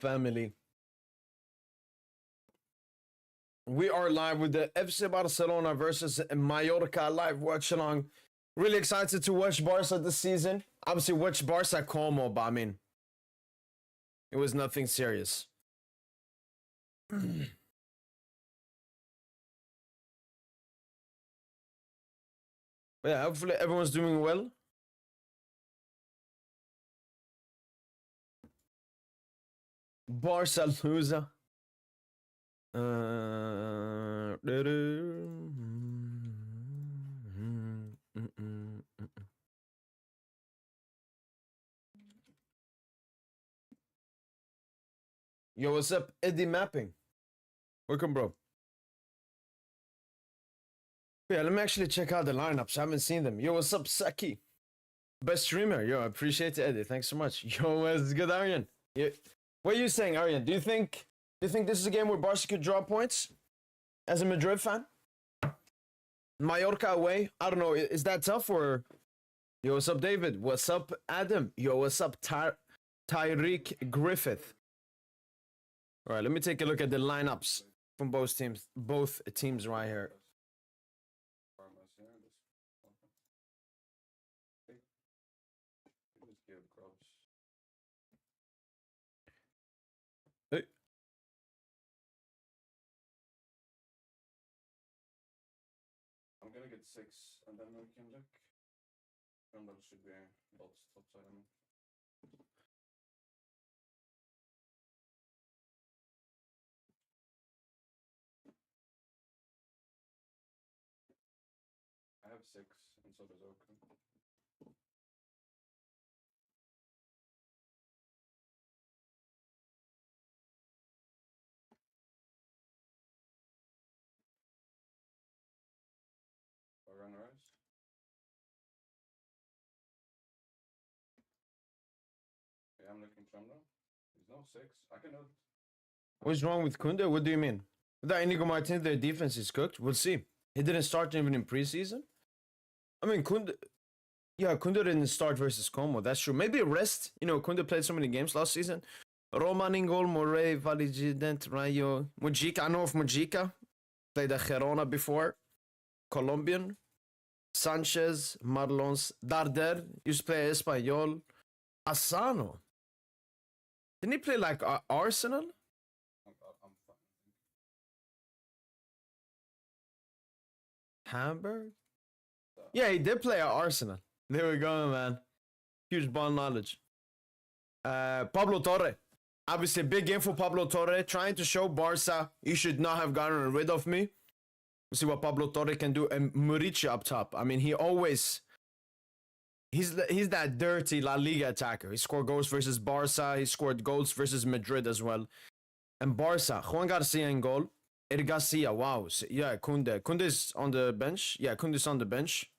family. We are live with the FC Barcelona versus Mallorca live watch along. Really excited to watch Barca this season. Obviously, watch Barca Como, but I mean, it was nothing serious. Yeah, hopefully everyone's doing well. Barca loser. Yo, what's up, Eddie Mapping? Welcome, bro. Yeah, let me actually check out the lineups. I haven't seen them. Yo, what's up, Saki? Best streamer. Yo, I appreciate it, Eddie. Thanks so much. Yo, what's good, Aryan? Yeah. What are you saying, Aryan? Do you think this is a game where Barca could draw points? As a Madrid fan? Mallorca away? I don't know. Is that tough or? Yo, what's up, David? What's up, Adam? Yo, what's up, Tyreek Griffith? All right, let me take a look at the lineups from both teams right here. Hey. I'm gonna get 6 and then we can look. Number should be both top side. I have 6 and so does Oakham. Run rise. Yeah, I'm looking from now. There's no 6. I cannot. What's wrong with Kunde? What do you mean? Without Inigo Martinez, their defense is cooked. We'll see. He didn't start even in preseason. I mean, Kunde. Yeah, Kunde didn't start versus Como. That's true. Maybe a rest. You know, Kunde played so many games last season. Roman Ingol, Morey, Valigident, Rayo, Mujica. I know of Mujica. Played at Girona before. Colombian. Sanchez, Marlons, Darder. Used to play Espanyol. Asano. Didn't he play like Arsenal? I'm fine. Hamburg? Yeah, he did play at Arsenal. There we go, man. Huge ball knowledge. Pablo Torre. Obviously, big game for Pablo Torre. Trying to show Barca, you should not have gotten rid of me. We'll see what Pablo Torre can do. And Murici up top. I mean, he always... He's that dirty La Liga attacker. He scored goals versus Barca. He scored goals versus Madrid as well. And Barca, Juan Garcia in goal. Eric Garcia, wow. Yeah, Kunde. Kunde's on the bench. Yeah, Kunde's on the bench.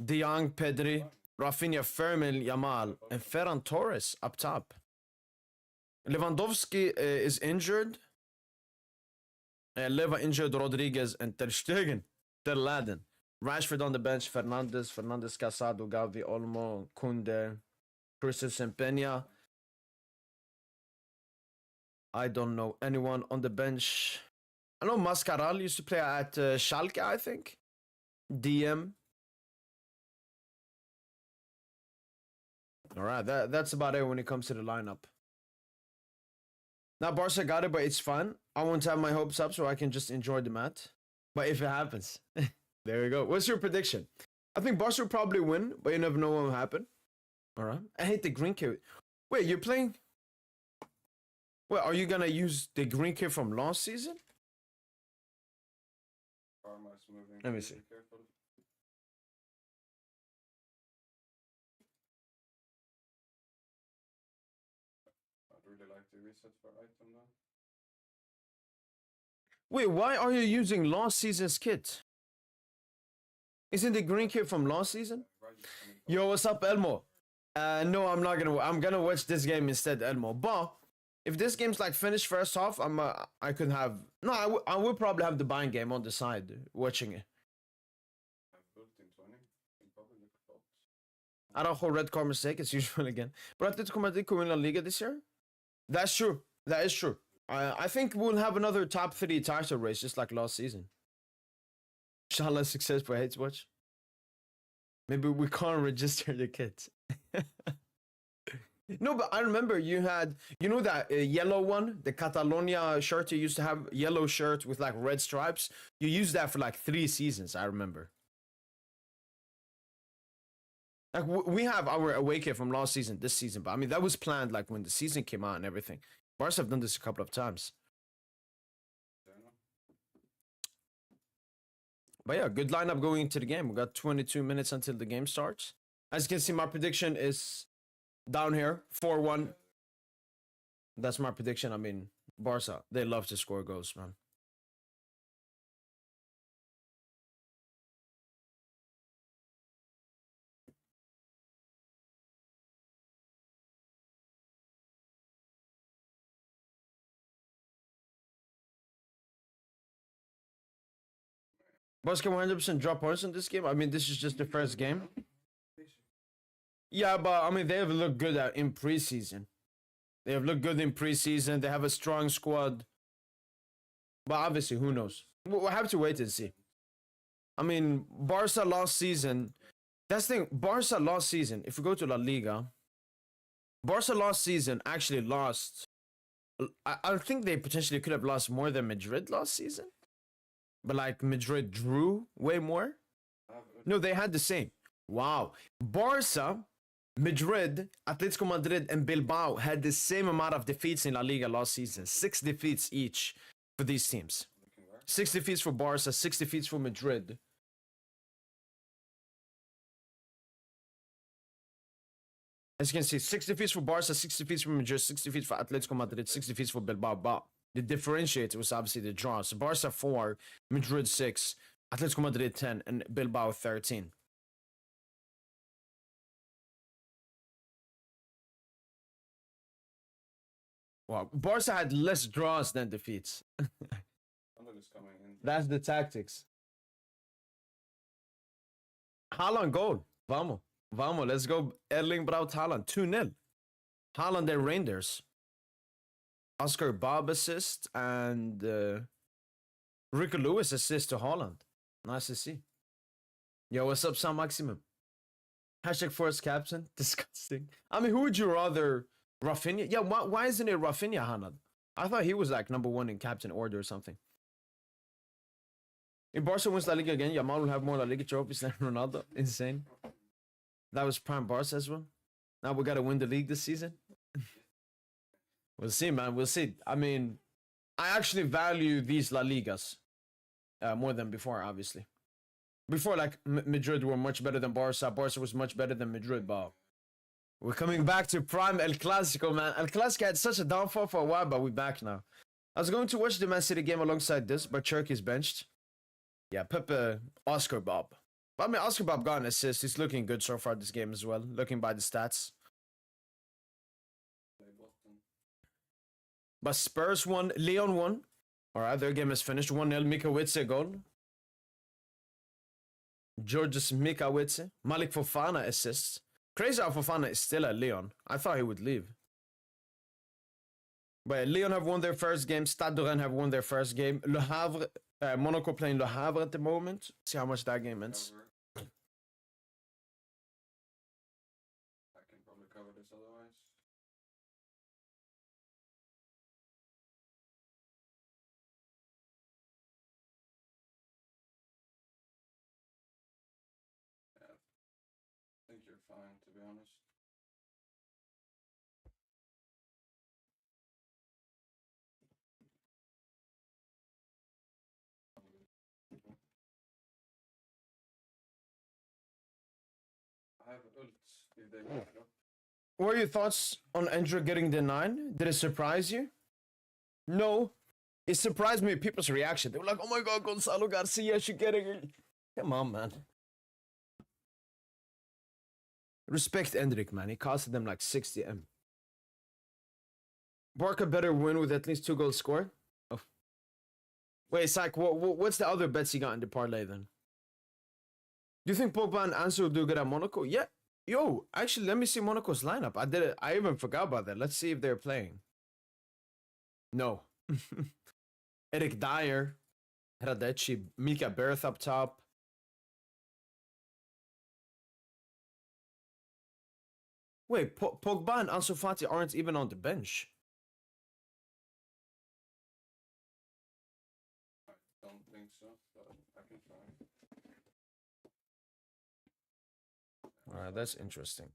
De Jong, Pedri, Rafinha, Fermin, Yamal, and Ferran Torres up top. Lewandowski is injured. Leva injured, Rodriguez, and Ter Stegen. Ter Laden. Rashford on the bench, Fernandez, Casado, Gavi, Olmo, Kunde, Christensen, Peña. I don't know anyone on the bench. I know Mascaral used to play at Schalke, I think. DM. All right, that's about it when it comes to the lineup. Now Barca got it, but it's fun. I want to have my hopes up so I can just enjoy the mat. But if it happens, there we go. What's your prediction? I think Barca will probably win, but you never know what will happen. All right. I hate the green kit. Wait, you're playing? Wait, are you gonna use the green kit from last season? Let me see. Careful. I'd really like to reset for item now. Wait, why are you using last season's kit? Isn't the green kit from last season? Yo, what's up, Elmo? No, I'm not gonna. I'm gonna watch this game instead, Elmo. But if this game's like finished first half, I could have. No, I would probably have the buying game on the side, watching it. Araujo red card mistake, it's usual again. But Atletico Madrid could win La Liga this year? That's true. That is true. I think we'll have another top 3 title race just like last season. Inshallah, success for Hates Watch. Maybe we can't register the kids. No, but I remember you had, you know, that yellow one, the Catalonia shirt you used to have, yellow shirt with like red stripes. You used that for like 3 seasons, I remember. Like we have our away kit from last season, this season, but I mean that was planned like when the season came out and everything. Barca have done this a couple of times. But yeah, good lineup going into the game. We got 22 minutes until the game starts. As you can see, my prediction is down here, 4-1. That's my prediction. I mean, Barca, they love to score goals, man. Barca can 100% drop points in this game. I mean, this is just the first game. Yeah, but I mean, they have looked good in preseason. They have looked good in preseason. They have a strong squad. But obviously, who knows? We'll have to wait and see. I mean, Barca last season. That's the thing. Barca last season, if we go to La Liga, Barca last season actually lost. I think they potentially could have lost more than Madrid last season. But like Madrid drew way more. No, they had the same. Wow. Barca, Madrid, Atletico Madrid, and Bilbao had the same amount of defeats in La Liga last season. 6 defeats each for these teams. 6 defeats for Barca, 6 defeats for Madrid. As you can see, 6 defeats for Barca, 6 defeats for Madrid, 6 defeats for Atletico Madrid, 6 defeats for Bilbao. But the differentiator was obviously the draws. So Barca 4, Madrid 6, Atletico Madrid 10, and Bilbao 13. Wow, Barca had less draws than defeats. That's the tactics. Haaland goal. Vamos. Vamos, let's go. Erling Braut Haaland. 2-0. Haaland and Rangers. Oscar Bob assist and Rico Lewis assist to Haaland. Nice to see. Yo, what's up, Sam Maximum? Hashtag first captain. Disgusting. I mean, who would you rather? Rafinha? Yeah, why isn't it Rafinha, Haaland? I thought he was like number 1 in captain order or something. If Barca wins La Liga again, Yamal will have more La Liga trophies than Ronaldo. Insane. That was prime Barca as well. Now we got to win the league this season. We'll see, man. We'll see. I mean, I actually value these La Ligas more than before, obviously. Before, like, Madrid were much better than Barca. Barca was much better than Madrid, but we're coming back to prime El Clasico, man. El Clasico had such a downfall for a while, but we're back now. I was going to watch the Man City game alongside this, but Cherky's benched. Yeah, Pepe, Oscar Bob. I mean, Oscar Bob got an assist. He's looking good so far this game as well, looking by the stats. But Spurs won, Leon won. All right, their game is finished. 1-0, Mikawice goal. Georges Mikawice. Malik Fofana assists. Crazy how Fofana is still at Leon. I thought he would leave. But Leon have won their first game. Stade de Rennes have won their first game. Le Havre, Monaco playing Le Havre at the moment. See how much that game ends. I can probably cover this otherwise. Yeah, I think you're fine, to be honest. I have ult if they pick it up. What are your thoughts on Endra getting the 9? Did it surprise you? No. It surprised me people's reaction. They were like, oh my god, Gonzalo Garcia should get it. Come on, man. Respect Endrick, man. He costed them like 60M. Barca better win with at least 2 goals scored. Oh. Wait, Syke, what's the other bets he got in the parlay then? Do you think Pogba and Ansu will do good at Monaco? Yeah. Yo, actually, let me see Monaco's lineup. I even forgot about that. Let's see if they're playing. No. Eric Dyer, Hradechi, Mika Berth up top. Wait, Pogba and Ansu Fati aren't even on the bench. I don't think so, but I can try. Alright, that's interesting.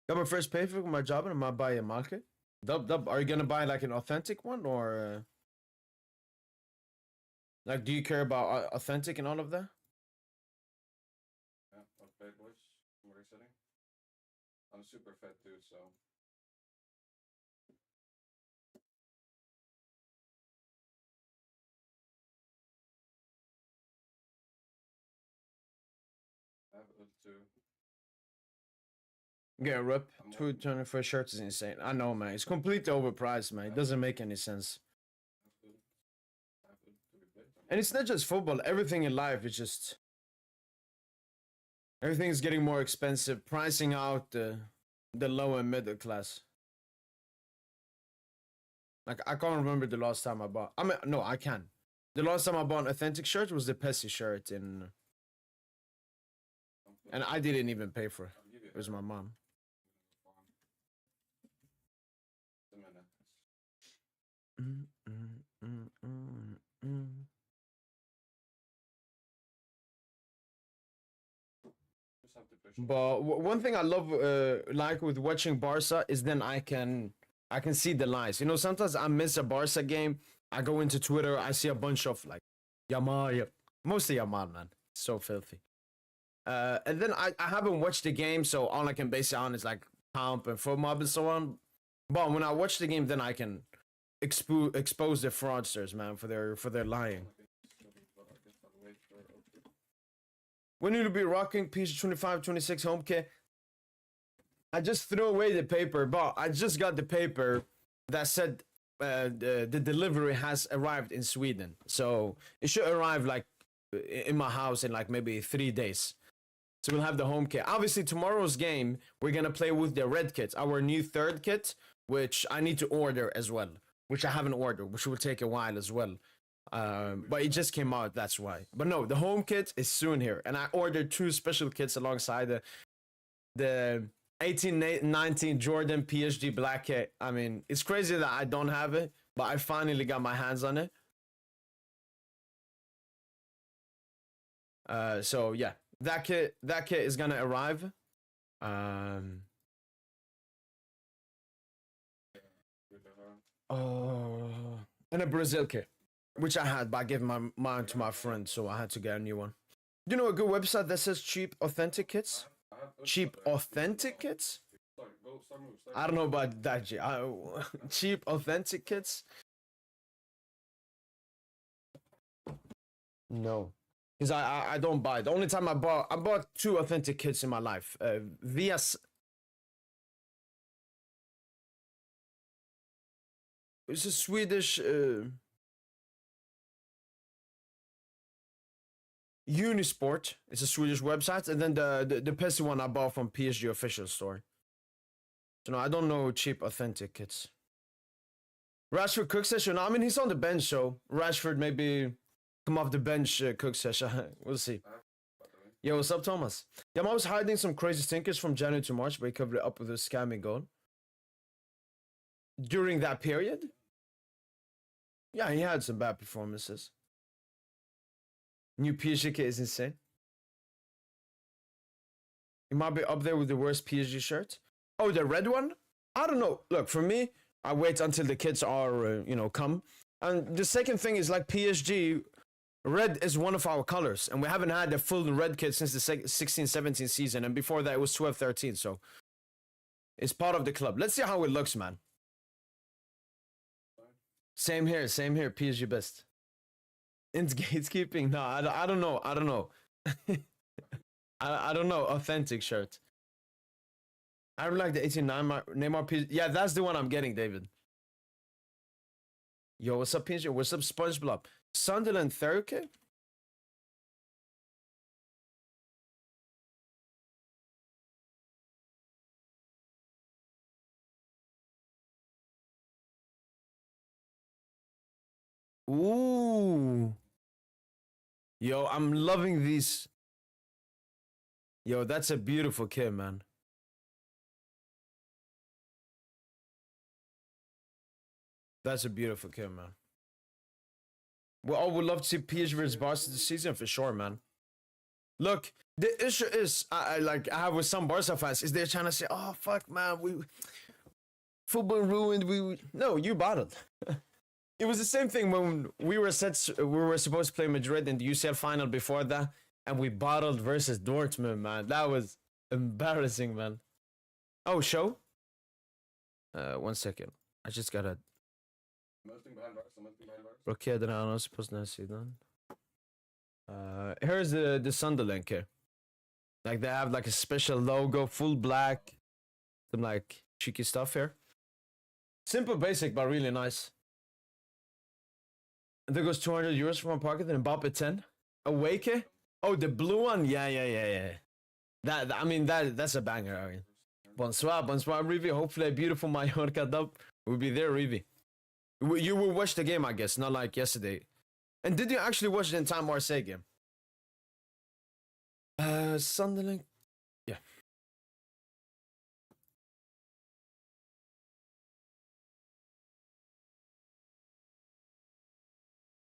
Got my first pay for my job and I might buy a market. Dub, are you gonna buy like an authentic one or like do you care about authentic and all of that? Yeah, okay, boys. What are you setting? I'm super fat dude, so. I have ult too. Yeah, rip. I'm 220 for shirts is insane. I know, man. It's completely overpriced, man. It doesn't make any sense. I have ult to replace them. And it's not just football. Everything in life is just everything is getting more expensive, pricing out the low and middle class. Like I can't remember the last time I bought. I mean, no, I can. The last time I bought an authentic shirt was the Pessy shirt in, and I didn't even pay for it. I'll give you It was my mom. a minute. Just have to push. But one thing I love, like with watching Barca, is then I can see the lies. You know, sometimes I miss a Barca game. I go into Twitter, I see a bunch of like Yamal, mostly Yamal, man, so filthy. And then I haven't watched the game, so all I can base it on is like comp and FOMOB and so on. But when I watch the game, then I can expose the fraudsters, man, for their lying. When will you be rocking PG 25, 26 home kit? I just threw away the paper, but I just got the paper that said the delivery has arrived in Sweden. So it should arrive like in my house in like maybe 3 days. So we'll have the home kit. Obviously, tomorrow's game, we're going to play with the red kit, our new third kit, which I need to order as well, which I haven't ordered, which will take a while as well. But it just came out, that's why. But no, the home kit is soon here. And I ordered 2 special kits alongside the 18-19 Jordan PSG black kit. I mean, it's crazy that I don't have it, but I finally got my hands on it. So yeah, that kit is gonna arrive. And a Brazil kit, which I had, but I gave mine to my friend, so I had to get a new one. You know a good website that says cheap authentic kits? Cheap authentic kits? I don't know about that. Cheap authentic kits? No, because I don't buy. The only time I bought 2 authentic kits in my life. Via it's a Swedish Unisport. It's a Swedish website, and then the Pessy one I bought from PSG official store. So no, I don't know cheap authentic kits. Rashford cook session. I mean, he's on the bench, so Rashford maybe come off the bench cook session. We'll see. Yeah, what's up, Thomas? Yeah, I was hiding some crazy stinkers from January to March, but he covered it up with a scamming goal. During that period? Yeah, he had some bad performances. New PSG kit is insane. It might be up there with the worst PSG shirt. Oh, the red one? I don't know. Look, for me, I wait until the kits are, come. And the second thing is like PSG, red is one of our colors. And we haven't had a full red kit since the 16-17 season. And before that, it was 12-13. So it's part of the club. Let's see how it looks, man. Same here. PSG best. It's gatekeeping. No, I don't know. I don't know. I don't know. Authentic shirt. I don't like the 89 Neymar PSG. Yeah, that's the one I'm getting, David. Yo, what's up, PSG? What's up, SpongeBob? Sunderland 30K? Ooh. Yo, I'm loving these. Yo, that's a beautiful kid, man. That's a beautiful kid, man. We all would love to see PSG versus Barca this season for sure, man. Look, the issue is, I have with some Barca fans, is they're trying to say, "Oh fuck, man, we football ruined." No, you bottled. It was the same thing when we were supposed to play Madrid in the UCL final before that, and we bottled versus Dortmund, man. That was embarrassing, man. Oh, show. 1 second. I just gotta. Mosting behind Barca, mosting behind Barca. Okay, then I'm not supposed to see that. Here's the Sunderland here. Like they have like a special logo, full black, some like cheeky stuff here. Simple, basic, but really nice. And there goes 200 euros from my pocket and Mbappe 10. Awake? Oh, the blue one? Yeah. That's a banger. I mean. Bonsoir, Rivi. Hopefully a beautiful Mallorca dub. We'll be there, Rivi. You will watch the game, I guess, not like yesterday. And did you actually watch the entire Marseille game? Sunderland. Yeah.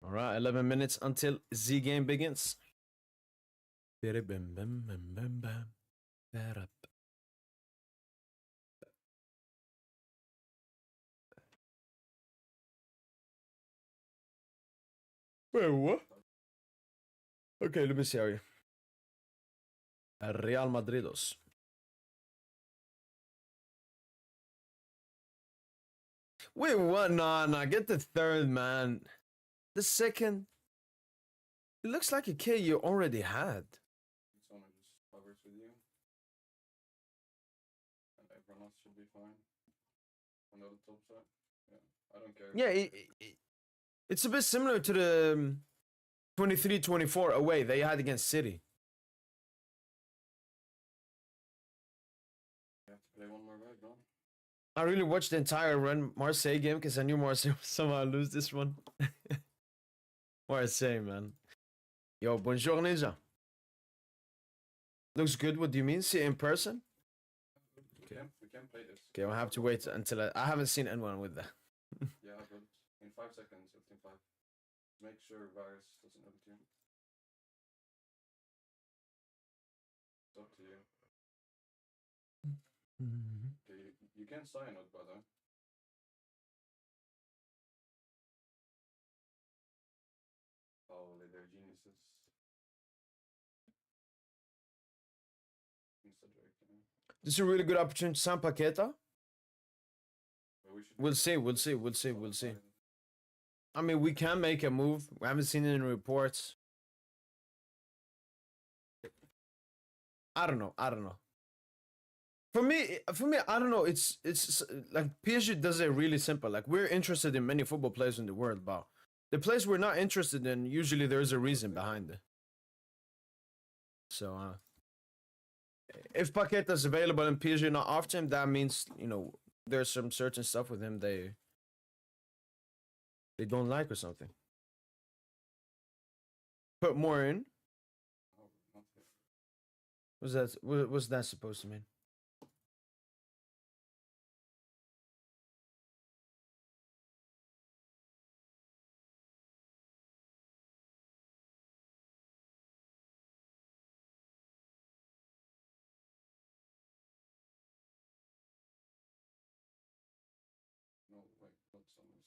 All right, 11 minutes until Z game begins. Wait, what? Okay, let me see how you. Real Madridos. Wait, what? Nah, get the third, man. The second. It looks like a kid you already had. Someone just covers with you. And everyone else should be fine. On the other top side. Yeah, I don't care. Yeah, it's a bit similar to the 23-24 away they had against City. You have to play one more back, no? I really watched the entire Marseille game because I knew Marseille would somehow lose this one. Marseille, man. Yo, bonjour, ninja. Looks good. What do you mean? See it in person? We can play this. Okay, I'll have to wait until I haven't seen anyone with that. Yeah, but in 5 seconds, 15-5. Make sure virus doesn't over to you. It's up to you. Okay, you can sign it, brother. Holy, they're geniuses. Mr. Drake, you know. This is a really good opportunity to sign Paqueta. But we should We'll see. I mean, we can make a move. We haven't seen it in reports. I don't know. For me, I don't know. It's like PSG does it really simple. Like we're interested in many football players in the world, but the players we're not interested in, usually there's a reason behind it. So, if Paqueta's available and PSG not after him, that means there's some certain stuff with him they don't like or something. Put more in. Oh, not yet. What's that supposed to mean? No, wait, not someone's.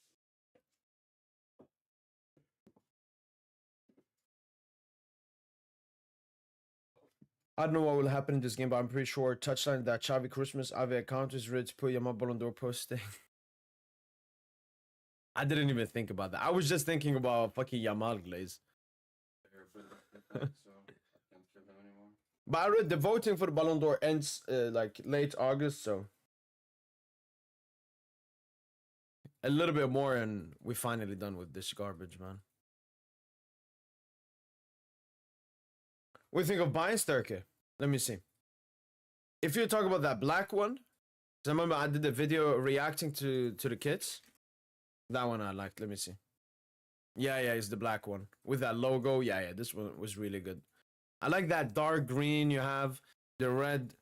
I don't know what will happen in this game, but I'm pretty sure touchline that Xavi Christmas Ave account is ready to put Yamal Ballon d'Or posting. I didn't even think about that. I was just thinking about fucking Yamal glaze. They're so I can't kill them anymore. But I read the voting for the Ballon d'Or ends like late August, so a little bit more, and we're finally done with this garbage, man. What do you think of buying Sturkey? Let me see. If you talk about that black one, 'cause I remember I did a video reacting to the kits. That one I liked. Let me see. Yeah, it's the black one with that logo. Yeah, this one was really good. I like that dark green you have, the red.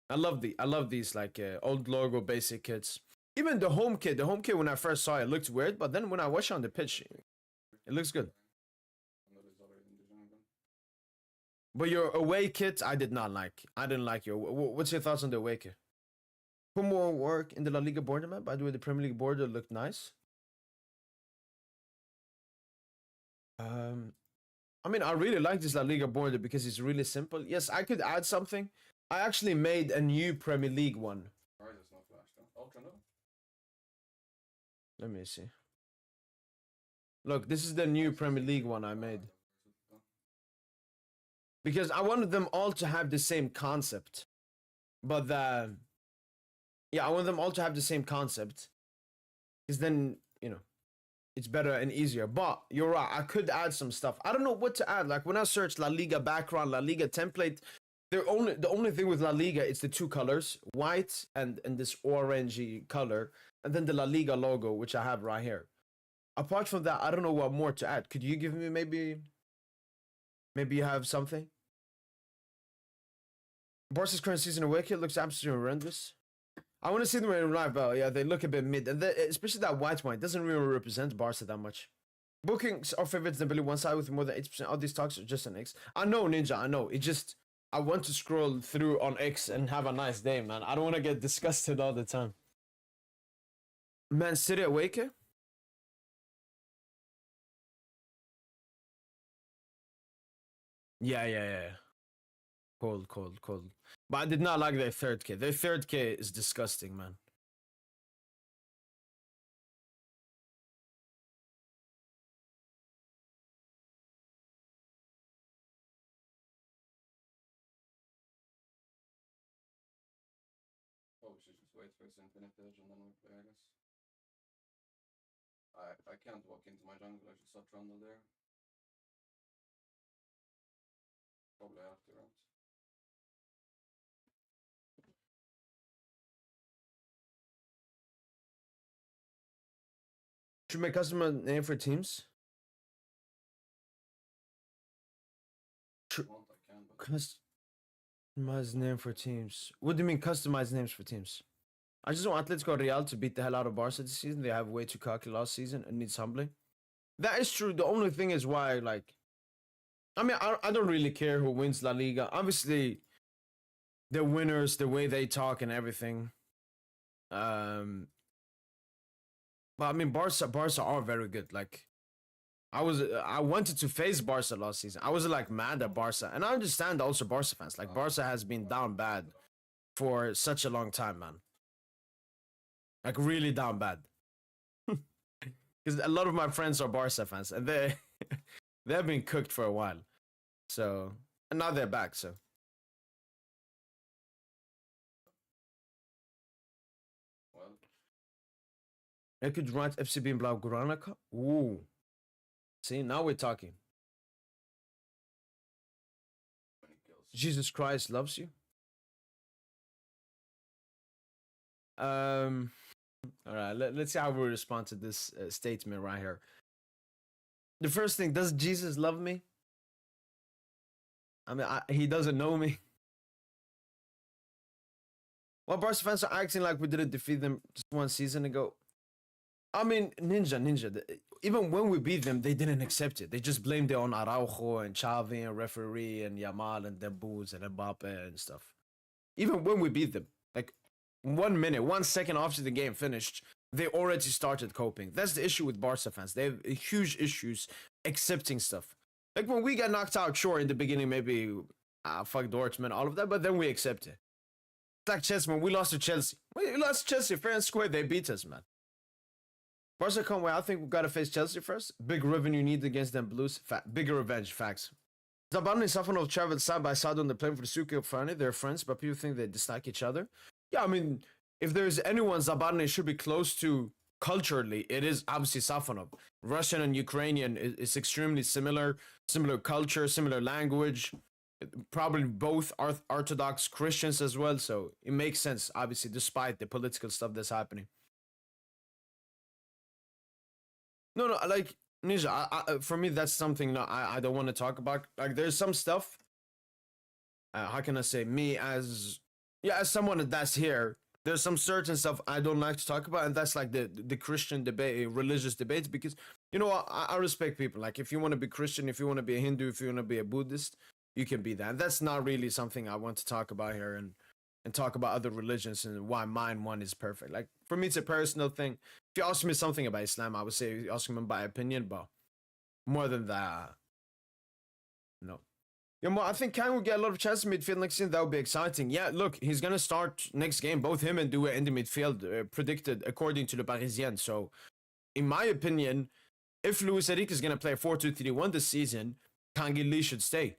I love these like old logo basic kits. Even the home kit. The home kit when I first saw it looked weird, but then when I watched it on the pitch, it looks good. But your away kit, I did not like. I didn't like your. What's your thoughts on the away kit? Put more work in the La Liga border map. By the way, the Premier League border looked nice. I mean, I really like this La Liga border because it's really simple. Yes, I could add something. I actually made a new Premier League one. Alright, there's no flash though. Ultra no? Let me see. Look, this is the new Premier League one I made. Because I wanted them all to have the same concept. But yeah, I want them all to have the same concept. Because then, it's better and easier. But you're right, I could add some stuff. I don't know what to add. Like when I search La Liga background, La Liga template, the only thing with La Liga is the two colors, white and this orangey color, and then the La Liga logo, which I have right here. Apart from that, I don't know what more to add. Could you give me maybe you have something? Barca's current season away kit looks absolutely horrendous. I want to see them in live, but yeah, they look a bit mid, and especially that white one doesn't really represent Barca that much. Bookings are favorites than Billy one side with more than 80% of these talks are just on X. I know, Ninja, I know. It just I want to scroll through on X and have a nice day, man. I don't want to get disgusted all the time. Man City away kit? Yeah. Cold. But I did not like their third K. Their third K is disgusting, man. Oh, we should just wait for its infinite page and then we play, I guess. I can't walk into my jungle, I should start Trundle there. Probably after, right? Should make custom name for teams? If you want, I can, but Customize name for teams. What do you mean customize names for teams? I just want Atletico Real to beat the hell out of Barca this season. They have way too cocky last season and needs humbling. That is true. The only thing is why, like, I mean, I don't really care who wins La Liga. Obviously, the winners, the way they talk and everything. But I mean, Barca are very good. Like, I wanted to face Barca last season. I was like mad at Barca, and I understand also Barca fans. Like, Barca has been down bad for such a long time, man. Like, really down bad. Because a lot of my friends are Barca fans, and they've been cooked for a while. So, and now they're back. So. well, I could write FCB in Blaugrana. Ooh. See, now we're talking. when he kills. Jesus Christ loves you. All right, let's see how we respond to this statement right here. The first thing, does Jesus love me? I mean, he doesn't know me. Well, Barca fans are acting like we didn't defeat them just one season ago. I mean, Ninja. Even when we beat them, they didn't accept it. They just blamed it on Araujo and Xavi and referee and Yamal and Dembuz and Mbappe and stuff. Even when we beat them, like 1 minute, 1 second after the game finished, they already started coping. That's the issue with Barca fans. They have huge issues accepting stuff. Like when we got knocked out, sure, in the beginning, maybe fuck Dortmund, all of that, but then we accept it. It's like Chelsea, man. We lost to Chelsea. We lost to Chelsea fair and square. They beat us, man. Barca come away. I think we've got to face Chelsea first. Big revenue need against them Blues. Bigger revenge, facts. Zaban and Safanov traveled side by side on the plane for the Suki of Friday. They're friends, but people think they dislike each other. Yeah, I mean, if there's anyone Zabarny should be close to culturally, it is obviously Safanov. Russian and Ukrainian is extremely similar culture, similar language. Probably both Orthodox Christians as well, so it makes sense, obviously, despite the political stuff that's happening. No, like, Ninja, for me, that's something that I don't want to talk about. Like, there's some stuff. How can I say? Me as yeah, as someone that's here, there's some certain stuff I don't like to talk about, and that's like the Christian debate, religious debates, because you know I respect people. Like, if you want to be Christian, if you want to be a Hindu, if you want to be a Buddhist, you can be that. And that's not really something I want to talk about here, and talk about other religions and why mine one is perfect. Like, for me, it's a personal thing. If you ask me something about Islam, I would say ask me my opinion, but more than that, no. Yeah, well, I think Kang will get a lot of chances in midfield next season. That would be exciting. Yeah, look, he's gonna start next game. Both him and Due in the midfield, predicted according to the Parisien. So, in my opinion, if Luis Enrique is gonna play a 4-2-3-1 this season, Kang Lee should stay.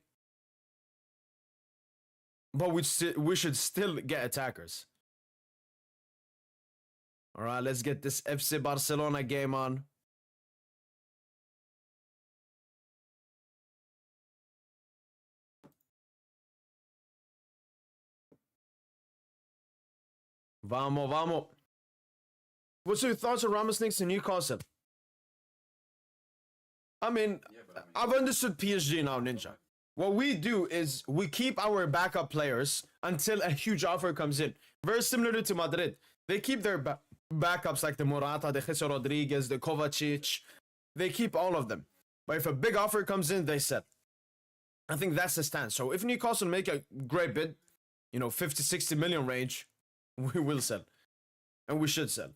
But we should still get attackers. All right, let's get this FC Barcelona game on. Vamos, vamos. What's your thoughts on Ramos next to Newcastle? I mean, I've understood PSG now, Ninja. What we do is we keep our backup players until a huge offer comes in. Very similar to Madrid. They keep their backups like the Morata, the Jesus Rodriguez, the Kovacic. They keep all of them. But if a big offer comes in, they sell. I think that's the stance. So if Newcastle make a great bid, 50, 60 million range, we will sell. And we should sell.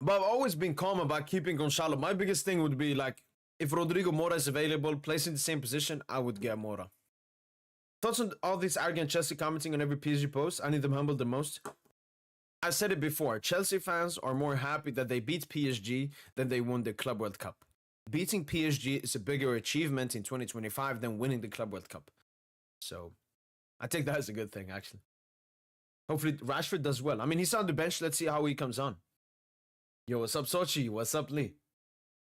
But I've always been calm about keeping Gonzalo. My biggest thing would be like, if Rodrigo Mora is available, placed in the same position, I would get Mora. Thoughts on all these arrogant Chelsea commenting on every PSG post? I need them humbled the most. I said it before. Chelsea fans are more happy that they beat PSG than they won the Club World Cup. Beating PSG is a bigger achievement in 2025 than winning the Club World Cup. So, I take that as a good thing, actually. Hopefully, Rashford does well. I mean, he's on the bench. Let's see how he comes on. Yo, what's up, Sochi? What's up, Lee?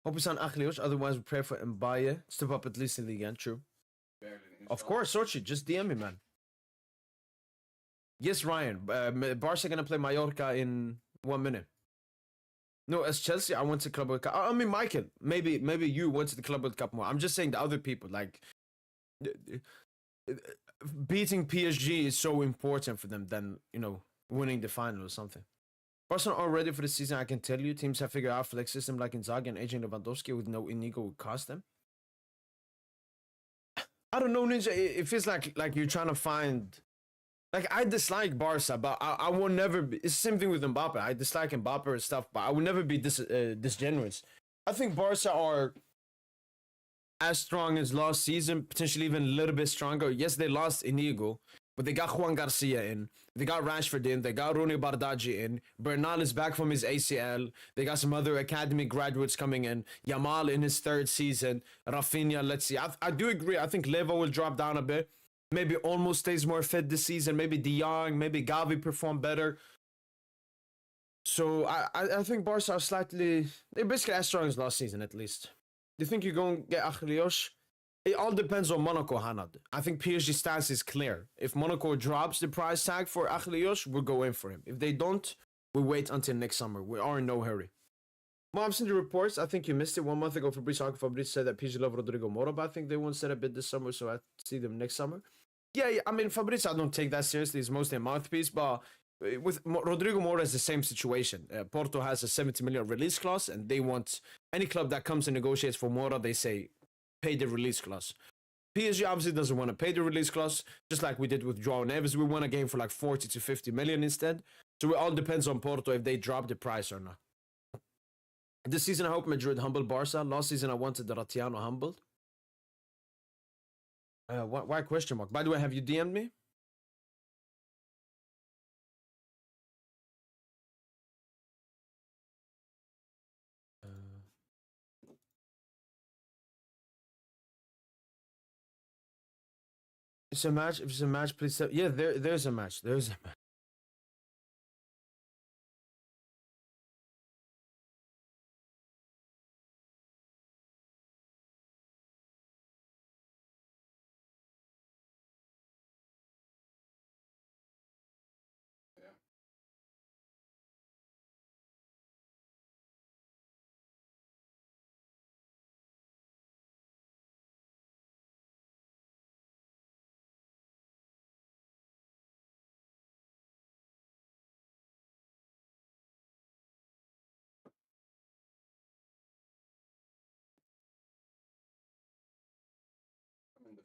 Hope he's on Achlios. Otherwise, we pray for Mbaye. Step up at least in the Liga. True. Of course, Sochi. Just DM me, man. Yes, Ryan. Barca gonna play Mallorca in 1 minute. No, as Chelsea, I went to Club World Cup. I mean, Michael, maybe you went to the Club World Cup more. I'm just saying the other people, like, beating PSG is so important for them than, winning the final or something. Barcelona are ready for the season, I can tell you. Teams have figured out flex system like Inzaghi and aging Lewandowski with no Inigo would cost them. I don't know, Ninja. It feels like you're trying to find... Like, I dislike Barca, but I will never be... It's the same thing with Mbappe. I dislike Mbappe and stuff, but I will never be this generous. I think Barca are as strong as last season, potentially even a little bit stronger. Yes, they lost Inigo, but they got Juan Garcia in. They got Rashford in. They got Rooney Bardghji in. Bernal is back from his ACL. They got some other academy graduates coming in. Yamal in his 3rd season. Rafinha, let's see. I do agree. I think Leva will drop down a bit. Maybe almost stays more fit this season. Maybe De Jong. Maybe Gavi perform better. So I think Barca are slightly... They're basically as strong as last season, at least. Do you think you're going to get Achlios? It all depends on Monaco, Hanad. I think PSG stance is clear. If Monaco drops the price tag for Achlios, we'll go in for him. If they don't, we'll wait until next summer. We are in no hurry. Well, I've seen the reports. I think you missed it 1 month ago. Fabrice said that PSG love Rodrigo Mora, but I think they won't set a bid this summer, so I see them next summer. Yeah, I mean, Fabrice, I don't take that seriously. He's mostly a mouthpiece, but with Rodrigo Mora is the same situation. Porto has a 70 million release clause, and they want any club that comes and negotiates for Mora, they say, pay the release clause. PSG obviously doesn't want to pay the release clause, just like we did with Joao Neves. We won a game for like 40 to 50 million instead. So it all depends on Porto if they drop the price or not. This season, I hope Madrid humble Barca. Last season, I wanted Ratiano humbled. Why question mark? By the way, have you DM'd me? It's a match. If it's a match, please. Yeah, there's a match. There's a match.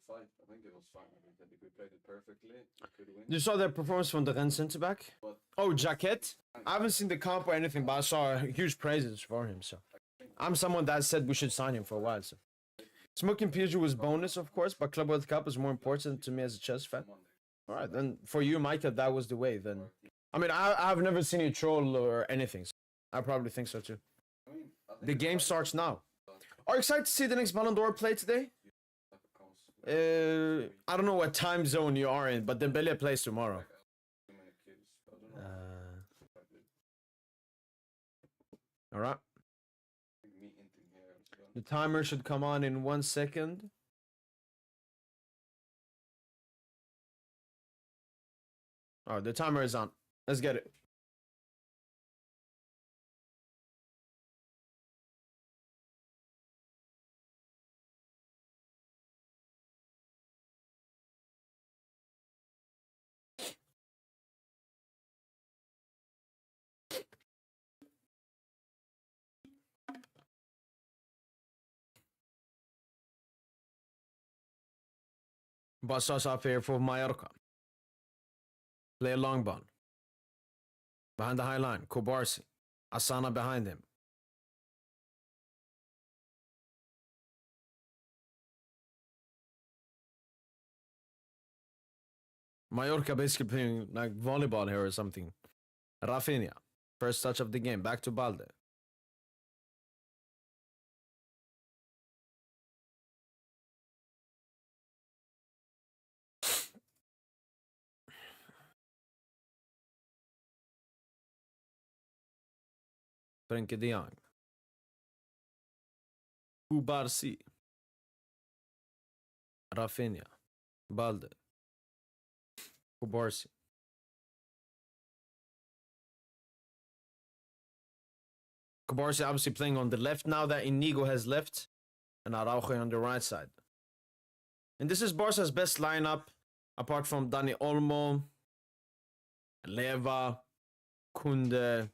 fight. I think it was fine. I think that we played it perfectly. We could win. You saw the performance from the Rennes centre back? But Oh, Jacket. I haven't seen the comp or anything, but I saw huge praises for him. So I'm someone that said we should sign him for a while. So smoking PSG was bonus, of course, but Club World Cup is more important to me as a chess fan. All right, then for you, Micah, that was the way. Then I mean, I've never seen you troll or anything. So I probably think so too. I mean, I think The game starts now. Are you excited to see the next Ballon d'Or play today? I don't know what time zone you are in, but Dembele plays tomorrow. too many kills. I don't know. All right. Me inting here. So don't- The timer should come on in 1 second. Oh, the timer is on. Let's get it. Bastos up here for Mallorca. Play a long ball. Behind the high line, Kobarsi. Asana behind him. Mallorca basically playing like volleyball here or something. Rafinha. First touch of the game. Back to Balde. Frenkie de Jong. Kubarsi. Rafinha. Balde. Kubarsi. Kubarsi obviously playing on the left now that Inigo has left. And Araujo on the right side. And this is Barca's best lineup, apart from Dani Olmo, Leva, Kunde.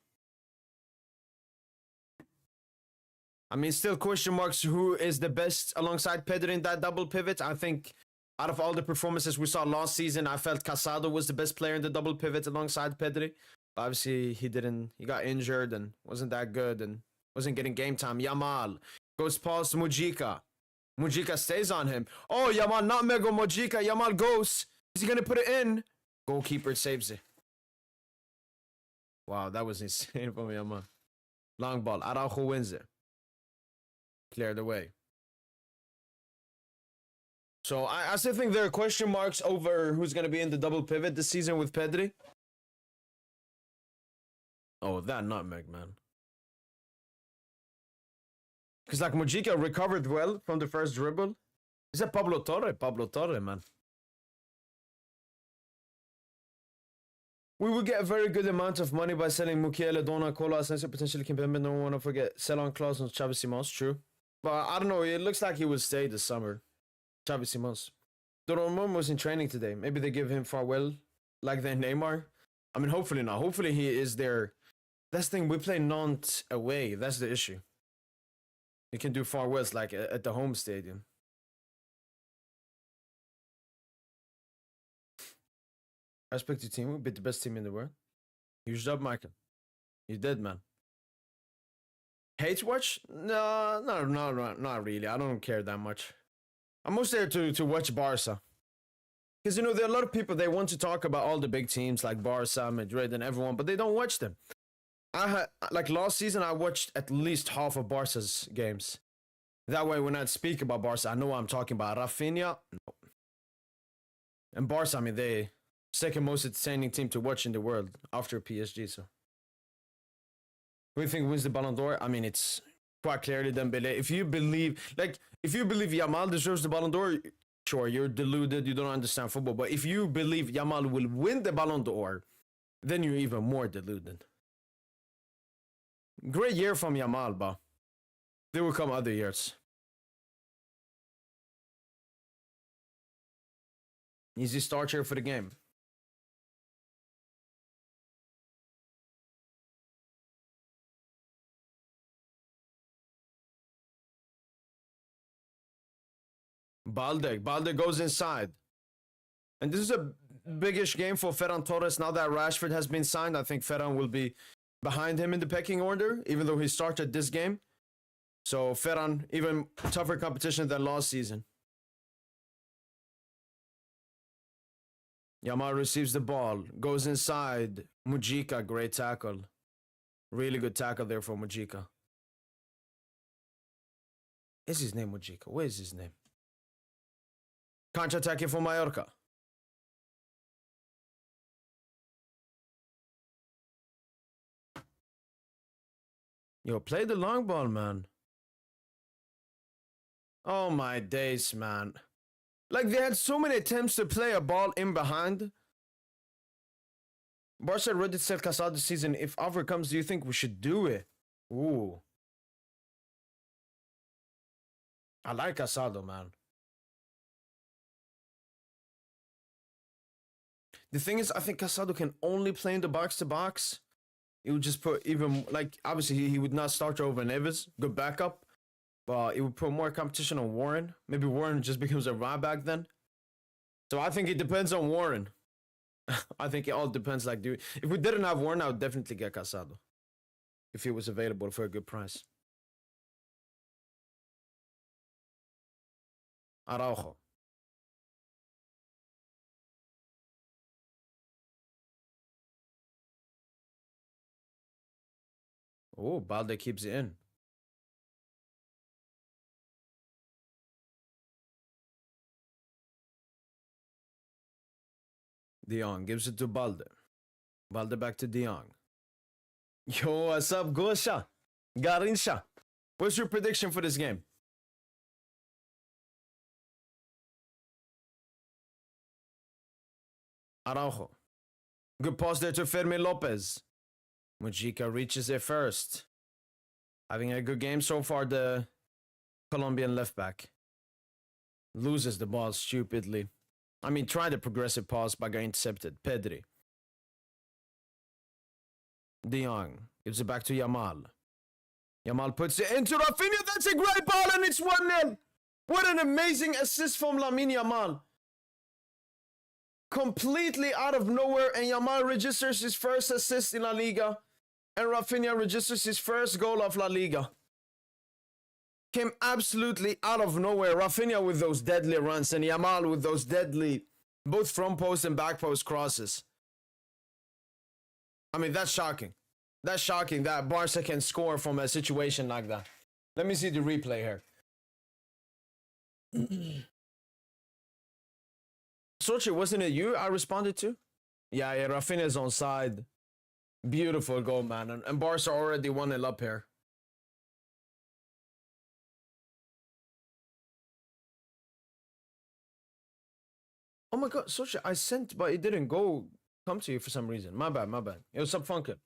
I mean, still question marks who is the best alongside Pedri in that double pivot. I think out of all the performances we saw last season, I felt Casado was the best player in the double pivot alongside Pedri. But obviously, he got injured and wasn't that good and wasn't getting game time. Yamal goes past Mujica. Mujica stays on him. Oh, Yamal nutmeg on Mujica. Yamal goes. Is he going to put it in? Goalkeeper saves it. Wow, that was insane from Yamal. Long ball. Araujo wins it. Cleared away. So I still think there are question marks over who's going to be in the double pivot this season with Pedri. Oh, that nutmeg, man. Because like Mujica recovered well from the first dribble. Is that Pablo Torre? Pablo Torre, man. We will get a very good amount of money by selling Mukiele, Dona, Cola, Asensio, potentially Kimpembe. No one want to forget sell-on clause on Xavi Simons. True. But I don't know. It looks like he would stay this summer. Xavi Simons. Dortmund was in training today. Maybe they give him farewell like they Neymar. I mean, hopefully not. Hopefully he is there. That's the thing. We play Nantes away. That's the issue. You can do farewells like at the home stadium. I respect your team. We beat the best team in the world. Huge job, Michael. You did, man. Hate watch? No, not really. I don't care that much. I'm mostly there to watch Barca. Because, you know, there are a lot of people, they want to talk about all the big teams like Barca, Madrid, and everyone, but they don't watch them. Like last season, I watched at least half of Barca's games. That way, when I speak about Barca, I know what I'm talking about. Rafinha, no. And Barca, I mean, they second most entertaining team to watch in the world after PSG. So, who do you think wins the Ballon d'Or? I mean, it's quite clearly Dembele. If you believe Yamal deserves the Ballon d'Or, sure, you're deluded. You don't understand football. But if you believe Yamal will win the Ballon d'Or, then you're even more deluded. Great year from Yamal, but there will come other years. Easy start here for the game. Balde goes inside. And this is a biggish game for Ferran Torres. Now that Rashford has been signed, I think Ferran will be behind him in the pecking order, even though he started this game. So Ferran, even tougher competition than last season. Yamal receives the ball, goes inside. Mujica, great tackle. Really good tackle there for Mujica. Is his name Mujica? Where is his name? Counter-attacking for Mallorca. Yo, play the long ball, man. Oh my days, man. Like, they had so many attempts to play a ball in behind. Barca ready to sell Casado this season. If offer comes, do you think we should do it? Ooh. I like Casado, man. The thing is, I think Casado can only play in the box-to-box. It would just put even, like, obviously he would not start over Neves. Good backup. But it would put more competition on Warren. Maybe Warren just becomes a right back then. So I think it depends on Warren. I think it all depends. Like, if we didn't have Warren, I would definitely get Casado. If he was available for a good price. Araujo. Oh, Balde keeps it in. De Jong gives it to Balde. Balde back to De Jong. Yo, what's up, Gosha? Garincha. What's your prediction for this game? Araujo. Good pass there to Fermin Lopez. Mujica reaches it first. Having a good game so far, the Colombian left back. Loses the ball stupidly. I mean, tried a progressive pass but got intercepted. Pedri. De Jong gives it back to Yamal. Yamal puts it into Rafinha. That's a great ball and it's 1-0. What an amazing assist from Lamine Yamal. Completely out of nowhere, and Yamal registers his first assist in La Liga. And Rafinha registers his first goal of La Liga. Came absolutely out of nowhere. Rafinha with those deadly runs and Yamal with those deadly both front post and back post crosses. I mean, that's shocking. That's shocking that Barca can score from a situation like that. Let me see the replay here. Sochi, wasn't it you I responded to? Yeah, Rafinha's onside. Beautiful goal, man. And Barca already 1-0 up here. Oh my god, Sochi, I sent, but it didn't come to you for some reason. My bad. It was Funkin.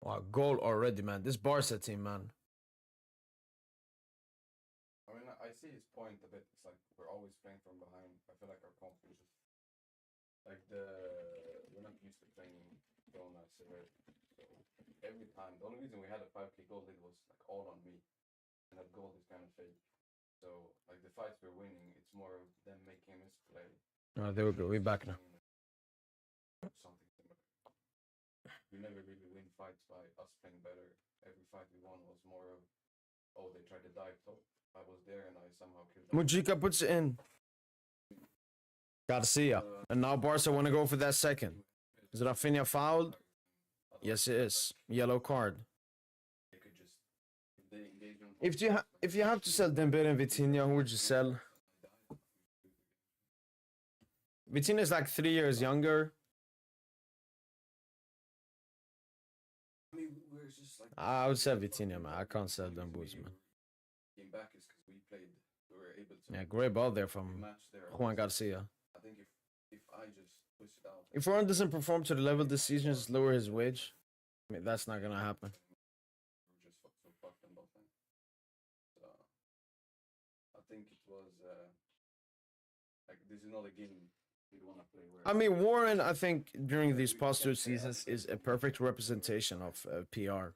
Wow, goal already, man. This Barca team, man. I mean, I see his point a bit. It's like we're always playing from behind. I feel like our confidence is like we're not used to playing so nice. So every time, the only reason we had a 5K goal lead was like all on me, and that goal is kind of fake. So like the fights we're winning, it's more of them making a misplay. Oh, there we go. We're back now. Something similar. We never really win fights by us playing better. Every fight we won was more of, oh, they tried to dive top. I was there and I somehow killed them. Mujica puts it in. Garcia. And now Barca want to go for that second. Is Rafinha fouled? Yes, it is. Yellow card. They could just, if they If you have to sell Dembele and Vitinha, who would you sell? Vitinha is like 3 years younger. I mean, we're just like, I would sell Vitinha, man. I can't sell Dembele, man. Came back is because we were able to. Yeah, great ball there from Juan Garcia. I think if I just push it out. If Juan doesn't perform to the level this season, just lower his wage. I mean, that's not gonna happen. We're just so fucked on both ends. So I think it was like this is not a game want to play where. I mean, Warren, I think during these past 2 seasons is a perfect representation of PR. So,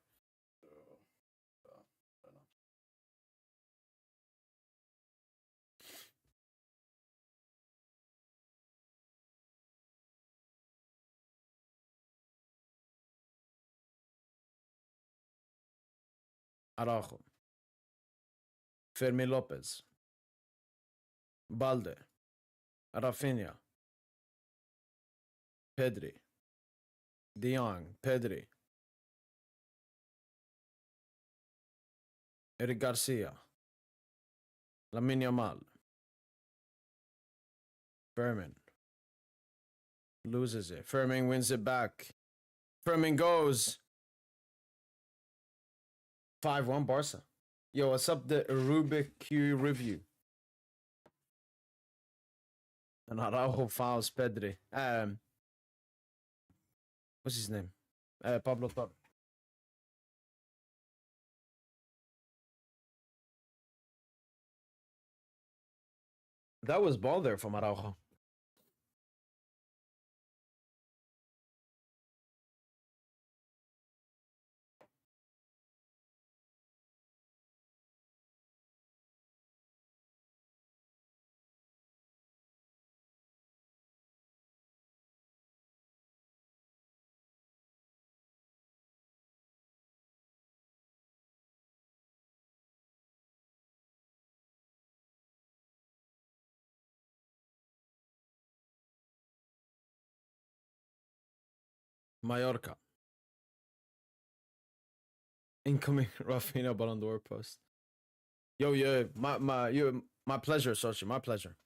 I don't know. Araujo, Fermi Lopez, Balde, Rafinha, Pedri, De Jong, Pedri, Eric Garcia, Lamine Yamal, Fermin loses it. Fermin wins it back. Fermin goes 5-1 Barca. Yo, what's up, the Rubik Q review? And Araujo fouls Pedri. What's his name? Pablo Torre. That was ball there from Araujo. Mallorca. Incoming Rafinha Ballon d'Or post. Yo, yeah, my pleasure, Sochi, my pleasure.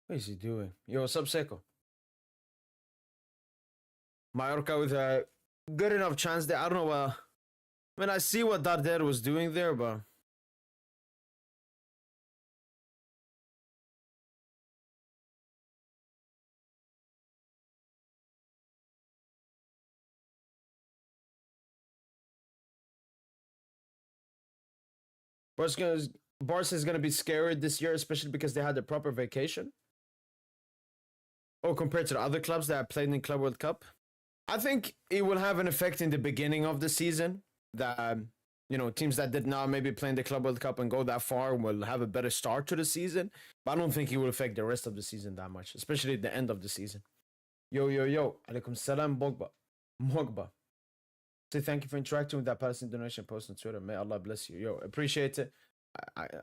What is he doing? Yo, what's up, Seco? Mallorca with a good enough chance there. I don't know. I mean, I see what Darder was doing there, but Barca is gonna be scared this year, especially because they had the proper vacation. Oh, compared to the other clubs that played in Club World Cup, I think it will have an effect in the beginning of the season. That teams that did not maybe play in the Club World Cup and go that far will have a better start to the season. But I don't think it will affect the rest of the season that much, especially the end of the season. Yo, alaikum salam, Mogba. Say thank you for interacting with that Palestinian donation post on Twitter. May Allah bless you. Yo, appreciate it.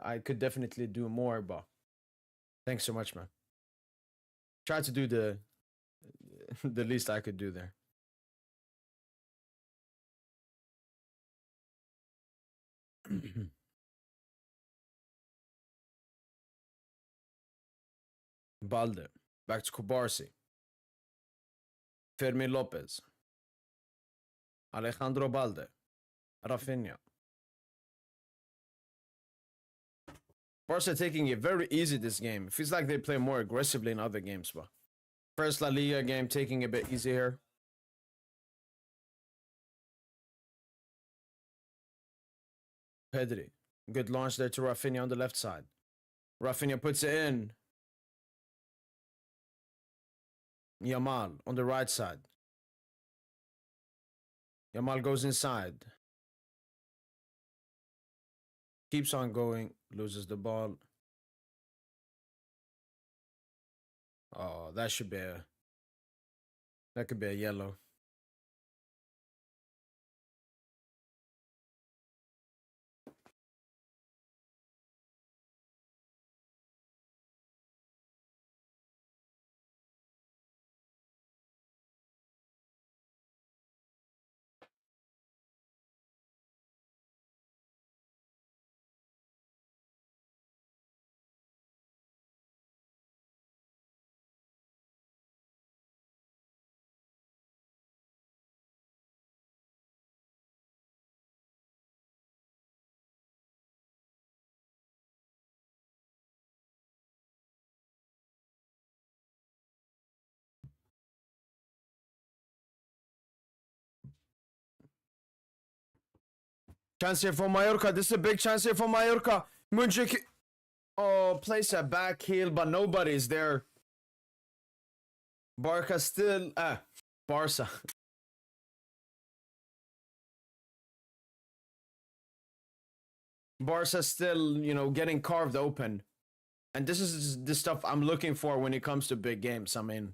I could definitely do more, but thanks so much, man. Try to do the the least I could do there. Balde. Back to Kubarsi. Fermi Lopez. Alejandro Balde. Rafinha. Barca taking it very easy this game. It feels like they play more aggressively in other games, but first La Liga game taking a bit easy here. Pedri. Good launch there to Rafinha on the left side. Rafinha puts it in. Yamal on the right side. Yamal goes inside. Keeps on going. Loses the ball. Oh, that could be a yellow. Chance here for Mallorca. This is a big chance here for Mallorca. Munchik. Oh, place a back heel, but nobody's there. Barca still. Barca. Barca still, you know, getting carved open. And this is the stuff I'm looking for when it comes to big games. I mean,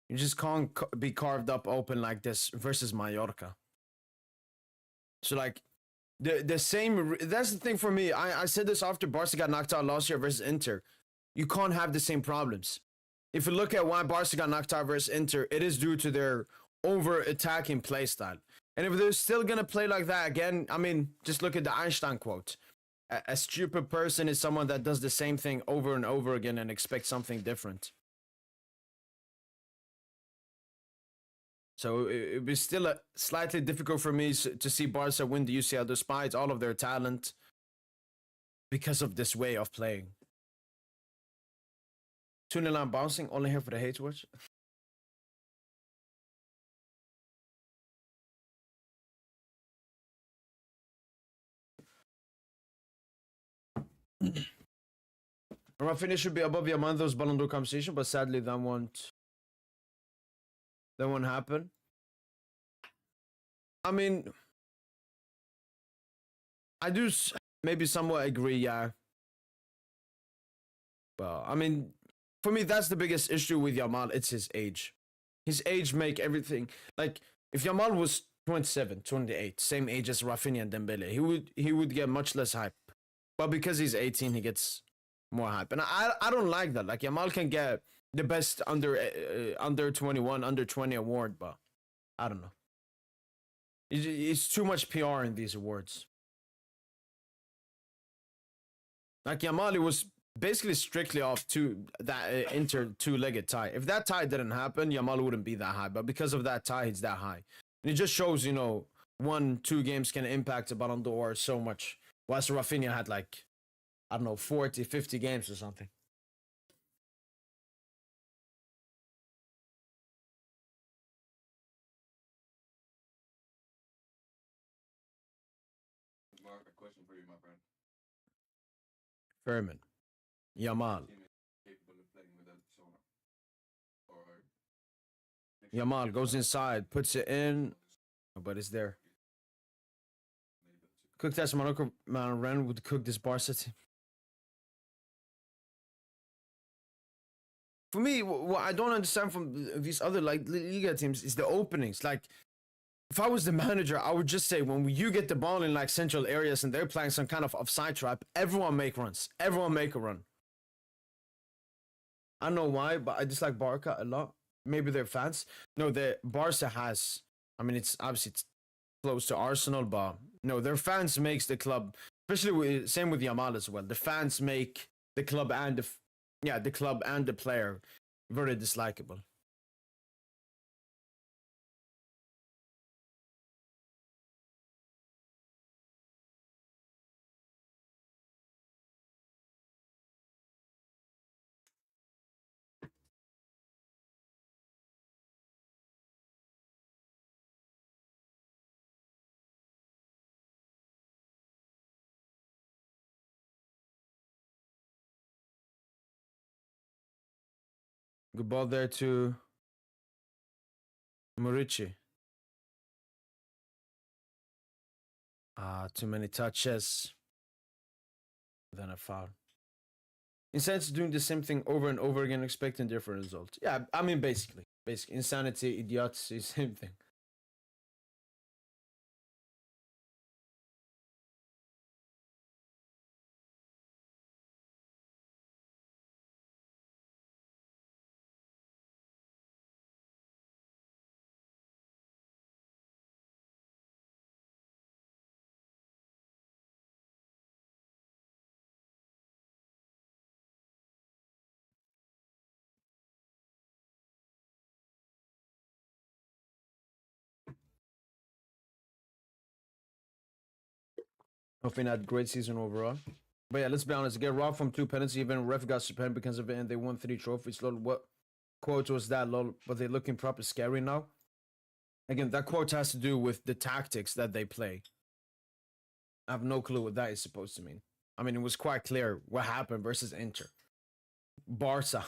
you just can't be carved up open like this versus Mallorca. So, like, the same. That's the thing for me. I said this after Barca got knocked out last year versus Inter. You can't have the same problems. If you look at why Barca got knocked out versus Inter, it is due to their over-attacking play style. And if they're still going to play like that again, I mean, just look at the Einstein quote. A stupid person is someone that does the same thing over and over again and expects something different. So it was still slightly difficult for me to see Barca win the UCL despite all of their talent because of this way of playing. 2-0 on bouncing, only here for the hate watch. Rafinha should be above Yamando's Ballon d'Or conversation, but sadly that won't happen. I mean, I do maybe somewhat agree, yeah. Well, I mean, for me, that's the biggest issue with Yamal. It's his age. His age make everything. Like, if Yamal was 27, 28, same age as Rafinha and Dembele, he would get much less hype. But because he's 18, he gets more hype. And I don't like that. Like, Yamal can get the best under 21, under 20 award, but I don't know. It's too much PR in these awards. Like, Yamal was basically strictly off to that Inter two-legged tie. If that tie didn't happen, Yamal wouldn't be that high. But because of that tie, he's that high. And it just shows, you know, 1-2 games can impact a Ballon d'Or so much. Whilst Rafinha had, like, I don't know, 40, 50 games or something. Mark, a question for you, my friend. Furman. Yamal. Capable of playing with Barcelona? Or Yamal goes inside, puts it in, but it's there. Cook that Monaco man Ren would cook this Barca team. For me, what I don't understand from these other like Liga teams is the openings. Like, if I was the manager, I would just say when you get the ball in like central areas and they're playing some kind of offside trap, everyone make runs. Everyone make a run. I don't know why, but I dislike Barca a lot. Maybe they're fans. No, the Barca has. I mean, it's obviously it's close to Arsenal, but no, their fans makes the club. Especially same with Yamal as well. The fans make the club and the club and the player very dislikable. Good ball there to Murici. Too many touches. Then a foul. Instead of doing the same thing over and over again, expecting different results. Yeah, I mean, basically. Insanity, idiocy, same thing. Hoping had a great season overall. But yeah, let's be honest. Get robbed from 2 penalties, even ref got suspended because of it, and they won 3 trophies. Lol, what quote was that? Lol, but they looking proper scary now. Again, that quote has to do with the tactics that they play. I have no clue what that is supposed to mean. I mean, it was quite clear what happened versus Inter. Barca.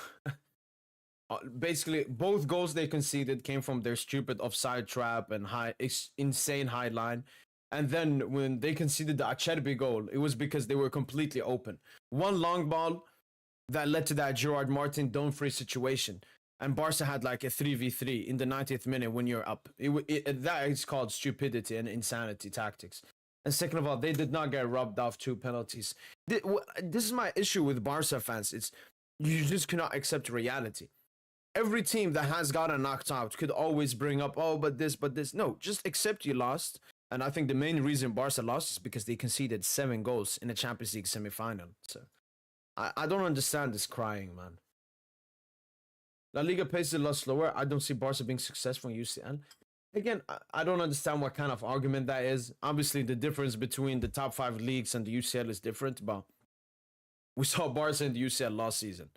Basically, both goals they conceded came from their stupid offside trap and insane high line. And then when they conceded the Acerbi goal, it was because they were completely open. One long ball that led to that Gerard Martin Dumfries situation. And Barca had like a 3v3 in the 90th minute when you're up. That is called stupidity and insanity tactics. And second of all, they did not get rubbed off 2 penalties. This is my issue with Barca fans. It's you just cannot accept reality. Every team that has gotten knocked out could always bring up, oh, but this. No, just accept you lost. And I think the main reason Barca lost is because they conceded 7 goals in the Champions League semi-final. So I don't understand this crying, man. La Liga pace is a lot slower. I don't see Barca being successful in UCL. Again, I don't understand what kind of argument that is. Obviously, the difference between the top 5 leagues and the UCL is different, but we saw Barca in the UCL last season.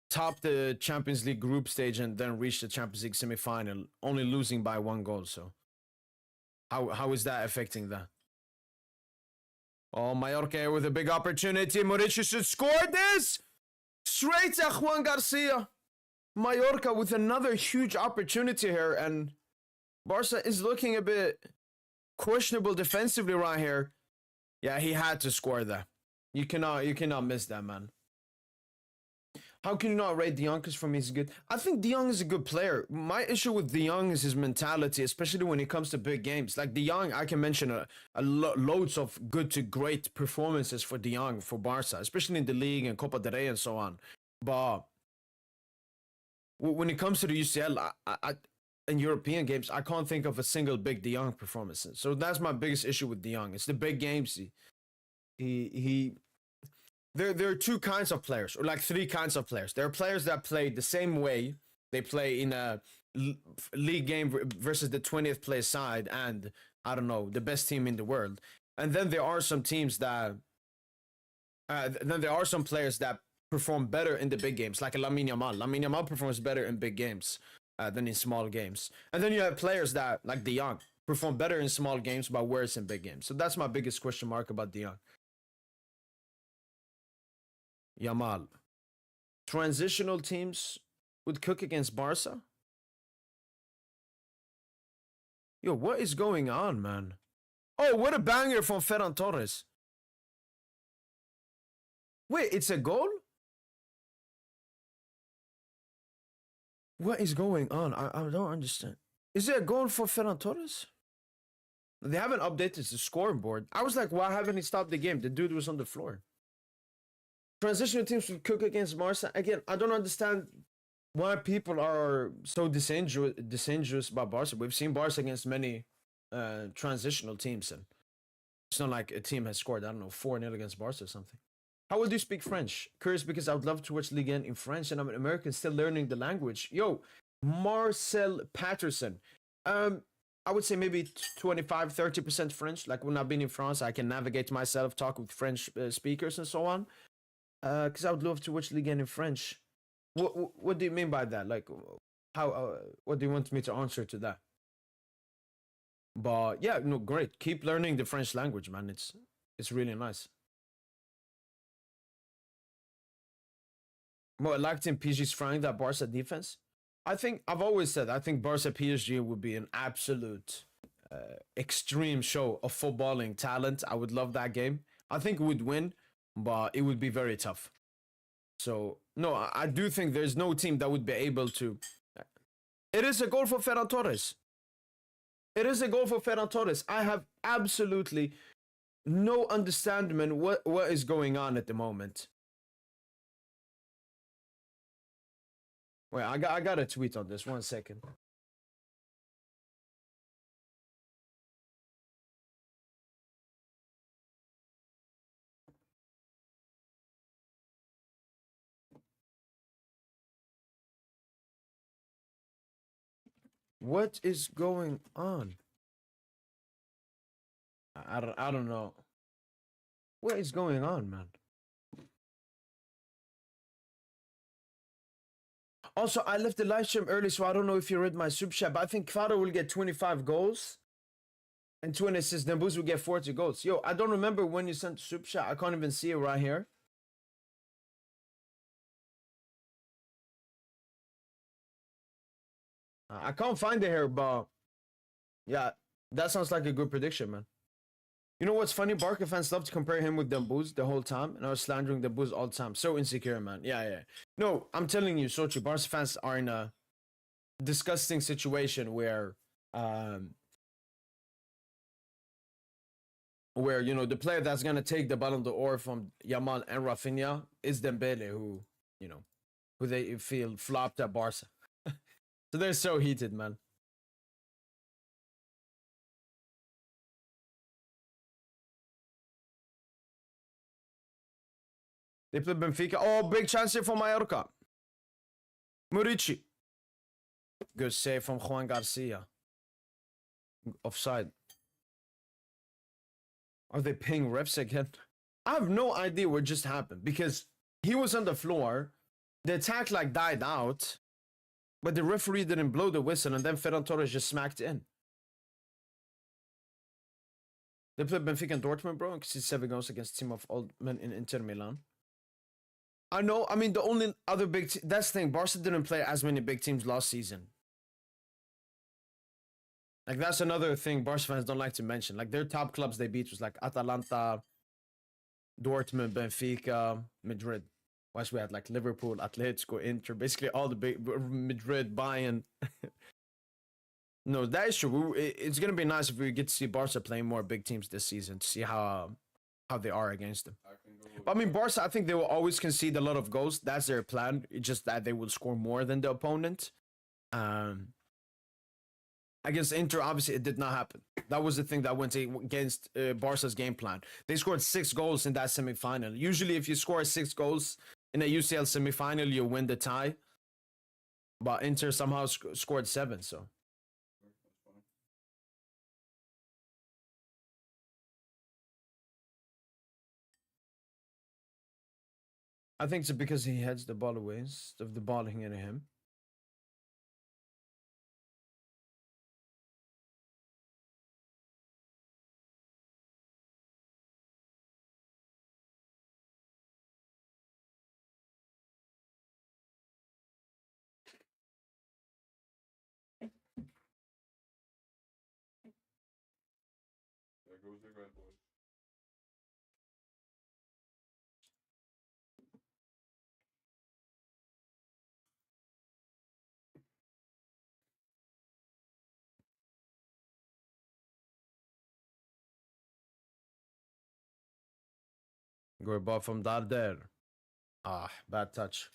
Top the Champions League group stage and then reach the Champions League semi-final, only losing by 1 goal. So how is that affecting that? Oh, Mallorca with a big opportunity. Mauricio should score this! Straight to Juan Garcia. Mallorca with another huge opportunity here, and Barca is looking a bit questionable defensively right here. Yeah, he had to score that. You cannot miss that, man. How can you not rate De Jong? Because for me, he's good. I think De Jong is a good player. My issue with De Jong is his mentality, especially when it comes to big games. Like De Jong, I can mention loads of good to great performances for De Jong for Barca, especially in the league and Copa del Rey and so on. But when it comes to the UCL, in European games, I can't think of a single big De Jong performance. So that's my biggest issue with De Jong. It's the big games. There are 2 kinds of players, or like 3 kinds of players. There are players that play the same way they play in a league game versus the 20th place side and, I don't know, the best team in the world. And then there are some teams that, then there are some players that perform better in the big games, like a Lamine Yamal. Lamine Yamal performs better in big games than in small games. And then you have players that, like De Jong, perform better in small games but worse in big games. So that's my biggest question mark about De Jong. Yamal. Transitional teams would cook against Barca? Yo, what is going on, man? Oh, what a banger from Ferran Torres. Wait, it's a goal? What is going on? I don't understand. Is it a goal for Ferran Torres? They haven't updated the scoreboard. I was like, why haven't he stopped the game? The dude was on the floor. Transitional teams would cook against Barca. Again, I don't understand why people are so disingenuous about Barca. We've seen Barca against many transitional teams, and it's not like a team has scored, I don't know, 4-0 against Barca or something. How would you speak French? Curious because I would love to watch Liga in French, and I'm an American still learning the language. Yo, Marcel Patterson. I would say maybe 25-30% French. Like when I've been in France, I can navigate myself, talk with French speakers and so on. Because I would love to watch Ligue 1 in French. What do you mean by that? Like, how? What do you want me to answer to that? But yeah, no, great. Keep learning the French language, man. It's really nice. What I liked in PSG's frying that Barca defense. I've always said I think Barca PSG would be an absolute extreme show of footballing talent. I would love that game. I think we would win, but it would be very tough. So no, I do think there's no team that would be able to. It is a goal for Ferran Torres. It is a goal for Ferran Torres. I have absolutely no understanding what is going on at the moment. Wait, I got a tweet on this. 1 second. What is going on? I don't know. What is going on, man? Also, I left the live stream early, so I don't know if you read my super chat, but I think Kvara will get 25 goals. And 2 assists, then Boost will get 40 goals. Yo, I don't remember when you sent the super chat. I can't even see it right here. I can't find it here, but yeah, that sounds like a good prediction, man. You know what's funny? Barca fans love to compare him with Dembuz the whole time, and I was slandering Dembuz all the time. So insecure, man. Yeah. No, I'm telling you, Sochi, Barca fans are in a disgusting situation where you know the player that's gonna take the Ballon d'Or from Yamal and Rafinha is Dembele, who they feel flopped at Barca. So they're so heated, man. They play Benfica. Oh, big chance here for Mallorca. Murici. Good save from Juan Garcia. Offside. Are they paying refs again? I have no idea what just happened because he was on the floor. The attack like died out, but the referee didn't blow the whistle, and then Ferran Torres just smacked in. They played Benfica and Dortmund, bro, and see 7 goals against team of old men in Inter Milan. I know. I mean, the only other big that's the thing. Barca didn't play as many big teams last season. Like that's another thing Barca fans don't like to mention. Like their top clubs they beat was like Atalanta, Dortmund, Benfica, Madrid. Whilst we had like Liverpool, Atletico, Inter, basically all the big Madrid, Bayern. No, that is true. It's gonna be nice if we get to see Barca playing more big teams this season to see how they are against them. But I mean, Barca, I think they will always concede a lot of goals. That's their plan. It's just that they will score more than the opponent. Against Inter, obviously, it did not happen. That was the thing that went against Barca's game plan. They scored 6 goals in that semifinal. Usually, if you score 6 goals in a UCL semifinal, you win the tie. But Inter somehow scored 7, so. I think it's because he heads the ball away instead of the ball hitting him. There goes the Red Bull. Good ball from Darder. Ah, bad touch.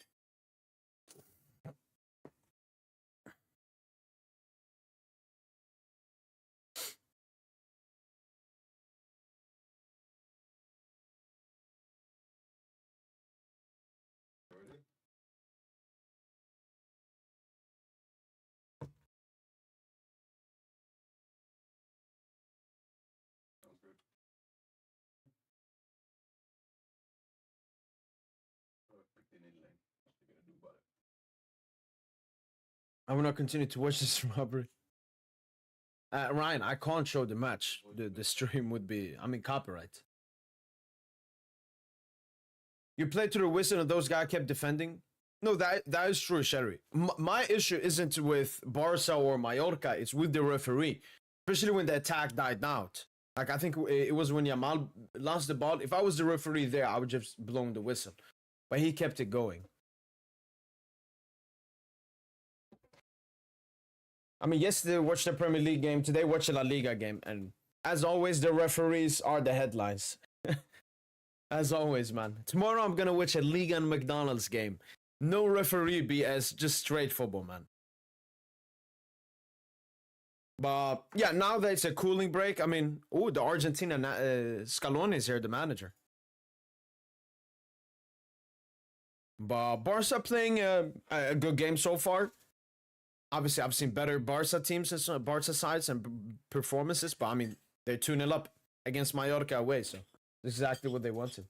Ready? Sounds good. Pick the in lane. What you gonna do about it? I will not continue to watch this robbery. Ryan, I can't show the match. The stream would be, I mean, copyright. You played through the whistle and those guys kept defending. No, that is true, Sherry. My issue isn't with Barca or Mallorca. It's with the referee, especially when the attack died out. Like I think it was when Yamal lost the ball. If I was the referee there, I would just blown the whistle, but he kept it going. I mean, yesterday watched the Premier League game. Today watched the La Liga game, and as always, the referees are the headlines. As always, man. Tomorrow I'm gonna watch a Liga and McDonald's game. No referee BS, just straight football, man. But yeah, now that it's a cooling break, I mean, the Argentina Scaloni is here, the manager. But Barca playing a good game so far. Obviously, I've seen better Barca teams and Barca sides and performances, but I mean, they're 2-0 up against Mallorca away, so this is exactly what they wanted.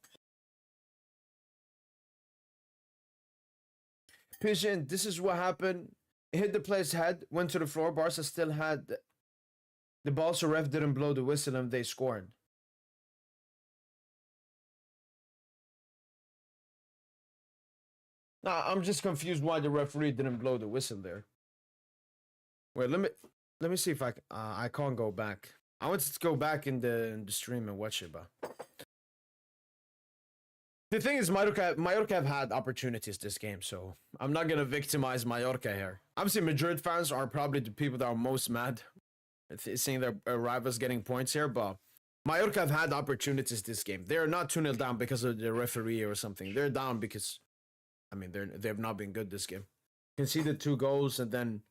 Pigeon, this is what happened. It hit the player's head, went to the floor. Barca still had The Barca ref didn't blow the whistle and they scored. Nah, I'm just confused why the referee didn't blow the whistle there. Wait, let me see if I can't go back. I want to go back in the stream and watch it, but the thing is, Mallorca have had opportunities this game, so I'm not gonna victimize Mallorca here. Obviously, Madrid fans are probably the people that are most mad seeing their rivals getting points here, but Mallorca have had opportunities this game. They're not 2-0 down because of the referee or something. They're down because, I mean, they've not been good this game. Conceded 2 goals, and then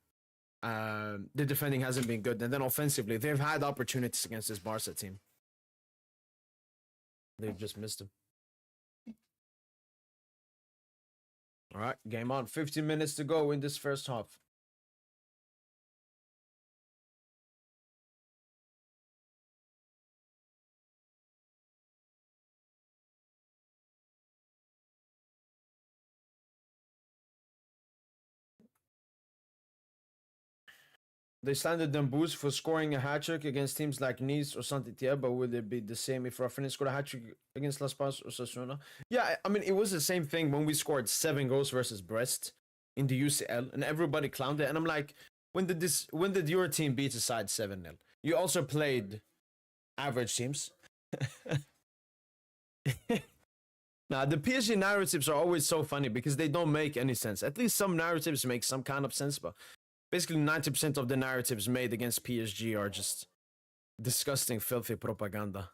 the defending hasn't been good. And then offensively, they've had opportunities against this Barca team. They've just missed them. All right, game on. 15 minutes to go in this first half. They slandered them boost for scoring a hat-trick against teams like Nice or Saint-Etienne, but would it be the same if Rafinha scored a hat-trick against Las Palmas or Osasuna? Yeah, I mean, it was the same thing when we scored 7 goals versus Brest in the UCL, and everybody clowned it. And I'm like, when did your team beat a side 7-0? You also played average teams. Now, the PSG narratives are always so funny because they don't make any sense. At least some narratives make some kind of sense, but basically 90% of the narratives made against PSG are just disgusting, filthy propaganda.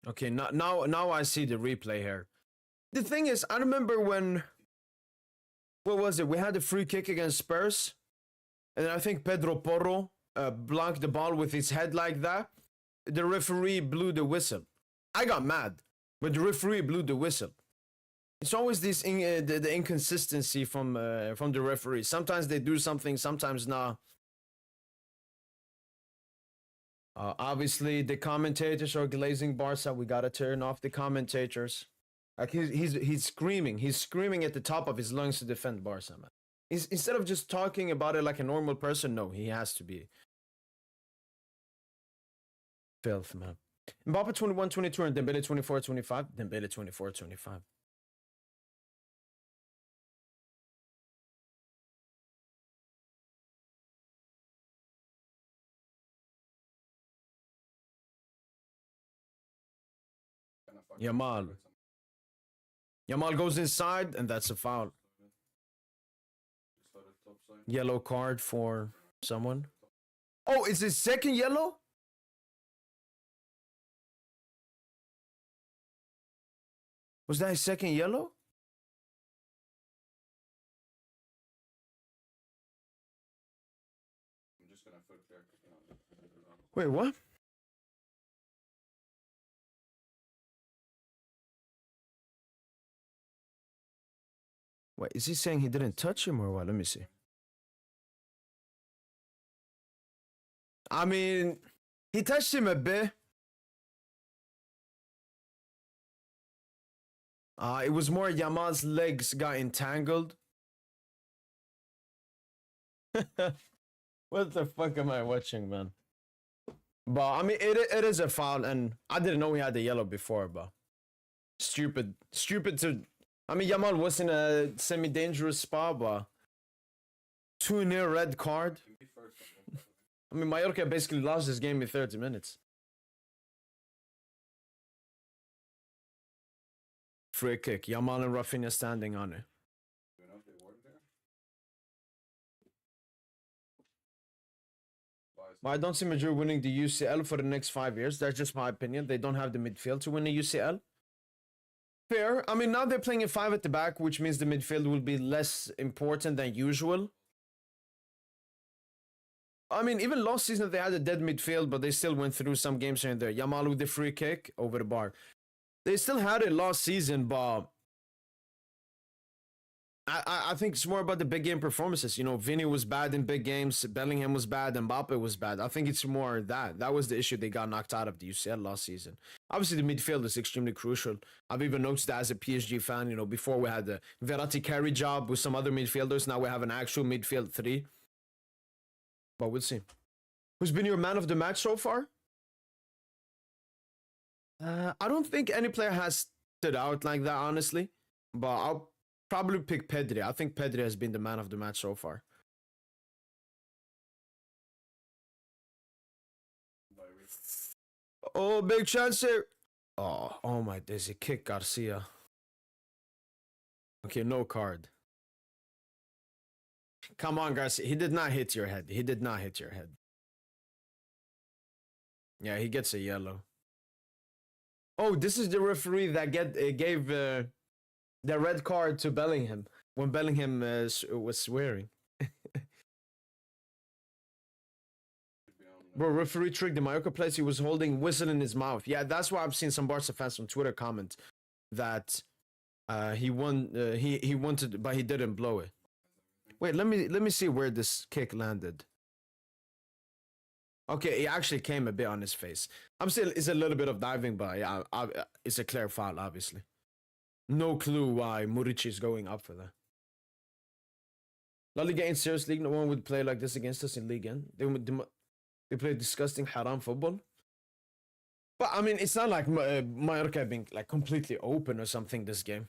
Okay, now I see the replay here. The thing is, I remember when, what was it? We had a free kick against Spurs, and I think Pedro Porro blocked the ball with his head like that. The referee blew the whistle. I got mad, but the referee blew the whistle. It's always this the inconsistency from the referee. Sometimes they do something, sometimes not. Obviously, the commentators are glazing Barca. We gotta turn off the commentators. Like he's screaming at the top of his lungs to defend Barca, man. Instead of just talking about it like a normal person, no, he has to be filth, man. Mbappe 21-22 and Dembele 24-25. Dembele 24-25. Yamal goes inside, and that's a foul. Yellow card for someone. Oh, is his second yellow? Was that his second yellow? Wait, what? Wait, is he saying he didn't touch him or what? Let me see. I mean, he touched him a bit. It was more Yamal's legs got entangled. What the fuck am I watching, man? But I mean, it is a foul, and I didn't know he had the yellow before, but stupid to. I mean, Yamal was in a semi-dangerous spot, but 2-0 red card. I mean, Mallorca basically lost this game in 30 minutes. Free kick. Yamal and Rafinha standing on it. But I don't see Madrid winning the UCL for the next 5 years. That's just my opinion. They don't have the midfield to win the UCL. Fair. I mean, now they're playing a 5 at the back, which means the midfield will be less important than usual. I mean, even last season they had a dead midfield, but they still went through some games here and there. Yamal with the free kick over the bar. They still had it last season, but I think it's more about the big game performances. You know, Vinny was bad in big games, Bellingham was bad, and Mbappe was bad. I think it's more that. That was the issue they got knocked out of the UCL last season. Obviously, the midfield is extremely crucial. I've even noticed that as a PSG fan. You know, before we had the Verratti carry job with some other midfielders. Now we have an actual midfield three. But we'll see. Who's been your man of the match so far? I don't think any player has stood out like that, honestly. But I'll probably pick Pedri. I think Pedri has been the man of the match so far. Oh, big chance here. Oh my daisy. Kick Garcia. Okay, no card. Come on, Garcia. He did not hit your head. He did not hit your head. Yeah, he gets a yellow. Oh, this is the referee that gave the red card to Bellingham when Bellingham was swearing. Bro, referee tricked the Mallorca place. He was holding whistle in his mouth. Yeah, that's why I've seen some Barca fans on Twitter comment that he won. He wanted, but he didn't blow it. Wait, let me see where this kick landed. Okay, it actually came a bit on his face. I'm still, it's a little bit of diving, but yeah, it's a clear foul, obviously. No clue why Murici is going up for that. La Liga ain't serious league. No one would play like this against us in Liga. They play disgusting haram football. But I mean, it's not like Mallorca being like completely open or something this game.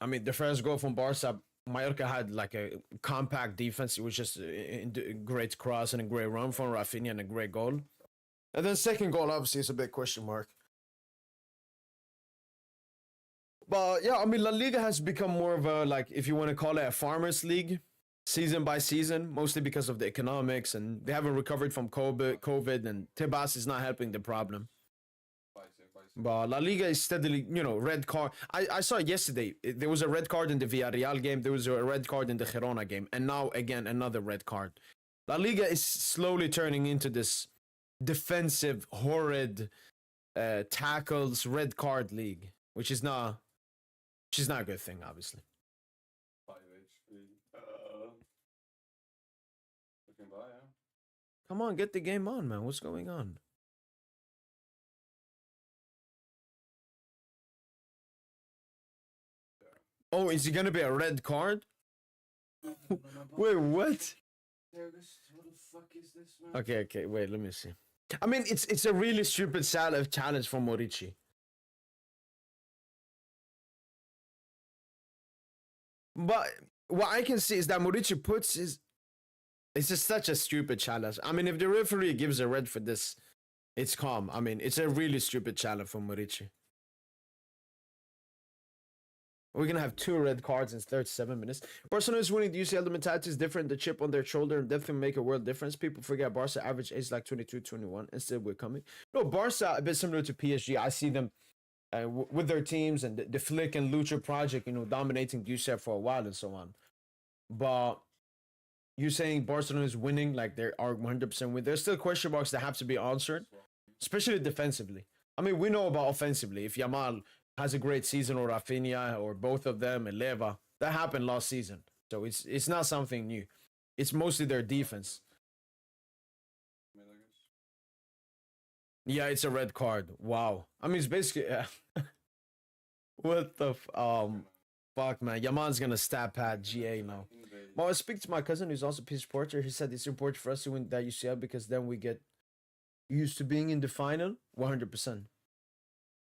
I mean, the first goal from Barca, Mallorca had like a compact defense. It was just a great cross and a great run from Rafinha and a great goal. And then second goal, obviously, is a big question mark. But yeah, I mean, La Liga has become more of a, like, if you want to call it a farmers league, season by season, mostly because of the economics, and they haven't recovered from COVID, and Tebas is not helping the problem. But La Liga is steadily, you know, red card. I saw yesterday, there was a red card in the Villarreal game, there was a red card in the Girona game, and now, again, another red card. La Liga is slowly turning into this defensive, horrid, tackles, red card league, which is not a good thing, obviously. 5 HP. Looking by, yeah. Come on, get the game on, man. What's going on? Oh, is it gonna be a red card? Wait, what? What the fuck is this, man? Okay, wait, let me see. I mean, it's a really stupid challenge from Murici. But what I can see is that Murici puts his... It's just such a stupid challenge. I mean, if the referee gives a red for this, it's calm. I mean, it's a really stupid challenge from Murici. We're going to have 2 red cards in 37 minutes. Barcelona is winning the UCL. The mentality is different. The chip on their shoulder definitely make a world difference. People forget Barca average age like 22, 21, and still we're coming. No, Barca, a bit similar to PSG. I see them with their teams and the Flick and Lucha project, you know, dominating the UCL for a while and so on. But you're saying Barcelona is winning, like they are 100% win. There's still question marks that have to be answered, especially defensively. I mean, we know about offensively. If Yamal has a great season, or Rafinha, or both of them, and Leva, that happened last season. So it's not something new. It's mostly their defense. Yeah, it's a red card. Wow. I mean, it's basically... what the... fuck, man. Yaman's gonna stab pad GA now. Well, I speak to my cousin who's also a PSG supporter. He said it's important for us to win that UCL because then we get used to being in the final. 100%.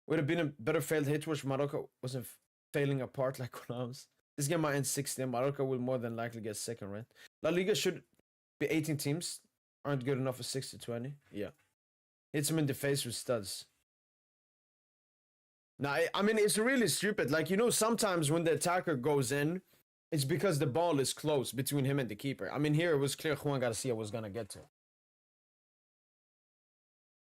Would have been a better failed hit which Morocco wasn't failing apart like Rams. This game might end 16. Morocco will more than likely get second, right? La Liga should be 18 teams. Aren't good enough for 6-20. Yeah. Hits him in the face with studs. Now, I mean, it's really stupid. Like, you know, sometimes when the attacker goes in, it's because the ball is close between him and the keeper. I mean, here it was clear Juan Garcia was going to get to it.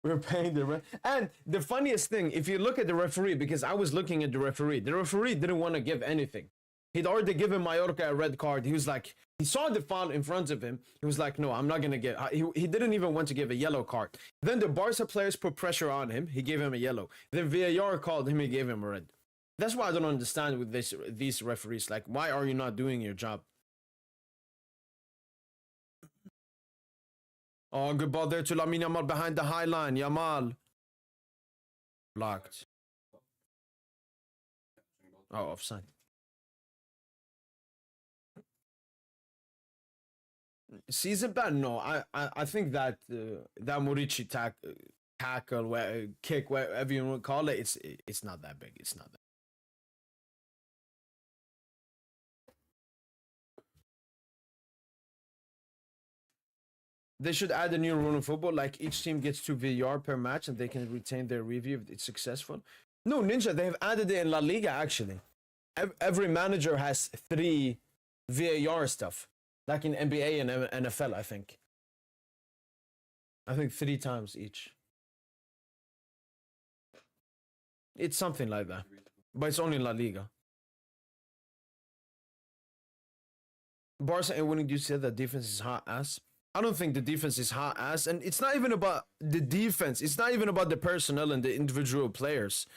We're paying the ref. And the funniest thing, if you look at the referee, because I was looking at the referee didn't want to give anything. He'd already given Mallorca a red card. He was like, he saw the foul in front of him. He was like, no, I'm not going to give. He didn't even want to give a yellow card. Then the Barca players put pressure on him. He gave him a yellow. Then VAR called him. He gave him a red. That's why I don't understand with these referees. Like, why are you not doing your job? Oh, good ball there to Lamine Yamal behind the high line. Yamal. Blocked. Oh, offside. Season bad? No, I think that that Morici tackle, kick, whatever you want to call it, it's not that big. It's not that. They should add a new rule in football, like each team gets 2 VAR per match, and they can retain their review if it's successful. No, Ninja, they have added it in La Liga actually. Every manager has 3 VAR stuff, like in NBA and NFL. I think 3 times each. It's something like that, but it's only in La Liga. Barca and winning, you said that defense is hot ass. I don't think the defense is hot ass, and it's not even about the defense. It's not even about the personnel and the individual players.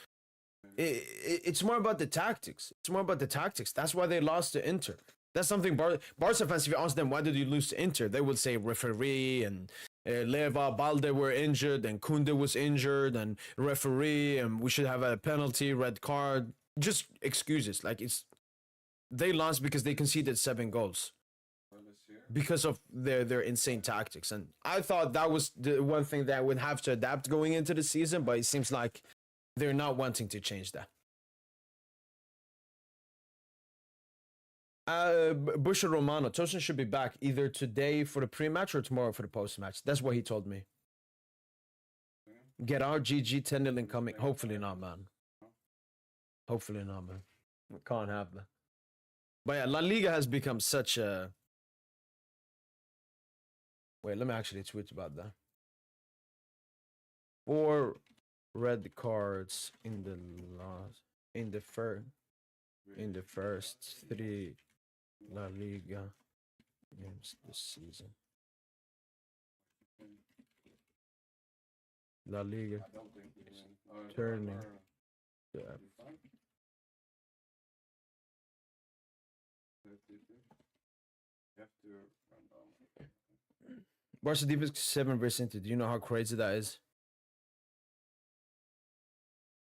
It's more about the tactics. It's more about the tactics. That's why they lost to Inter. That's something Barca fans, if you ask them why did you lose to Inter, they would say referee and Leva, Balde were injured, and Kunde was injured, and referee, and we should have a penalty, red card. Just excuses. Like they lost because they conceded 7 goals because of their insane tactics. And I thought that was the one thing that would have to adapt going into the season, but it seems like they're not wanting to change that. Busher Romano, Tosin should be back either today for the pre-match or tomorrow for the post-match. That's what he told me. Get our GG 10-0 incoming. Hopefully not, man. Hopefully not, man. We can't have that. But yeah, La Liga has become such a... Wait, let me actually tweet about that. 4 red cards in the first 3 La Liga games this season. La Liga is turning to Barca defense 7 versus Inter. Do you know how crazy that is?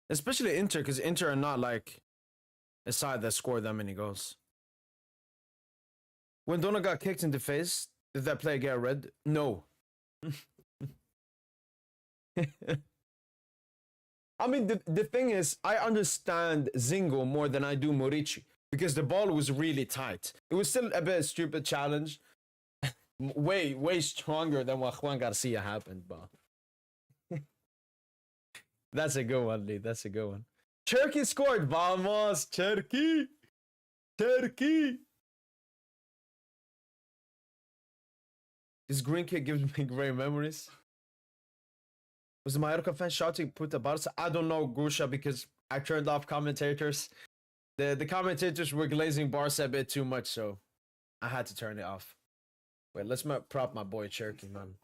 Especially Inter, because Inter are not like a side that scored that many goals. When Donna got kicked in the face, did that player get red? No. I mean, the thing is, I understand Zingo more than I do Morici because the ball was really tight. It was still a bit stupid challenge. way stronger than what Juan Garcia happened, but that's a good one, Lee. That's a good one. Turkey scored. Vamos, Turkey. Turkey. This green kid gives me great memories. Was the Mallorca fan shouting put the Barca? I don't know, Grusha, because I turned off commentators. The commentators were glazing Barca a bit too much, so I had to turn it off. Wait, let's prop my boy Cherky, man.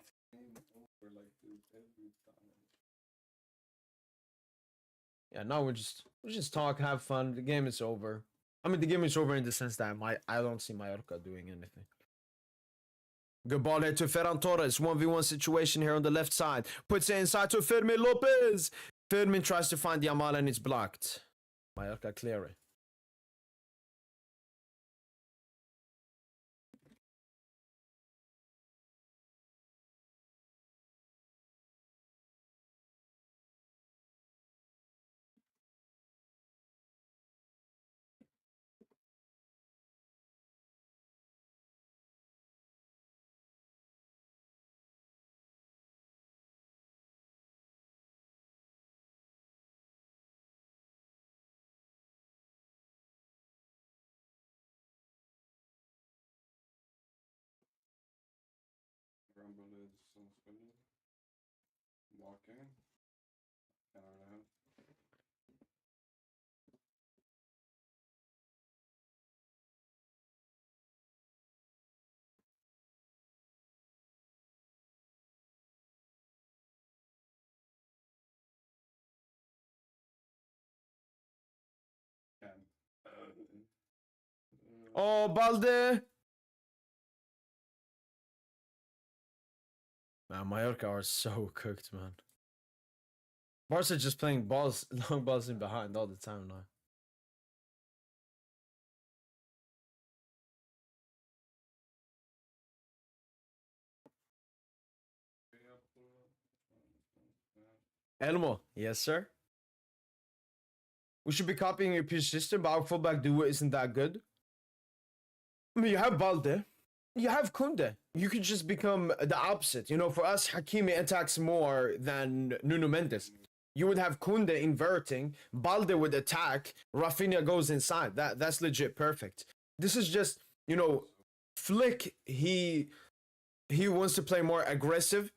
Yeah, now we just talk, have fun. The game is over. I mean, the game is over in the sense that I don't see Mallorca doing anything. Good ball here to Ferran Torres. 1v1 situation here on the left side. Puts it inside to Fermin Lopez. Fermin tries to find Yamal and it's blocked. Mallorca clear it. Rumble is walking. Oh, Balde. Man, Mallorca are so cooked, man. Barca just playing balls, long balls in behind all the time now. Elmo, yes, sir. We should be copying your pitch system, but our fullback duo isn't that good. I mean, you have Balde, you have Kunde. You could just become the opposite. You know, for us, Hakimi attacks more than Nuno Mendes. You would have Kunde inverting, Balde would attack, Rafinha goes inside. That's legit perfect. This is just, you know, Flick, he wants to play more aggressive,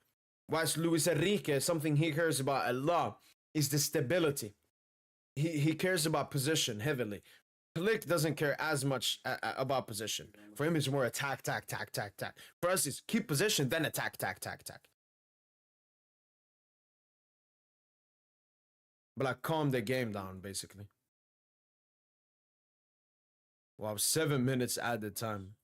whilst Luis Enrique, something he cares about a lot is the stability. He cares about position heavily. Flick doesn't care as much about position. For him, it's more attack, tack, tack, tack, tack. For us, it's keep position, then attack, tack, tack, tack. But like calm the game down, basically. Wow, 7 minutes at the time.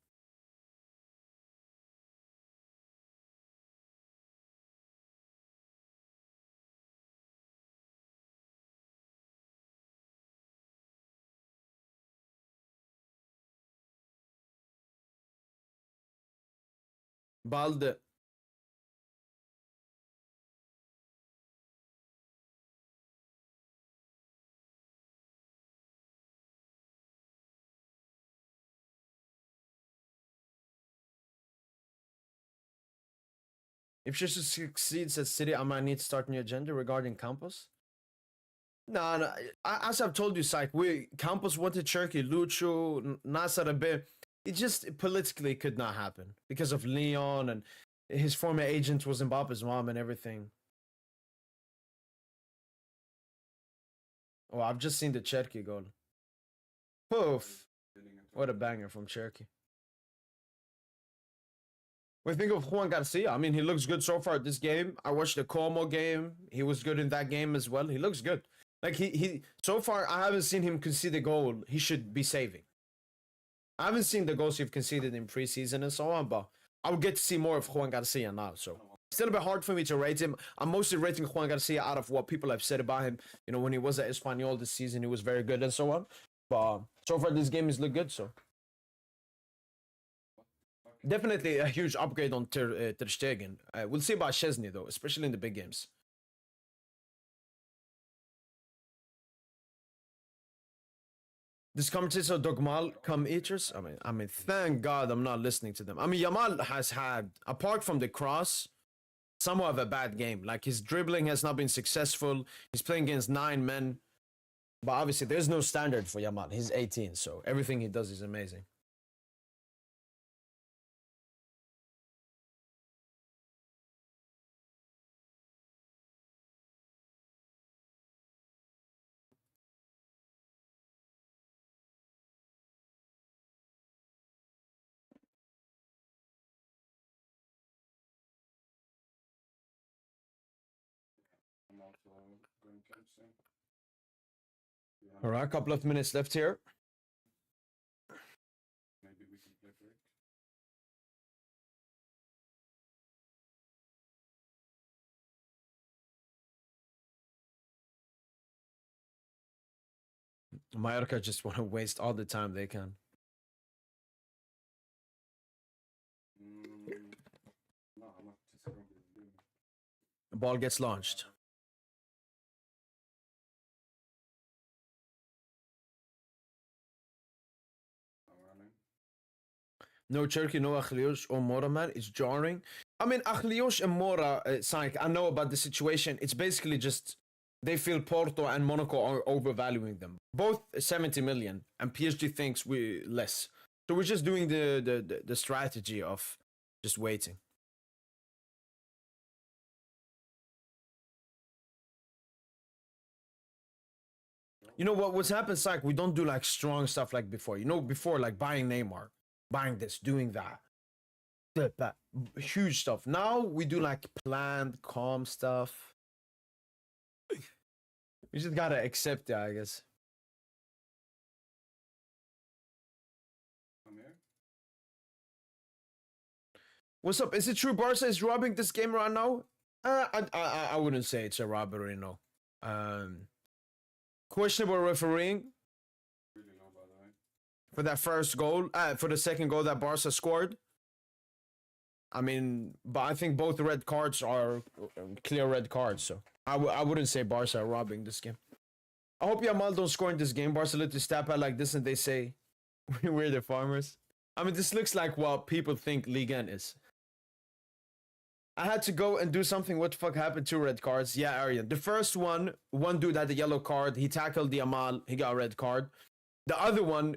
Balde. If she succeeds at City, I might need to start a new agenda regarding Campos. No, as I've told you, Syke, Campos wanted Turkey, Lucho, Nasser a bit. It just politically could not happen because of Leon and his former agent was Mbappe's mom and everything. Oh, I've just seen the Cherki goal. Poof. What a banger from Cherki. What do you think of Juan Garcia? I mean, he looks good so far this game. I watched the Como game. He was good in that game as well. He looks good. Like he so far I haven't seen him concede a goal he should be saving. I haven't seen the goals he've conceded in preseason and so on, but I would get to see more of Juan Garcia now. So still a bit hard for me to rate him. I'm mostly rating Juan Garcia out of what people have said about him. You know, when he was at Espanyol this season, he was very good and so on. But so far this game has looked good. So definitely a huge upgrade on Ter Stegen. We'll see about Szczesny though, especially in the big games. This commentator Dogmal come eaters. I mean, thank God I'm not listening to them. I mean, Yamal has had, apart from the cross, somewhat of a bad game. Like his dribbling has not been successful. He's playing against 9 men. But obviously, there's no standard for Yamal. He's 18, so everything he does is amazing. I'm also going campsite. All right, a couple of minutes left here. Maybe we can play for it. Mallorca just want to waste all the time they can. No, I'm not disagreeing with you. The ball gets launched. I'm running. No Cherky, no Akhliosh or Mora, man. It's jarring. I mean, Akhliosh and Mora, Syke, I know about the situation. It's basically just they feel Porto and Monaco are overvaluing them. Both 70 million, and PSG thinks we less. So we're just doing the strategy of just waiting. You know what's happened, Syke? We don't do like strong stuff like before. You know, before like buying Neymar, buying this, doing that. That huge stuff. Now we do like planned, calm stuff. We just gotta accept it, I guess. What's up? Is it true Barca is robbing this game right now? I wouldn't say it's a robbery, no. Questionable refereeing Really low, by the way. for that first goal, for the second goal that Barca scored. I mean, but I think both red cards are clear red cards, so I wouldn't say Barca are robbing this game. I hope Yamal don't score in this game. Barca literally step out like this and they say, we're the farmers. I mean, this looks like what people think Liga is. I had to go and do something. What the fuck happened? 2 red cards. Yeah, Aryan. The first one dude had a yellow card. He tackled the Yamal. He got a red card. The other one,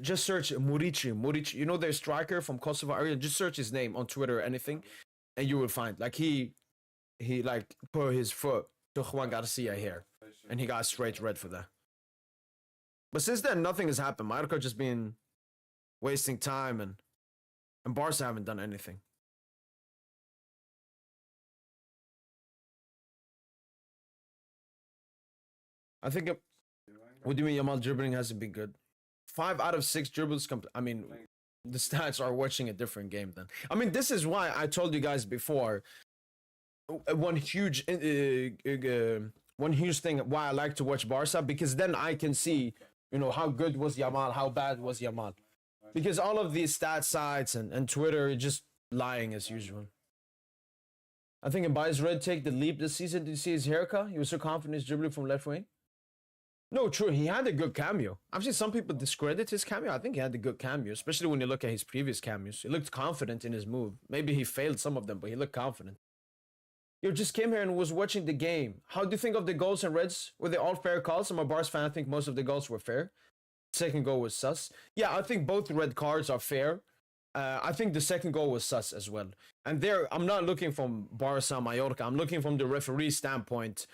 just search Murici. You know their striker from Kosovo. Aryan, just search his name on Twitter or anything, and you will find like he like put his foot to Juan Garcia here, and he got straight red for that. But since then, nothing has happened. Mallorca just been wasting time, and Barca haven't done anything. I think. What do you mean Yamal dribbling hasn't been good? 5 out of 6 dribbles. I mean, the stats are watching a different game then. I mean, this is why I told you guys before. One huge thing why I like to watch Barca, because then I can see, you know, how good was Yamal, how bad was Yamal. Because all of these stat sites and Twitter are just lying as usual. I think Mbaye's red take the leap this season. Did you see his haircut? He was so confident his dribbling from left wing. No, true. He had a good cameo. I've seen some people discredit his cameo. I think he had a good cameo, especially when you look at his previous cameos. He looked confident in his move. Maybe he failed some of them, but he looked confident. You just came here and was watching the game. How do you think of the goals and reds? Were they all fair calls? I'm a Bars fan. I think most of the goals were fair. Second goal was sus. Yeah, I think both red cards are fair. I think the second goal was sus as well. And there, I'm not looking from Barca, Mallorca. I'm looking from the referee standpoint.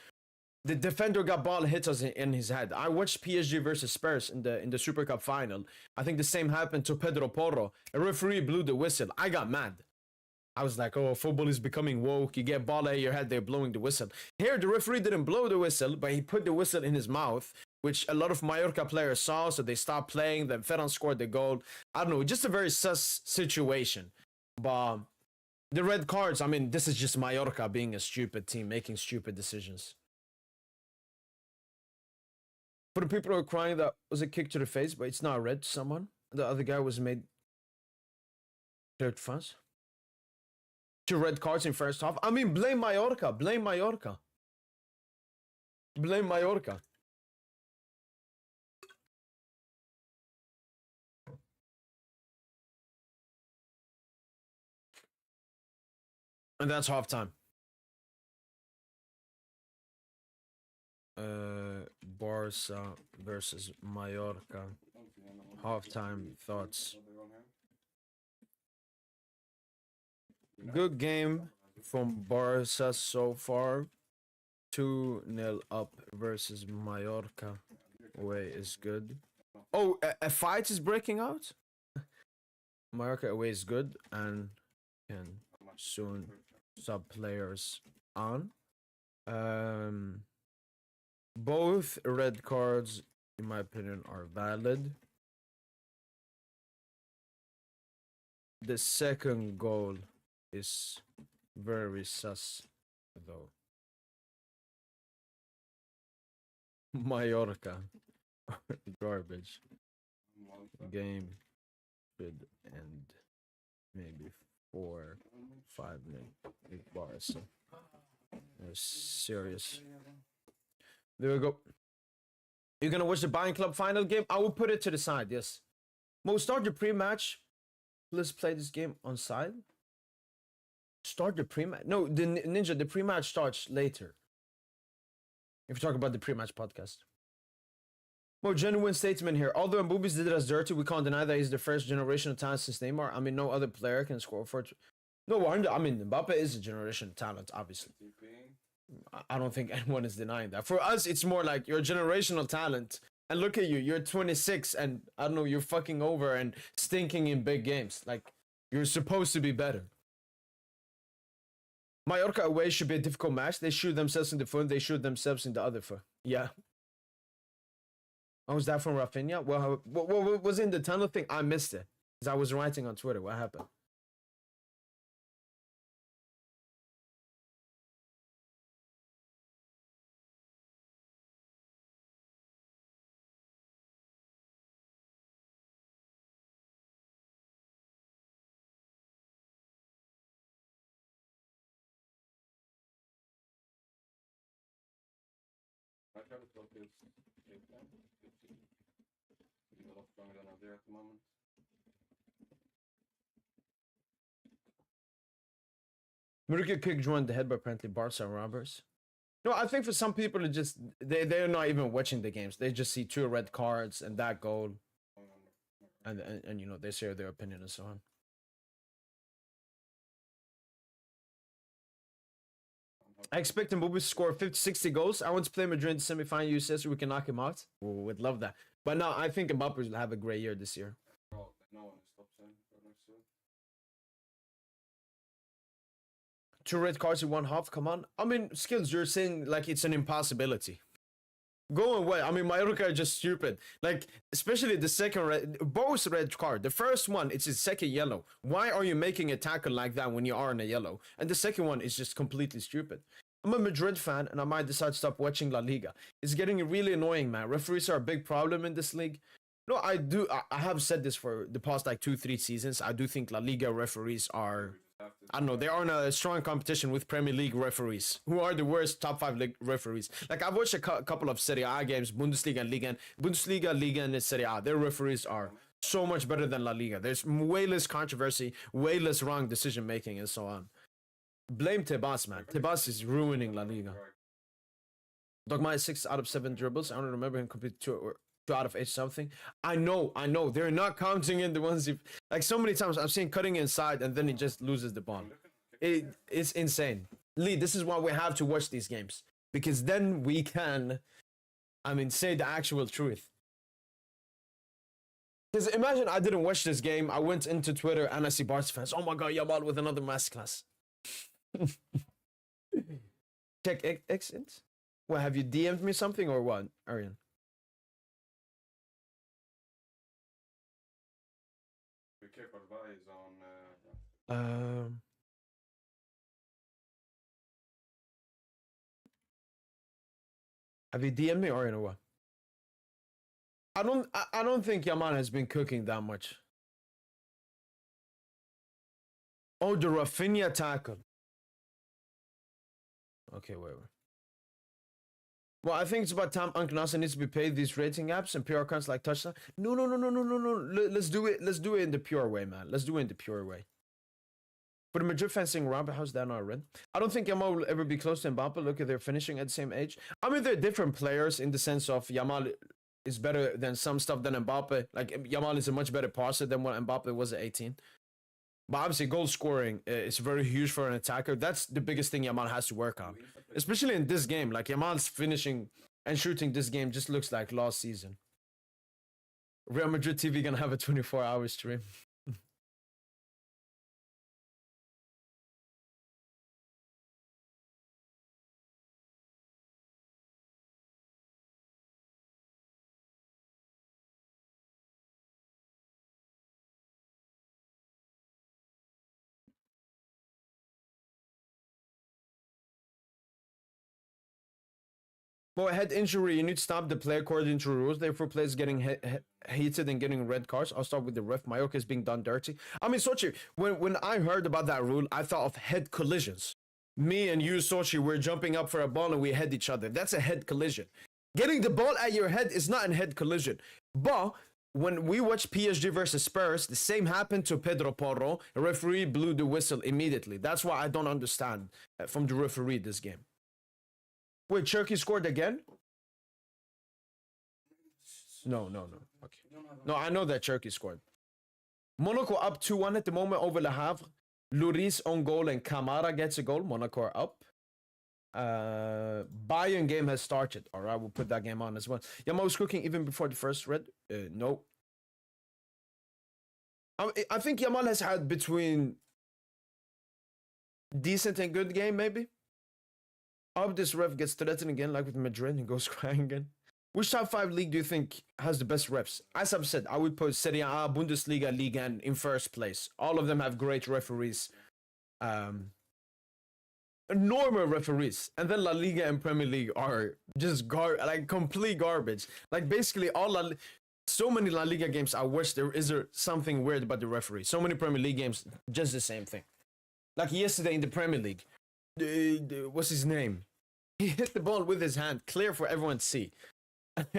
The defender got ball hit us in his head. I watched PSG versus Spurs in the Super Cup final. I think the same happened to Pedro Porro. A referee blew the whistle. I got mad. I was like, oh, football is becoming woke. You get ball at your head, they're blowing the whistle. Here, the referee didn't blow the whistle, but he put the whistle in his mouth, which a lot of Mallorca players saw, so they stopped playing. Then Ferran scored the goal. I don't know, just a very sus situation. But the red cards, I mean, this is just Mallorca being a stupid team, making stupid decisions. For the people who are crying, that was a kick to the face, but it's not red to someone. The other guy was made third fast. 2 red cards in first half. I mean, blame Mallorca. Blame Mallorca. Blame Mallorca. And that's halftime. Barca versus Mallorca. Halftime thoughts. Good game from Barca so far. 2-0 up versus Mallorca. Away is good. Oh, a fight is breaking out? Mallorca away is good and can soon sub players on. Both red cards, in my opinion, are valid. The second goal is very sus, though. Mallorca. Garbage. Game should end maybe 4-5 minutes. Bars. Serious. There we go. You're gonna watch the Bayern Club final game? I will put it to the side, yes. Mo, start the pre-match. Let's play this game on side. Start the pre-match. No, the Ninja, the pre-match starts later. If you talk about the pre-match podcast. Mo, genuine statement here. Although Mbubis did us dirty, we can't deny that he's the first generation of talent since Neymar. I mean, no other player can score for it. No wonder. I mean, Mbappe is a generation of talent, obviously. I don't think anyone is denying that. For us, it's more like you're a generational talent. And look at you, you're 26 and I don't know, you're fucking over and stinking in big games. Like, you're supposed to be better. Mallorca away should be a difficult match. They shoot themselves in the foot, they shoot themselves in the other foot. Yeah. Oh, was that from Rafinha? Well, what was in the tunnel thing? I missed it. Because I was writing on Twitter. What happened? Atletico feels big time. He's a lot stronger than Algeria at the moment. Mallorca kick joined the head, but apparently Barca and robbers. No, I think for some people it just they're not even watching the games. They just see 2 red cards and that goal, and you know they share their opinion and so on. I expect Mbappe to score 50, 60 goals. I want to play Madrid in the semi-final. You says we can knock him out. Would love that. But no, I think Mbappe will have a great year this year. No one stops him for next year. 2 red cards in 1 half. Come on. I mean, skills. You're saying like it's an impossibility. Go away. I mean, Mallorca are just stupid. Like, especially the second red, both red card. The first one, it's his second yellow. Why are you making a tackle like that when you are in a yellow? And the second one is just completely stupid. I'm a Madrid fan, and I might decide to stop watching La Liga. It's getting really annoying, man. Referees are a big problem in this league. No, I do. I have said this for the past like 2-3 seasons. I do think La Liga referees are, I don't know, they are in a strong competition with Premier League referees, who are the worst top 5 league referees. Like, I've watched a couple of Serie A games, Bundesliga and Liga. Bundesliga, Liga, and Serie A. Their referees are so much better than La Liga. There's way less controversy, way less wrong decision making, and so on. Blame Tebas, man. Tebas is ruining La Liga. Dogma is 6 out of 7 dribbles. I don't remember him complete 2 out of 8 something. I know. They're not counting in the ones like so many times I've seen cutting inside and then he just loses the ball. It's insane. Lee, this is why we have to watch these games. Because then we can, I mean, say the actual truth. Because imagine I didn't watch this game. I went into Twitter and I see Barca fans. Oh my God, Yamal with another masterclass. Check exit. What, have you DM'd me something or what, Arian? Be careful, is on. Have you DM'd me, Arian, or what? I don't think Yaman has been cooking that much. Oh, the Rafinha tackle. Okay, wait. Well, I think it's about time Uncle Nasser needs to be paid these rating apps and PR accounts like Touchdown. No. Let's do it. Let's do it in the pure way, man. Let's do it in the pure way. But the Madrid fans saying Mbappe, how's that not red? I don't think Yamal will ever be close to Mbappe. Look at their finishing at the same age. I mean, they're different players in the sense of Yamal is better than some stuff than Mbappe. Like, Yamal is a much better passer than what Mbappe was at 18. But obviously, goal scoring is very huge for an attacker. That's the biggest thing Yamal has to work on. Especially in this game. Like, Yamal's finishing and shooting this game just looks like last season. Real Madrid TV gonna have a 24-hour stream. For a head injury, you need to stop the play according to rules. Therefore, players getting heated and getting red cards. I'll start with the ref. Mallorca is being done dirty. I mean, Sochi, when I heard about that rule, I thought of head collisions. Me and you, Sochi, we're jumping up for a ball and we head each other. That's a head collision. Getting the ball at your head is not a head collision. But when we watched PSG versus Spurs, the same happened to Pedro Porro. The referee blew the whistle immediately. That's why I don't understand from the referee this game. Wait, Turkey scored again? No. Okay. No, I know that Turkey scored. Monaco up 2-1 at the moment over Le Havre. Lloris on goal and Camara gets a goal. Monaco are up. Bayern game has started. All right, we'll put that game on as well. Yamal was cooking even before the first red. No. I think Yamal has had between decent and good game, maybe. I hope this ref gets threatened again, like with Madrid, and goes crying again. Which top 5 league do you think has the best refs? As I've said, I would put Serie A, Bundesliga, Liga in first place. All of them have great referees. Normal referees. And then La Liga and Premier League are just complete garbage. Like, basically, so many La Liga games I watch, there is something weird about the referee. So many Premier League games, just the same thing. Like yesterday in the Premier League. What's his name? He hit the ball with his hand, clear for everyone to see,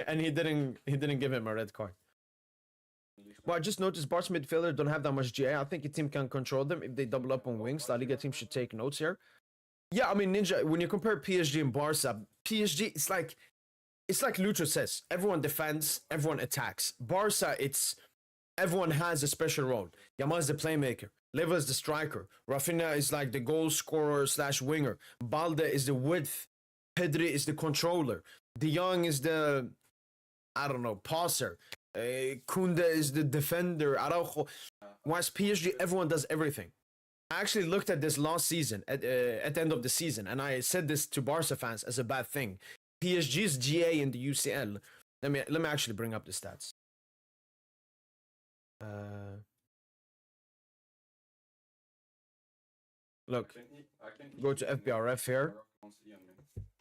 and he didn't give him a red card. Well, I just noticed Barca midfielder don't have that much GA. I think a team can control them if they double up on wings. La Liga team should take notes here. Yeah, I mean, Ninja, when you compare PSG and Barca, PSG, it's like Lucho says, everyone defends, everyone attacks. Barca, it's everyone has a special role. Yamal is the playmaker. Leva is the striker. Rafinha is like the goal scorer / winger. Balde is the width. Pedri is the controller. De Jong is the, I don't know, passer. Koundé is the defender. Araujo. Whilst PSG, everyone does everything. I actually looked at this last season, at the end of the season, and I said this to Barca fans as a bad thing. PSG's GA in the UCL. Let me actually bring up the stats. Look, go to FBRF here.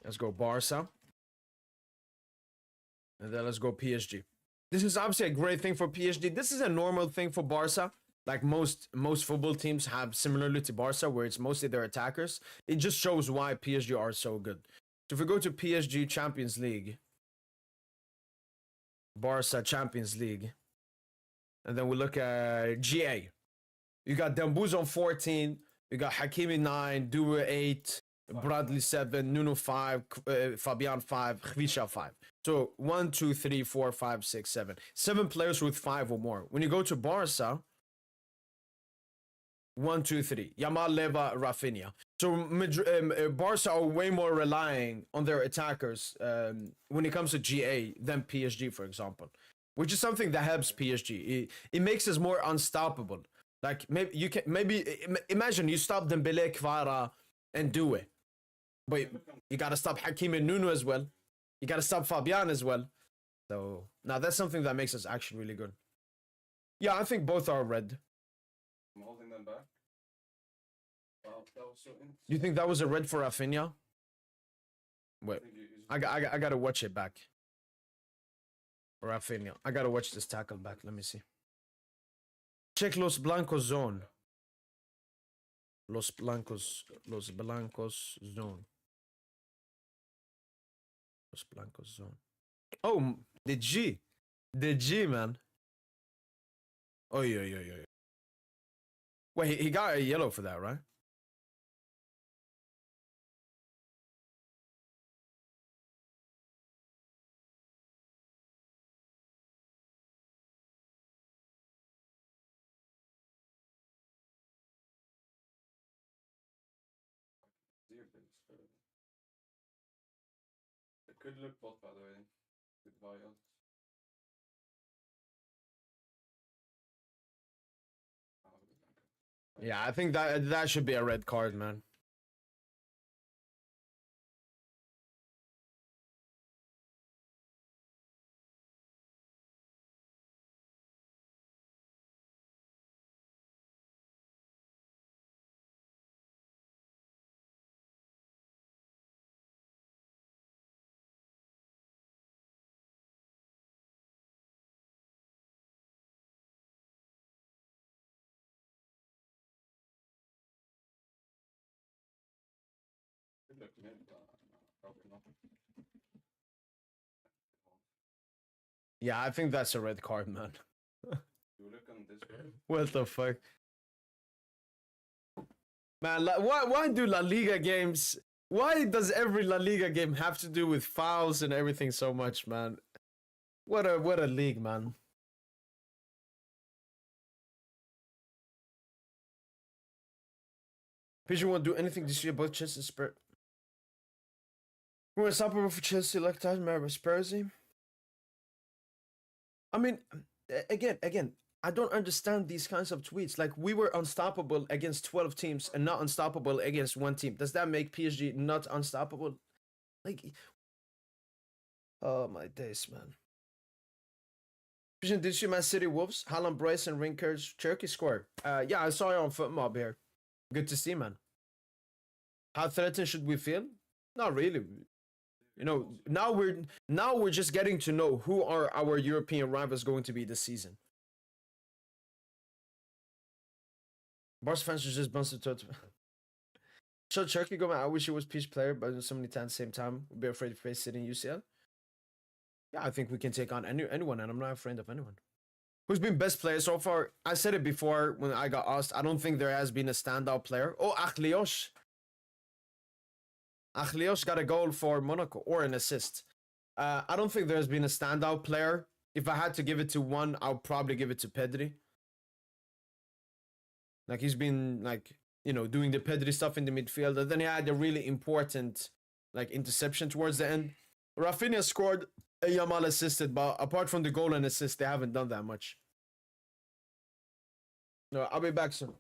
Let's go Barca. And then let's go PSG. This is obviously a great thing for PSG. This is a normal thing for Barca. Like most football teams have similarly to Barca, where it's mostly their attackers. It just shows why PSG are so good. So if we go to PSG Champions League, Barca Champions League, and then we look at GA. You got Dembouz on 14, you got Hakimi 9, Due 8, Bradley 7, Nuno 5, Fabian 5, Khvisha 5. So 1, 2, 3, 4, 5, 6, 7. 7 players with 5 or more. When you go to Barca, 1, 2, 3. Yamal, Leva, Rafinha. So Barca are way more relying on their attackers when it comes to GA than PSG, for example. Which is something that helps PSG. It makes us more unstoppable. Like maybe imagine you stop Dembele, Kvara, and Due. But you gotta stop Hakim and Nuno as well. You gotta stop Fabian as well. So now that's something that makes us actually really good. Yeah, I think both are red. I'm holding them back. Wow, that was so interesting. You think that was a red for Rafinha? Wait, I gotta watch it back. Rafinha. I gotta watch this tackle back. Let me see. Check Los Blancos zone. Los Blancos zone. Los Blancos zone. Oh, the G, man. Oh yeah. Wait, he got a yellow for that, right? It could look bot, by the way. With Vials. Yeah, I think that should be a red card, man. Could look mid, but probably not. Yeah, I think that's a red card, man. You look on this one. What the fuck? Man, why do La Liga games... Why does every La Liga game have to do with fouls and everything so much, man? What a league, man. Pigeon won't do anything this year but Chelsea Spurs. We're unstoppable for Chelsea like that, remember Spursy? I mean, again, I don't understand these kinds of tweets. Like, we were unstoppable against 12 teams and not unstoppable against one team. Does that make PSG not unstoppable? Like, oh my days, man. Did you see Man City Wolves? Haaland, Bryce, and Rinkers, Cherokee score. Yeah, I saw you on FootMob here. Good to see, man. How threatened should we feel? Not really. You know, now we're just getting to know who are our European rivals going to be this season. Barca fans are just busted to So Turkey going, I wish he was peach player, but so many times same time. We'd be afraid to face City in UCL. Yeah, I think we can take on anyone, and I'm not afraid of anyone. Who's been best player so far? I said it before when I got asked. I don't think there has been a standout player. Oh, Akhliosh. Akhliosh got a goal for Monaco or an assist. I don't think there's been a standout player. If I had to give it to one, I'll probably give it to Pedri. Like he's been like, you know, doing the Pedri stuff in the midfield. And then he had a really important like interception towards the end. Rafinha scored, a Yamal assisted, but apart from the goal and assist, they haven't done that much. No, I'll be back soon.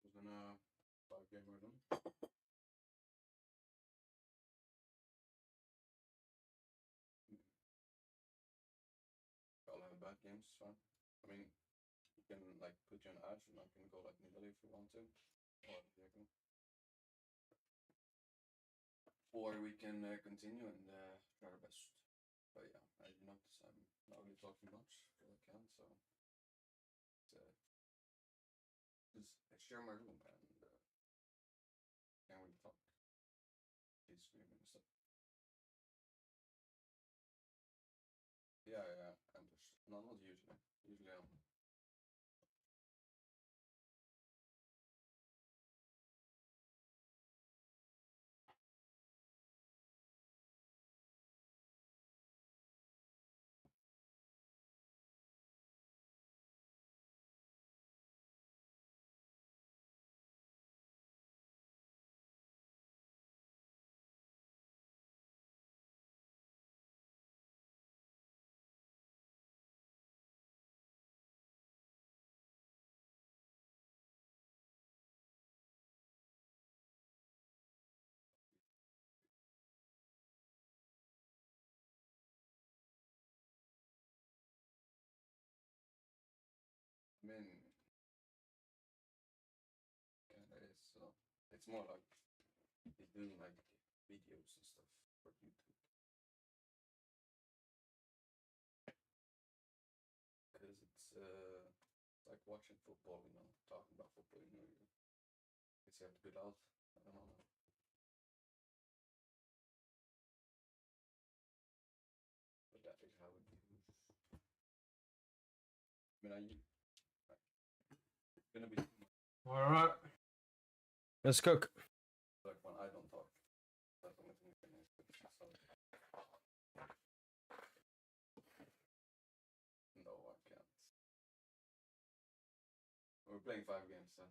Who's gonna 5 game rhythm? I'll have bad games, it's fine. I mean, you can like put you on edge and I can go like Italy if you want to. Or we can continue and try our best. But yeah, I notice I'm not really talking much, but I can, so it's share my room and can't really talk. He's screaming and stuff. Yeah, I'm just not usually. Usually I'm. I mean, yeah, it is. So it's more like he's doing like videos and stuff for YouTube. Because it's like watching football, you know, talking about football, you know, you have to be loud. I don't know. But that is how it is. I mean, it's gonna be All right. Let's cook. like when I don't talk. That's the only thing you can do. So, no, I can't. We're playing 5 games, so.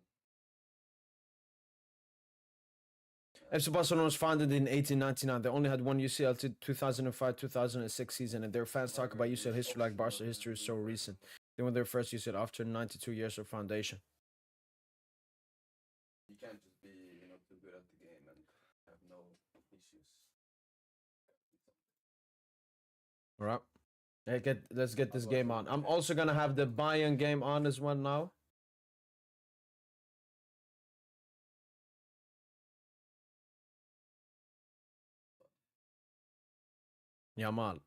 FC Barcelona was founded in 1899. They only had one UCL to 2005-2006 season, and their fans talk about UCL history like Barca history is so recent. They won their first UCL after 92 years of foundation. You can't just be, you know, too good at the game and have no issues. All right. Hey, let's get this game on. I'm also gonna have the Bayern game on as well now. Yamal.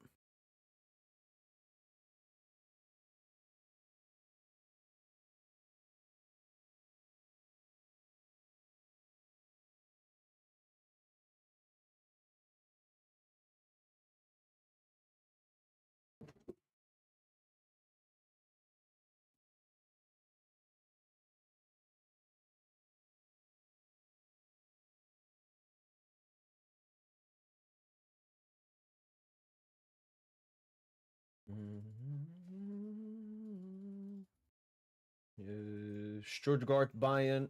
Stuttgart, Bayern.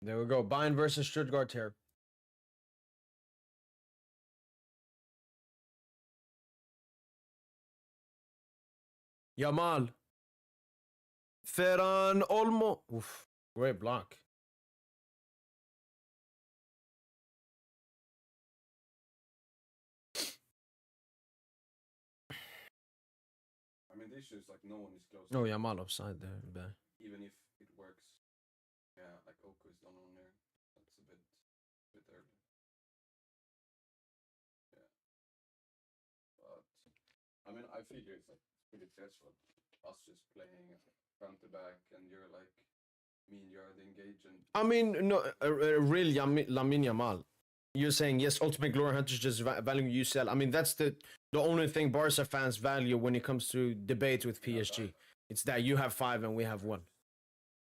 There we go. Bayern versus Stuttgart here. Yamal. Ferran Olmo. Oof. Great block. I mean, the issue is like no one is close. No, Yamal offside there. But... even if it works, yeah, like Oko is done on there. That's a bit early. Yeah, but I mean, I figure it's like pretty stressful. Us just playing front to back, and you're like me and you're engaging. I mean, no, real Lamine Yamal. You're saying yes, Ultimate Glory Hunters just value UCL. I mean, that's the only thing Barca fans value when it comes to debate with PSG. It's that you have 5 and we have 1.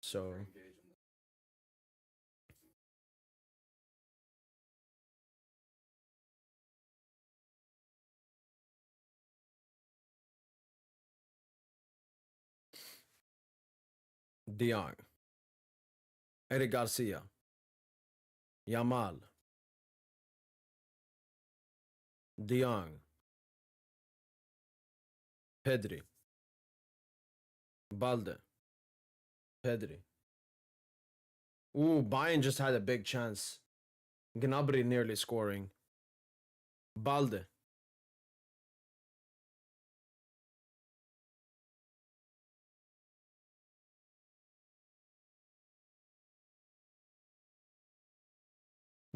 So. De Jong, Eric Garcia, Yamal, De Jong, Pedri, Balde, Pedri. Ooh, Bayern just had a big chance. Gnabry nearly scoring. Balde.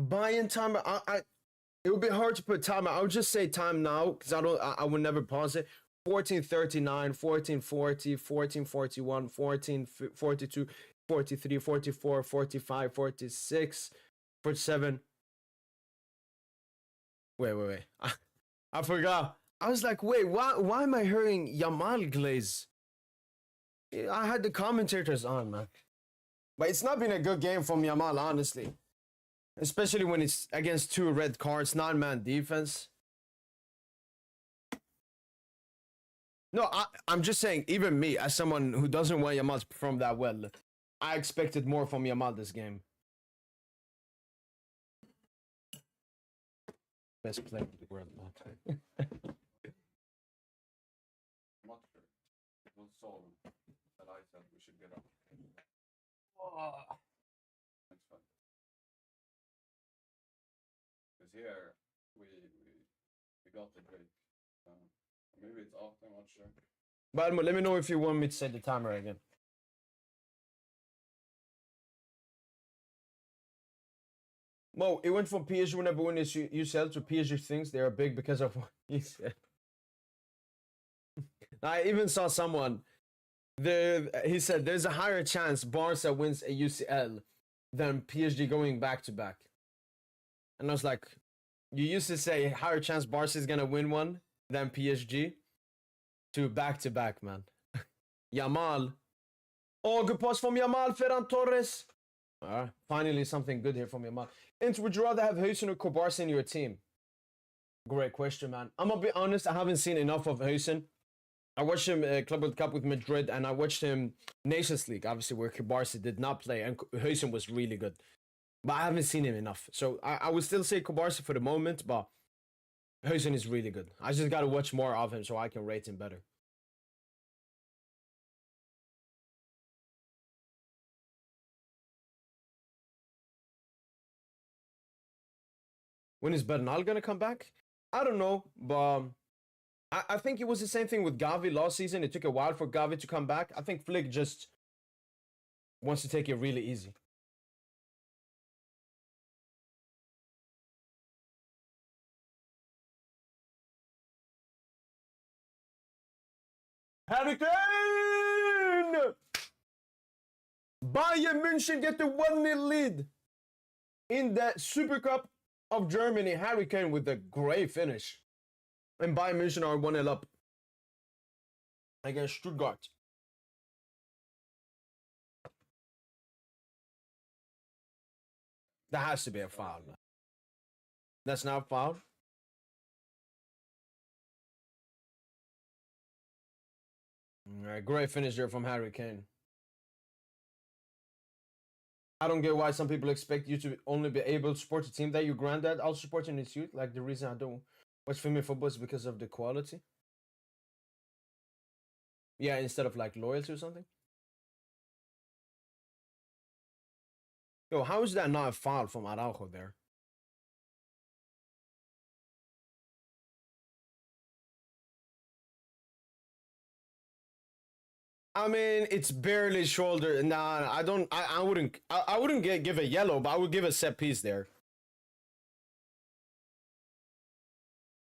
Bayern time. It would be hard to put time. I would just say time now because I would never pause it. 1439, 1440, 1441, 1442, 43, 44, 45, 46, 47. Wait. I forgot. I was like, wait, why am I hearing Yamal Glaze? I had the commentators on, man. But it's not been a good game from Yamal, honestly. Especially when it's against 2 red cards, 9-man defense. No, I'm just saying, even me, as someone who doesn't want Yamal to perform that well, I expected more from Yamal this game. Best player in the world, man. Not sure. It was Sol that I said we should get up. That's fine. Because here we got the break. Maybe it's off. I'm not sure. But let me know if you want me to set the timer again. Mo, it went from PSG whenever when you sell to PSG things they are big because of what you said. I even saw someone. He said there's a higher chance Barca wins a UCL than PSG going back to back. And I was like, you used to say higher chance Barca is gonna win one than PSG to back, man. Yamal. Oh, good pass from Yamal, Ferran Torres. Finally, something good here from Yamal. And would you rather have Huijsen or Kobarsi in your team? Great question, man. I'm gonna be honest, I haven't seen enough of Huijsen. I watched him Club World Cup with Madrid, and I watched him Nations League, obviously, where Kobarsi did not play, and Huijsen was really good. But I haven't seen him enough. So I would still say Kobarsi for the moment, but Huijsen is really good. I just gotta watch more of him so I can rate him better. When is Bernal gonna come back? I don't know, but I think it was the same thing with Gavi last season. It took a while for Gavi to come back. I think Flick just wants to take it really easy. Harry Kane! Bayern München get the 1-0 lead in the Super Cup of Germany. Harry Kane with a great finish. And Bayern München are 1-0 up against Stuttgart. That has to be a foul, man. That's not foul. All right, great finish there from Harry Kane. I don't get why some people expect you to only be able to support a team that you granddad. I'll support in its youth. Like the reason I don't watch female football is because of the quality. Yeah, instead of like loyalty or something. Yo, how is that not a foul from Araujo there? I mean, it's barely shoulder. Nah, I don't. I wouldn't. I wouldn't give a yellow, but I would give a set piece there.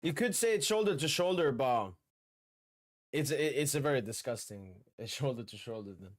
You could say it's shoulder to shoulder, but it's a very disgusting shoulder to shoulder. Then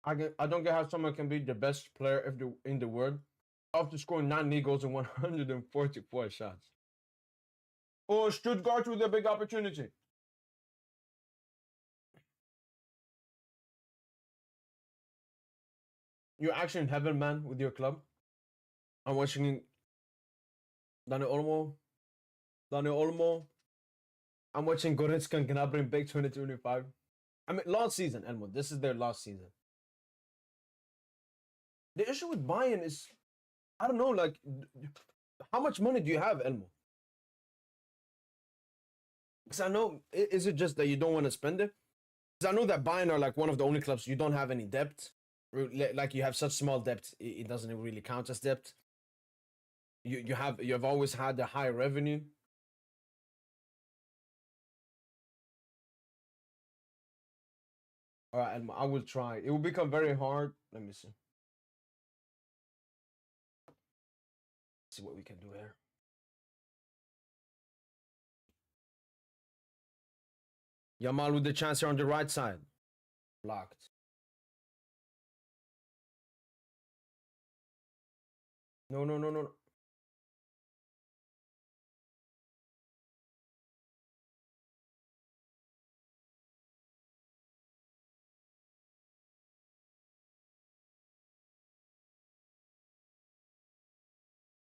I don't get how someone can be the best player in the world after scoring 9 goals and 144 shots. Oh, Stuttgart with a big opportunity. You're actually in heaven, man, with your club. I'm watching Dani Olmo. Dani Olmo. I'm watching Goretzka and Gnabry in Big 2025. I mean, last season, Elmo. This is their last season. The issue with Bayern is, I don't know, like, how much money do you have, Elmo? Because I know, is it just that you don't want to spend it? Because I know that Bayern are like one of the only clubs you don't have any debt. Like you have such small debt, it doesn't really count as debt. You have always had a high revenue. All right, and I will try. It will become very hard. Let me see. See what we can do here. Yamal with the chance here on the right side. Blocked. No, no, no, no.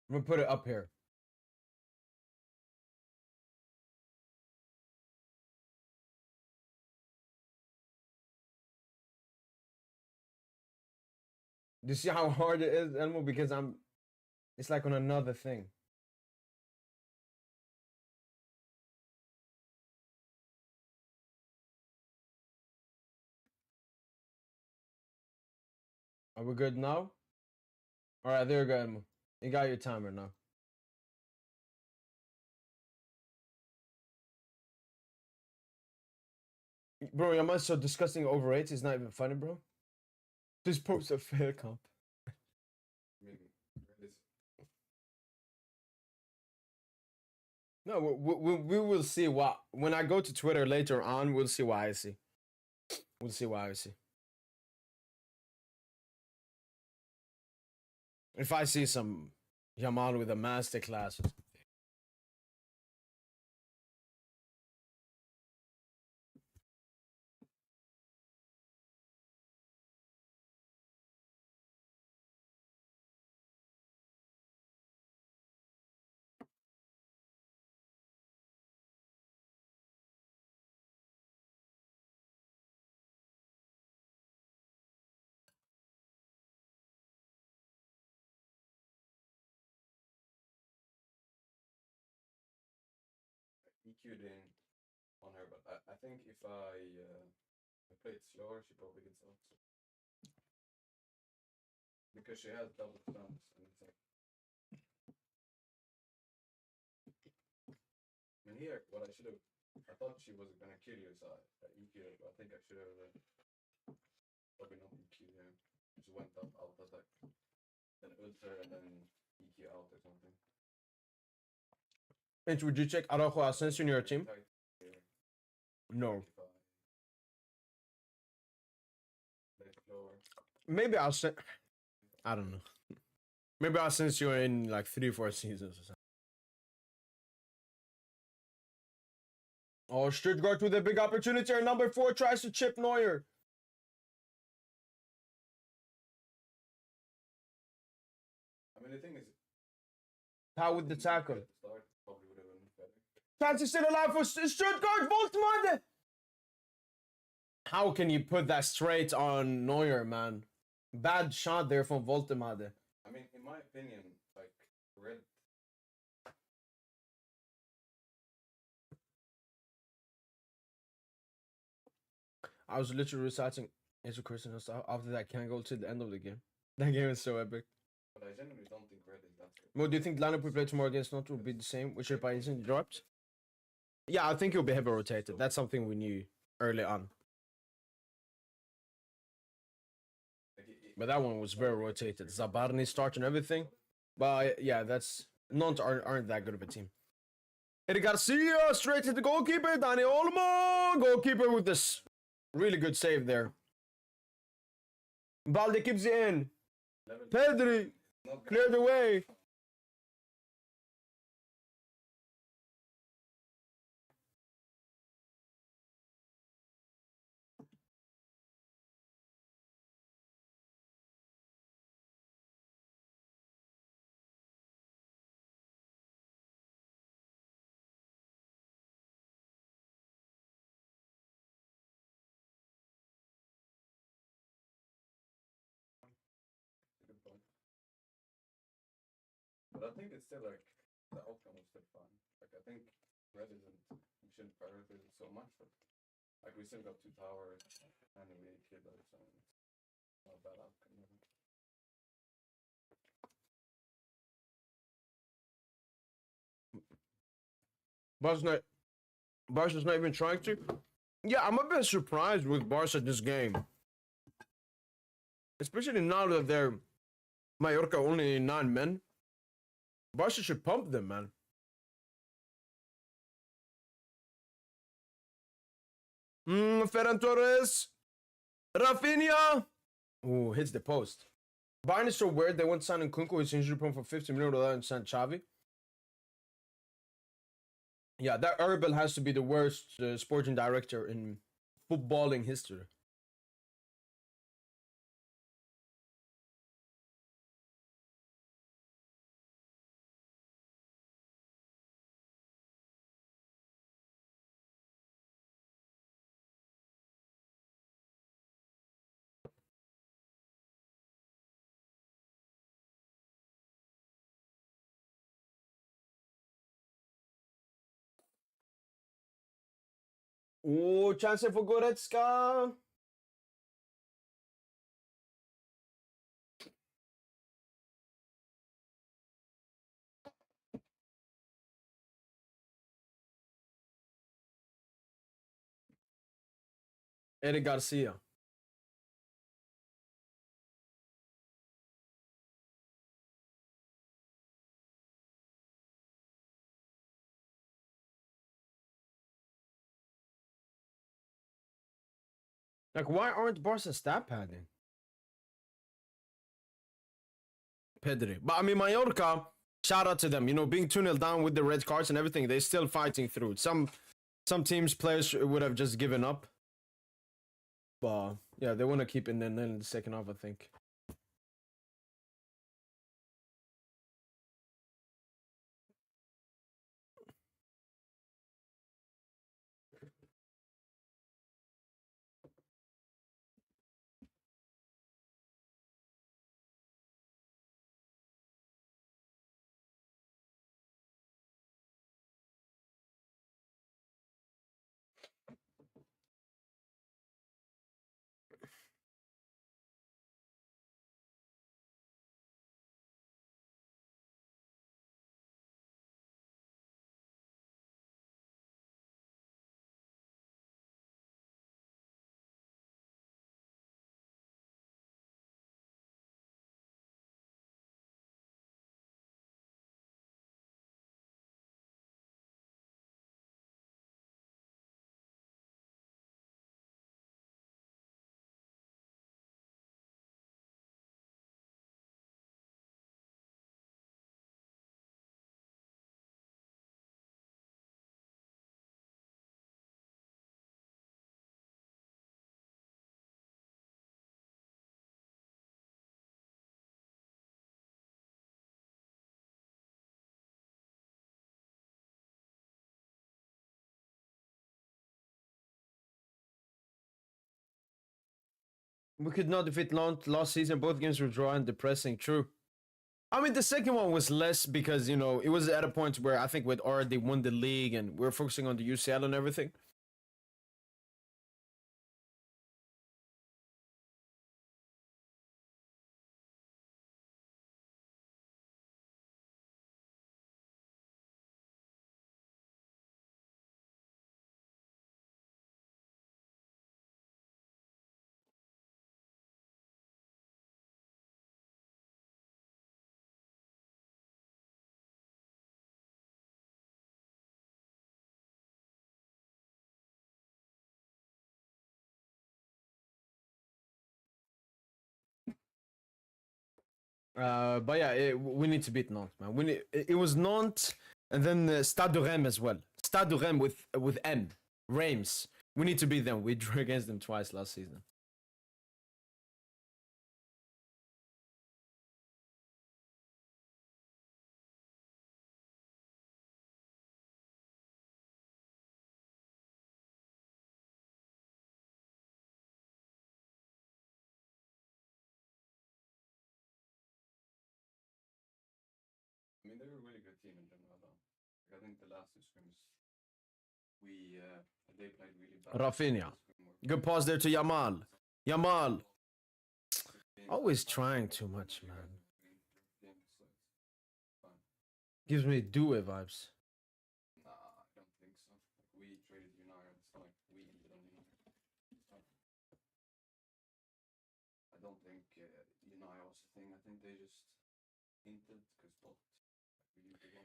I'm gonna put it up here. Do you see how hard it is, Elmo? Because it's like on another thing. Are we good now? All right, there you go, Elmo. You got your timer now. Bro, your man's so disgusting overrated. It's not even funny, bro. This post a fair comp. Maybe. It is. No, we will see what when I go to Twitter later on. We'll see what I see. We'll see what I see. If I see some Yamal with a master class, EQ'd in on her, but I think if I play it slower, she probably gets out. Because she has double stunts, and it's like. I mean, here, what I should have. I thought she was gonna kill you, so I EQ'd her, but I think I should have probably not EQ'd her. She went up, out attack. Then ult her, and then EQ out or something. And would you check Araujo Asensio in your team? No. Maybe I'll send. I don't know. Maybe I'll send you in like 3-4 seasons or something. Oh, Stuttgart with a big opportunity. Our number 4 tries to chip Neuer. I mean, the thing is, How would the tackle? start probably would have been better. Chance is still alive for Stuttgart. Voltmade. How can you put that straight on Neuer, man? Bad shot there from Voltemade. I mean, in my opinion, like red. I was literally reciting Answer Christian and stuff after that can go to the end of the game. That game is so epic. But I genuinely don't think red is that good. Well, do you think the lineup we play tomorrow against Not will be the same, which is by instant dropped? Yeah, I think he'll be heavy rotated. That's something we knew early on. But that one was very rotated. Zabarni starting everything. But yeah, that's Nantes aren't that good of a team. Eddie Garcia straight to the goalkeeper. Dani Olmo, goalkeeper with this really good save there. Balde keeps it in. Pedri cleared the way. Good point. But I think it's still like the outcome is still fine. Like I think red isn't. We shouldn't prioritize it so much, but like we still got 2 towers and we killed those, so it's not a bad outcome. Barca's not even trying to. Yeah, I'm a bit surprised with Barca this game. Especially now that they're Mallorca only 9 men. Barca should pump them, man. Ferran Torres. Rafinha. Ooh, hits the post. Bayern is so weird. They went signing Kunku. He's injury prone for 50 million and sent Xavi. Yeah, that Herbal has to be the worst sporting director in footballing history. Ooh, chance for Goretzka. Eric Garcia. Like, why aren't Barca stat padding? Pedri. But I mean, Mallorca, shout out to them. You know, being 2-0 down with the red cards and everything, they're still fighting through. Some teams, players would have just given up. But yeah, they want to keep in the second half, I think. We could not defeat Nantes last season. Both games were draw and depressing. True. I mean, the second one was less because, you know, it was at a point where I think we'd already won the league and we're focusing on the UCL and everything. But yeah, we need to beat Nantes, man. It was Nantes and then Stade de Reims as well. Stade de Reims with M. Reims. We need to beat them. We drew against them twice last season. I mean, they're a really good team in general, though. Like, I think the last two scrims, they played really bad. Rafinha. Good pass there to Yamal. Yamal. Always trying too much, man. Gives me Due vibes. Nah, I don't think so. Like, we traded United. It's not like we ended on United. I don't think United was a thing. I think they just hinted because both.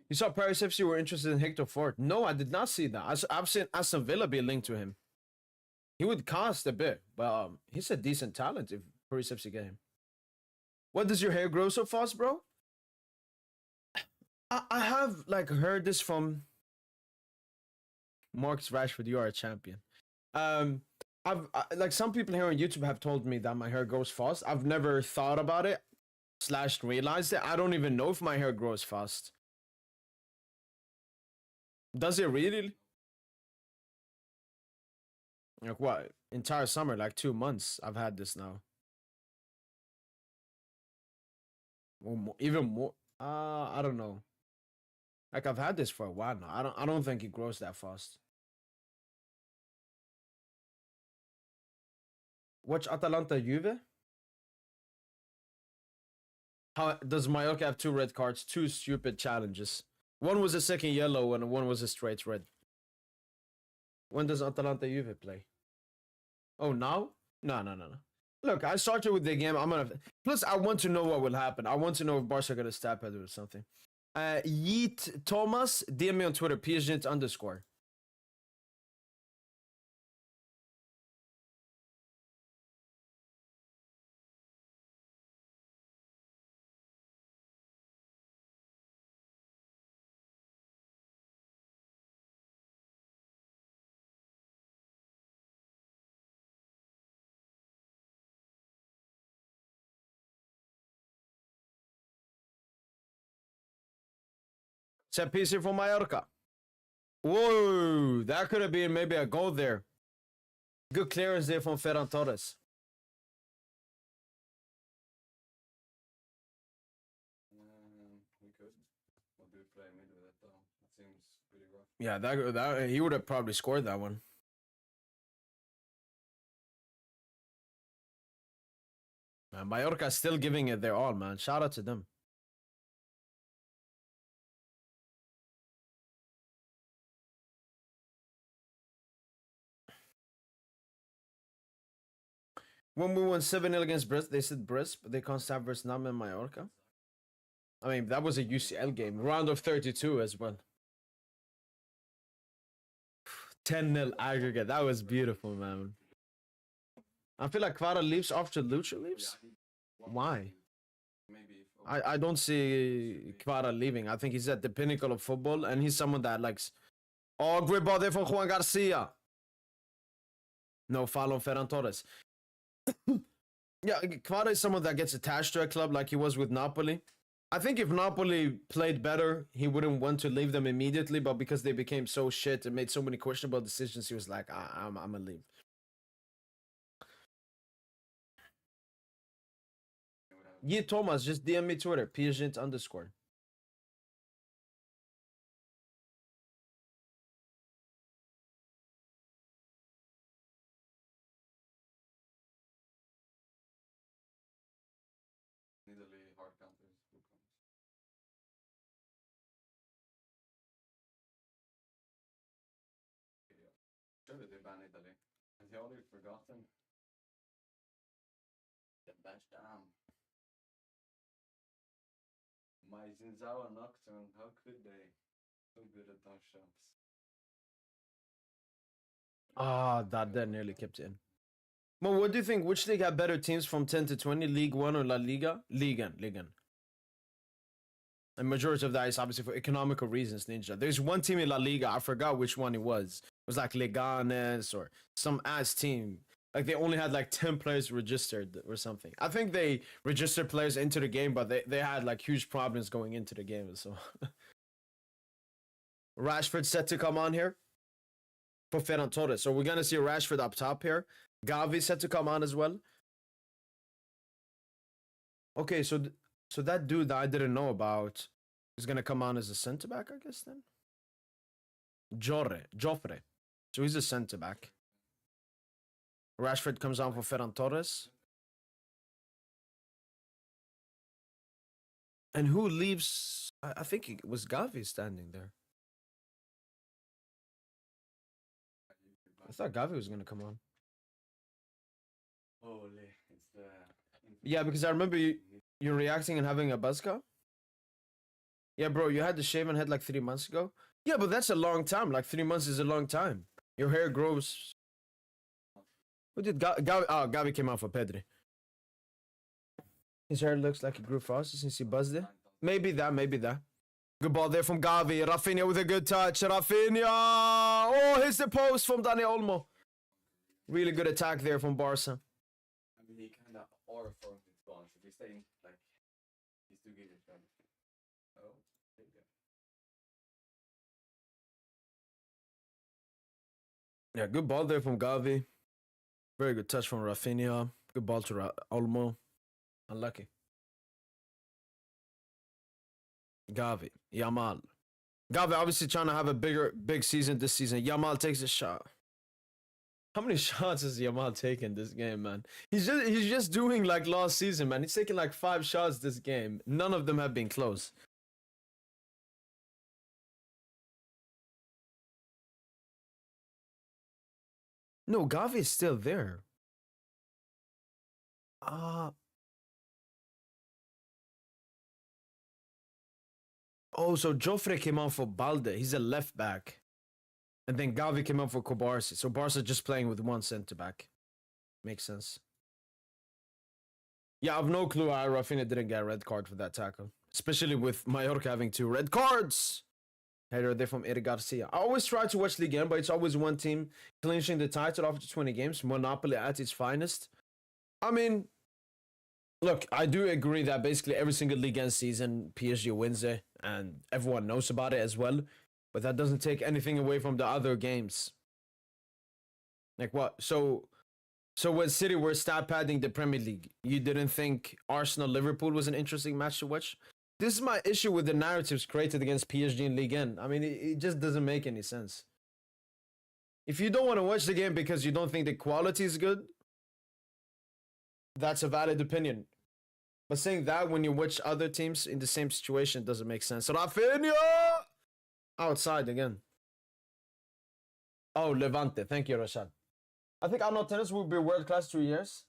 You saw Paris FC were interested in Hector Ford. No, I did not see that. I've seen Aston Villa be linked to him. He would cost a bit, but he's a decent talent if Paris FC get him. What does your hair grow so fast, bro? I have like heard this from Marcus Rashford. You are a champion. Like some people here on YouTube have told me that my hair grows fast. I've never thought about it / realized it. I don't even know if my hair grows fast. Does it really? Like what? Entire summer, like 2 months. I've had this now. Or even more. I don't know. Like I've had this for a while now. I don't think it grows that fast. Watch Atalanta Juve. How does Mallorca have 2 red cards? 2 stupid challenges. One was a second yellow and one was a straight red. When does Atalanta Juve play? Oh, now? No. Look, I started with the game. Plus, I want to know what will happen. I want to know if Barca gonna stab it or something. Yeet Thomas, DM me on Twitter, PSG_. Set piece here for Mallorca. Whoa, that could have been maybe a goal there. Good clearance there from Ferran Torres. We could. What do we play mid with it though? That seems pretty rough. Yeah, that he would have probably scored that one. Mallorca still giving it their all, man. Shout out to them. When we won 7-0 against Brest, they said Brest, but they can't stop versus Nam and Mallorca. I mean, that was a UCL game. Round of 32 as well. 10-0 aggregate. That was beautiful, man. I feel like Kvara leaves after Lucha leaves. Why? I don't see Kvara leaving. I think he's at the pinnacle of football, and he's someone that likes. Oh, great ball there from Juan Garcia. No foul on Ferran Torres. Yeah, Kvara is someone that gets attached to a club like he was with Napoli. I think if Napoli played better, he wouldn't want to leave them immediately, but because they became so shit and made so many questionable decisions, he was like, I'm gonna leave. Ye Thomas, just DM me Twitter, _. Italy hard counters. Who comes? Yeah. Surely they ban Italy. Has he already forgotten? The bench down. My Zinzawa Nocturne, how could they? So good at those shots. Ah, that nearly kept it in. Well, what do you think? Which league had better teams from 10 to 20? League 1 or La Liga? Liga. And majority of that is obviously for economical reasons, Ninja. There's one team in La Liga, I forgot which one it was. It was like Leganes or some ass team. Like they only had like 10 players registered or something. I think they registered players into the game, but they had like huge problems going into the game. So Rashford set to come on here for Ferran Torres. So we're gonna see Rashford up top here. Gavi set to come on as well. Okay, so that dude that I didn't know about is gonna come on as a center back, I guess then. Joffre. So he's a center back. Rashford comes on for Ferran Torres. And who leaves? I think it was Gavi standing there. I thought Gavi was gonna come on. Holy, it's the. Yeah, because I remember you're reacting and having a buzzcut. Yeah, bro, you had the shaven head like 3 months ago. Yeah, but that's a long time. Like 3 months is a long time. Your hair grows. Who did Gavi? Oh, Gavi came out for Pedri. His hair looks like it grew faster since he buzzed it. Maybe that. Good ball there from Gavi. Rafinha with a good touch. Rafinha! Oh, hits the post from Dani Olmo. Really good attack there from Barca. I mean, he kind of aura formed its bonds. If he's staying, like, he's too good at that. Oh, there you go. Yeah, good ball there from Gavi. Very good touch from Rafinha. Good ball to Olmo. Unlucky. Gavi. Yamal. Gavi obviously trying to have a big season this season. Yamal takes a shot. How many shots has Yamal taken this game, man? He's just doing like last season, man. He's taking like 5 shots this game. None of them have been close. No, Gavi is still there. Oh, so Joffre came on for Balde. He's a left back. And then Gavi came on for Kobarsi. So Barca just playing with one center back. Makes sense. Yeah, I've no clue why Rafinha didn't get a red card for that tackle. Especially with Mallorca having 2 red cards. Header there from Eric Garcia. I always try to watch Liga, but it's always one team clinching the title after 20 games. Monopoly at its finest. I mean, look, I do agree that basically every single Liga season, PSG wins it, and everyone knows about it as well. But that doesn't take anything away from the other games. Like what? So when City were stat padding the Premier League, you didn't think Arsenal-Liverpool was an interesting match to watch? This is my issue with the narratives created against PSG and Ligue 1. I mean, it just doesn't make any sense. If you don't want to watch the game because you don't think the quality is good, that's a valid opinion. But saying that when you watch other teams in the same situation doesn't make sense. Rafinha! Outside again. Oh, Levante. Thank you, Rashad. I think Arnaud Tennis will be world class 2 years.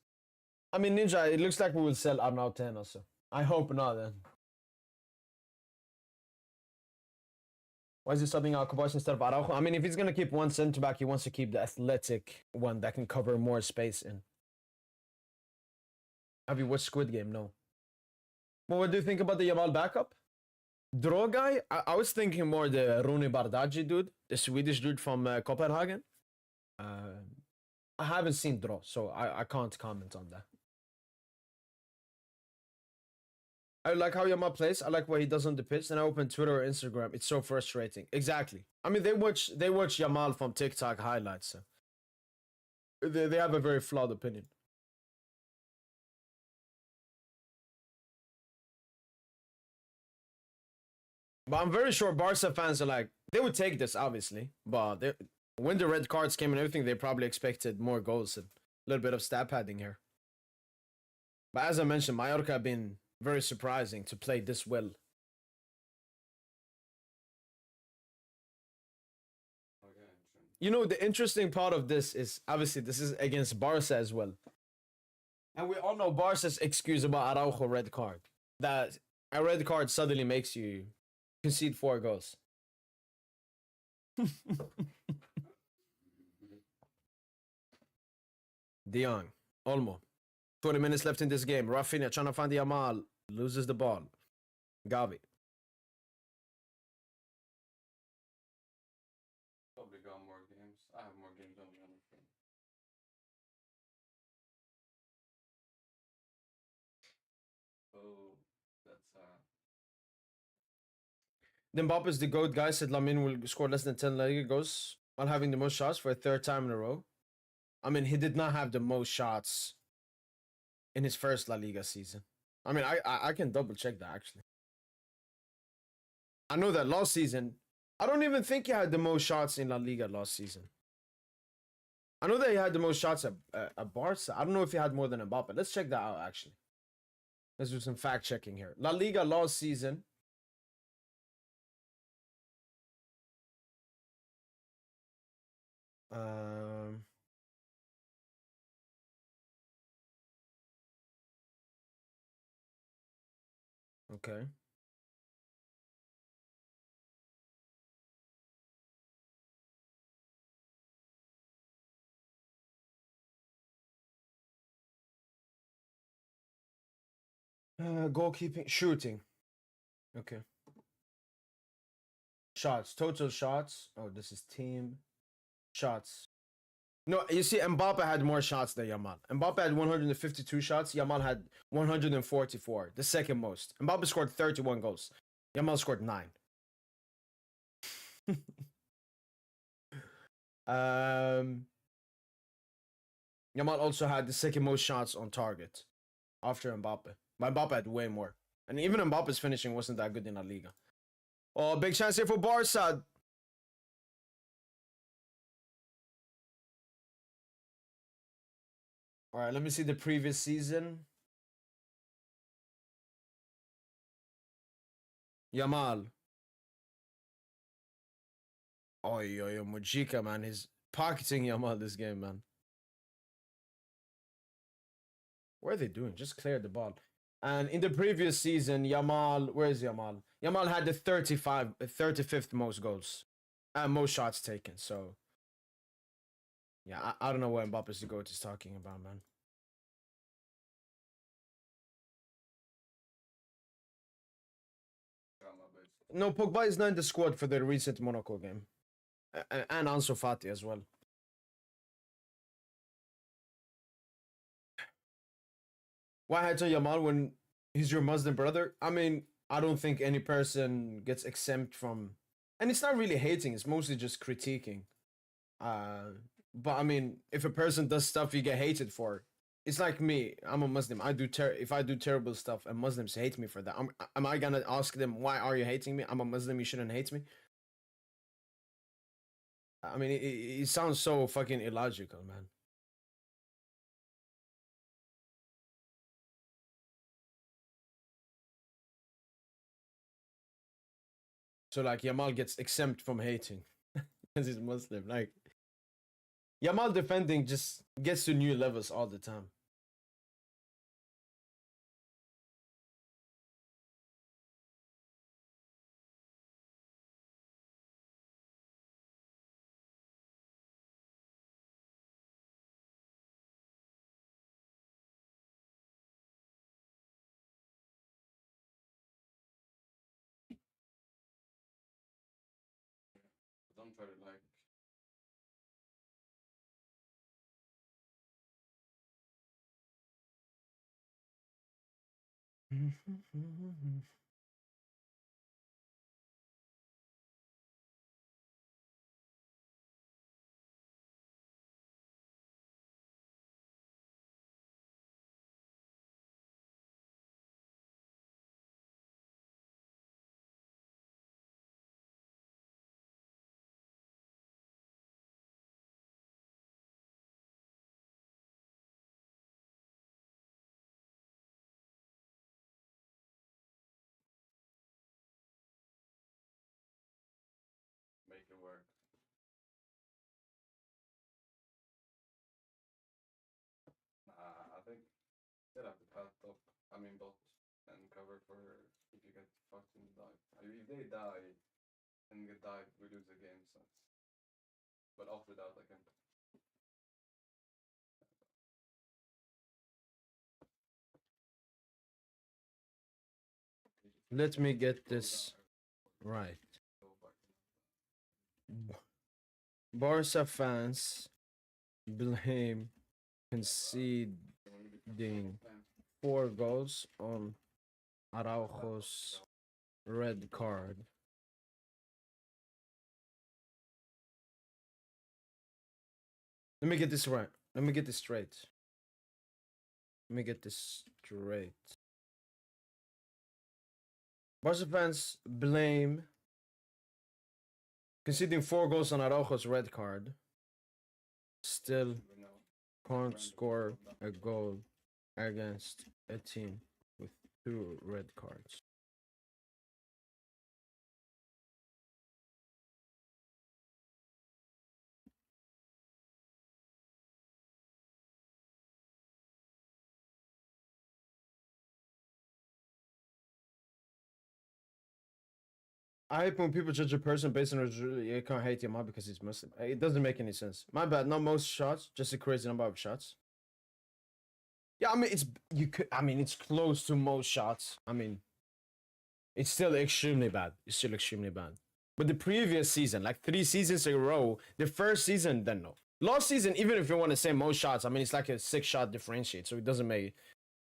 I mean, Ninja, it looks like we will sell Arnaud Tennis also. I hope not then. Why is he subbing out Kovac instead of Araujo? I mean, if he's going to keep one center back, he wants to keep the athletic one that can cover more space in. Have you watched Squid Game? No. Well, what do you think about the Yamal backup? Draw guy? I was thinking more the Rune Bardghji dude, the Swedish dude from Copenhagen. I haven't seen Draw, so I can't comment on that. I like how Yamal plays. I like what he does on the pitch. Then I open Twitter or Instagram. It's so frustrating. Exactly. I mean, they watch Yamal from TikTok highlights. So they have a very flawed opinion. But I'm very sure Barca fans are like, they would take this, obviously. But when the red cards came and everything, they probably expected more goals and a little bit of stat padding here. But as I mentioned, Mallorca have been very surprising to play this well. Okay, You know, the interesting part of this is, obviously, this is against Barca as well. And we all know Barca's excuse about Araujo red card. That a red card suddenly makes you concede 4 goals. De Jong, Olmo. 20 minutes left in this game. Rafinha trying to find Yamal. Loses the ball. Gavi. probably got more games. I have more games on the other thing. So that's Mbappe's the GOAT guy, said Lamine will score less than 10 La Liga goals while having the most shots for a 3rd time in a row. I mean, he did not have the most shots in his first La Liga season. I mean, I can double check that actually. I know that last season, I don't even think he had the most shots in La Liga last season. I know that he had the most shots at Barca. I don't know if he had more than Mbappe. Let's check that out actually. Let's do some fact checking here. La Liga last season. Okay. Goalkeeping, shooting. Okay. Shots, total shots. Oh, this is team shots. No, you see, Mbappe had more shots than Yamal. Mbappe had 152 shots. Yamal had 144, the second most. Mbappe scored 31 goals. Yamal scored 9. Yamal also had the second most shots on target after Mbappe. But Mbappe had way more. And even Mbappe's finishing wasn't that good in La Liga. Oh, big chance here for Barca. All right, let me see the previous season. Yamal. Oh, yo, Mujica, man. He's pocketing Yamal this game, man. What are they doing? Just clear the ball. And in the previous season, Yamal, where is Yamal? Yamal had the 35th most goals and most shots taken. So, yeah, I don't know what Mbappe's the GOAT is talking about, man. No, Pogba is not in the squad for the recent Monaco game. And Ansu Fati as well. Why hate on Yamal when he's your Muslim brother? I mean, I don't think any person gets exempt from, and it's not really hating, it's mostly just critiquing. But I mean, if a person does stuff you get hated for, it's like me. I'm a Muslim. If I do terrible stuff and Muslims hate me for that, am I gonna ask them why are you hating me? I'm a Muslim. You shouldn't hate me. I mean, it sounds so fucking illogical, man. So like Yamal gets exempt from hating because he's Muslim. Like Yamal defending just gets to new levels all the time. don't try to like. work. I think still have to path up. I mean, bot and cover for if you get fucked in the dive. If they die and get dive, we lose the game. So, but after that, I can. Let me get this right. Barca fans blame conceding 4 goals on Araujo's red card. Let me get this right. Let me get this straight. Let me get this straight. Barca fans blame conceding 4 goals on Araujo's red card. Still can't score a goal against a team with 2 red cards. I hate when people judge a person based on you can't hate him because he's Muslim. It doesn't make any sense. My bad. Not most shots, just a crazy number of shots. Yeah, I mean it's close to most shots. I mean, it's still extremely bad. It's still extremely bad. But the previous season, like 3 seasons in a row, the first season, then no. Last season, even if you want to say most shots, I mean it's like a 6-shot differentiate, so it doesn't make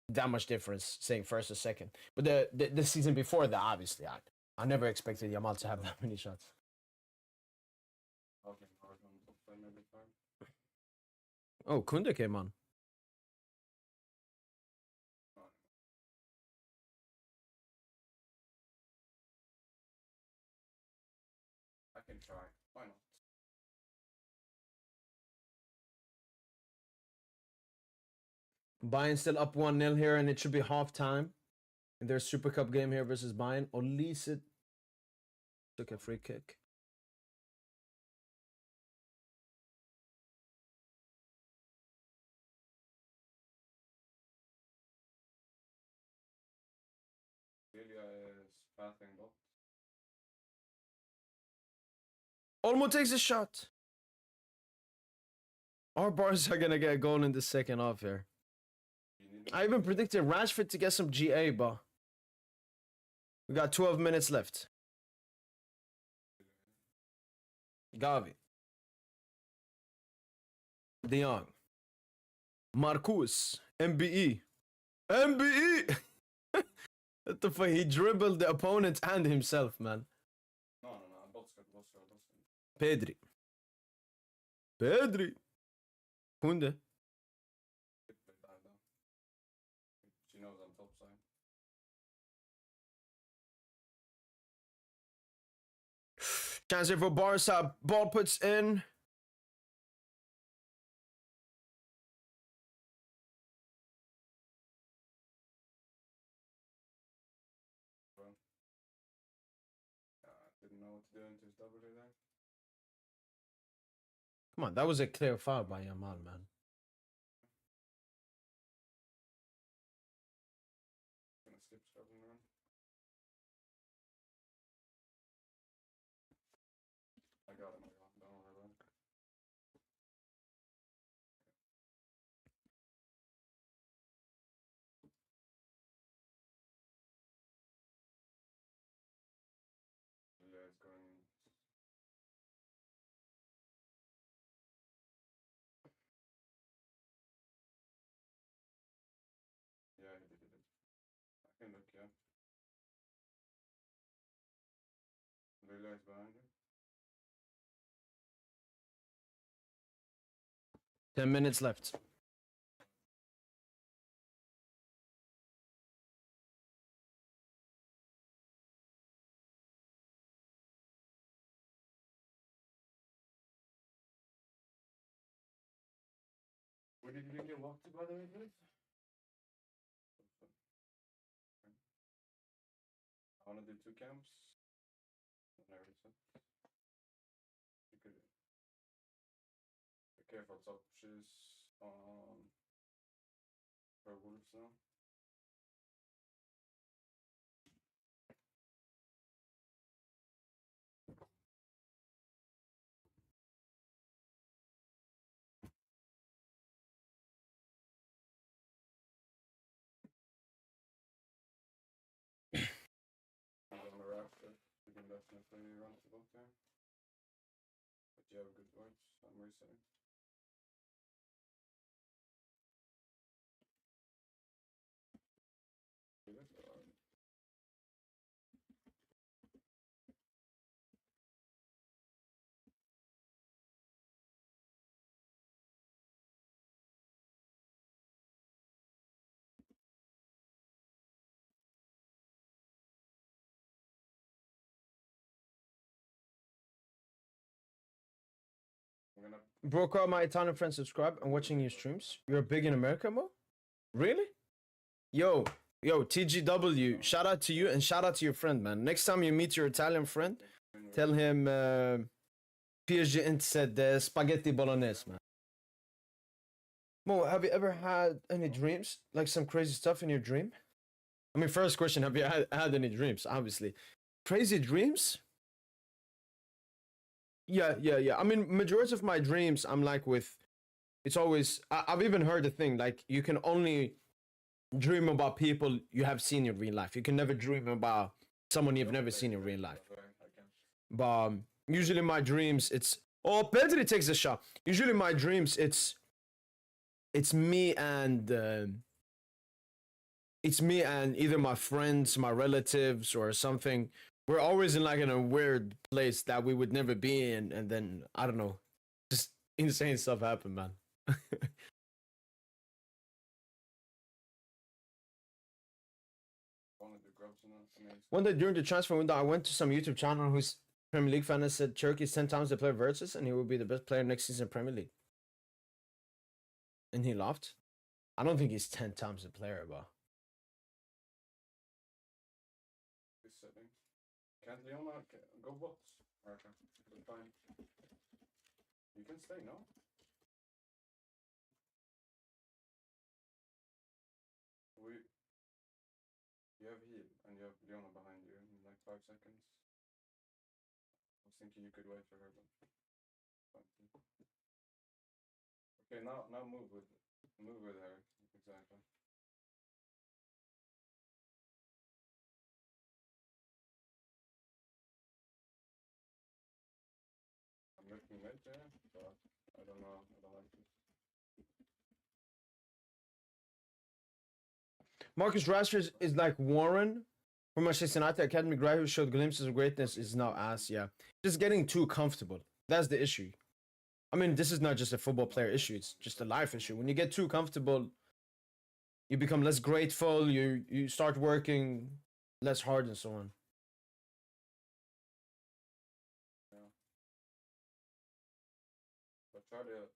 that much difference saying first or second. But the season before that, obviously, I never expected Yamal to have that many shots. Oh, Kunde came on. I can try. Why not? Bayern still up 1-0 here, and it should be half time in their Super Cup game here versus Bayern. Olise took a free kick. Liga is passing bot. Olmo takes a shot. Our bars are gonna get a goal in the second half here. I even predicted Rashford to get some GA, but we got 12 minutes left. Gavi. De Jong. Marcus. MBE. MBE! What the fuck? He dribbled the opponent and himself, man. No. Bot's got. Pedri. Kunde. She knows I'm top side. Chance here for Barca. Ball puts in. Didn't know what to do into his double there. Come on, that was a clear foul by Yamal, man. Gonna skip scrubbing run. I got him. Don't worry about it. Yeah, it's going. Yeah, he did it. I can look, yeah. Liga is behind you. 10 minutes left. Where did you get walked to, by the way, Griff? I want to do 2 camps. careful, top shoes on for Wolves now. He's on the rafter. You can definitely run to both there. But you have good words. I'm resetting. Give it or I'm gonna Broke out my Italian friend subscribe. I'm watching your streams. You're big in America, Mo? Really? Yo, TGW. Shout out to you and shout out to your friend, man. Next time you meet your Italian friend, tell him PSG Inter said spaghetti bolognese, man. Mo, have you ever had any dreams? Like some crazy stuff in your dream? I mean, first question, have you had any dreams? Obviously. Crazy dreams? Yeah. I mean, majority of my dreams, I'm like with, it's always, I've even heard the thing, like you can only dream about people you have seen in real life. You can never dream about someone you've never seen in real life. But usually my dreams, it's, oh, Pedri takes a shot. Usually my dreams, it's me and, either my friends, my relatives, or something. We're always in like in a weird place that we would never be in, and then I don't know, just insane stuff happen, man. One day during the transfer window, I went to some YouTube channel who's Premier League fan and said Turkey's 10 times the player versus, and he will be the best player next season in Premier League. And he laughed. I don't think he's 10 times the player, but. Can't Leona go box? Okay, fine. You can stay, no? You have heal and you have Leona behind you in like 5 seconds. I was thinking you could wait for her, but okay, now move with her. Exactly. I'm looking mid there, but I don't know. I don't like this. Marcus Rashford is like Warren from Manchester United Academy guy who showed glimpses of greatness is now ass, yeah. Just getting too comfortable. That's the issue. I mean, this is not just a football player issue, it's just a life issue. When you get too comfortable, you become less grateful, you start working less hard and so on. Yeah. But try to,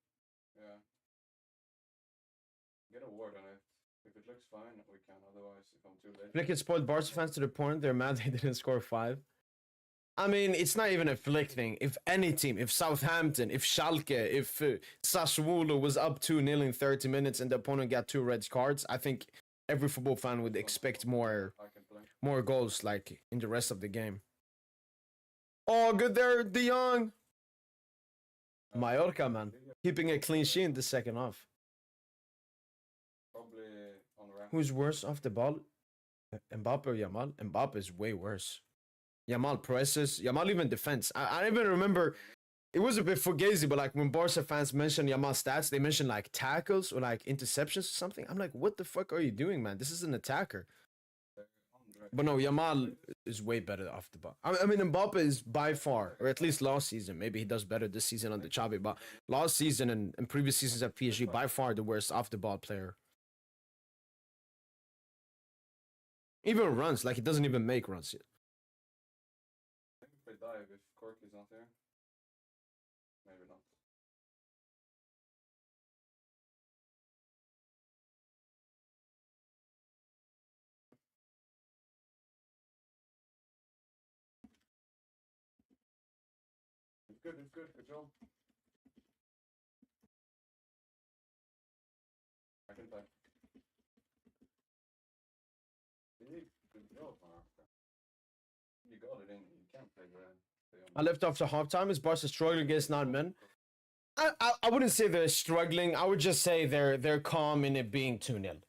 yeah, get a word on it. If it looks fine, we can. Otherwise, if I'm too late. Flick had spoiled Barca fans to the point they're mad they didn't score 5. I mean, it's not even a Flick thing. If any team, if Southampton, if Schalke, if Sassuolo was up 2-0 in 30 minutes and the opponent got 2 red cards, I think every football fan would expect more goals like in the rest of the game. Oh, good there, De Jong. Mallorca, man. Keeping a clean sheet in the second half. Probably on the Who's worse off the ball? Mbappe or Yamal? Mbappe is way worse. Yamal presses. Yamal even defends. I even remember it was a bit fugazi, but like when Barca fans mention Yamal stats, they mention like tackles or like interceptions or something. I'm like, what the fuck are you doing, man? This is an attacker. But no, Yamal is way better off the ball. I mean, Mbappe is by far, or at least last season, maybe he does better this season under Xavi, but last season and previous seasons at PSG, by far the worst off the ball player. Even runs, like he doesn't even make runs yet. I think if they dive, if Corky's not there, maybe not. It's good, good job. can play. Good job, Mallorca. You got it in. You can't play grand. I left after halftime. Is Barca struggling against non-men? I wouldn't say they're struggling. I would just say they're calm in it being 2-0.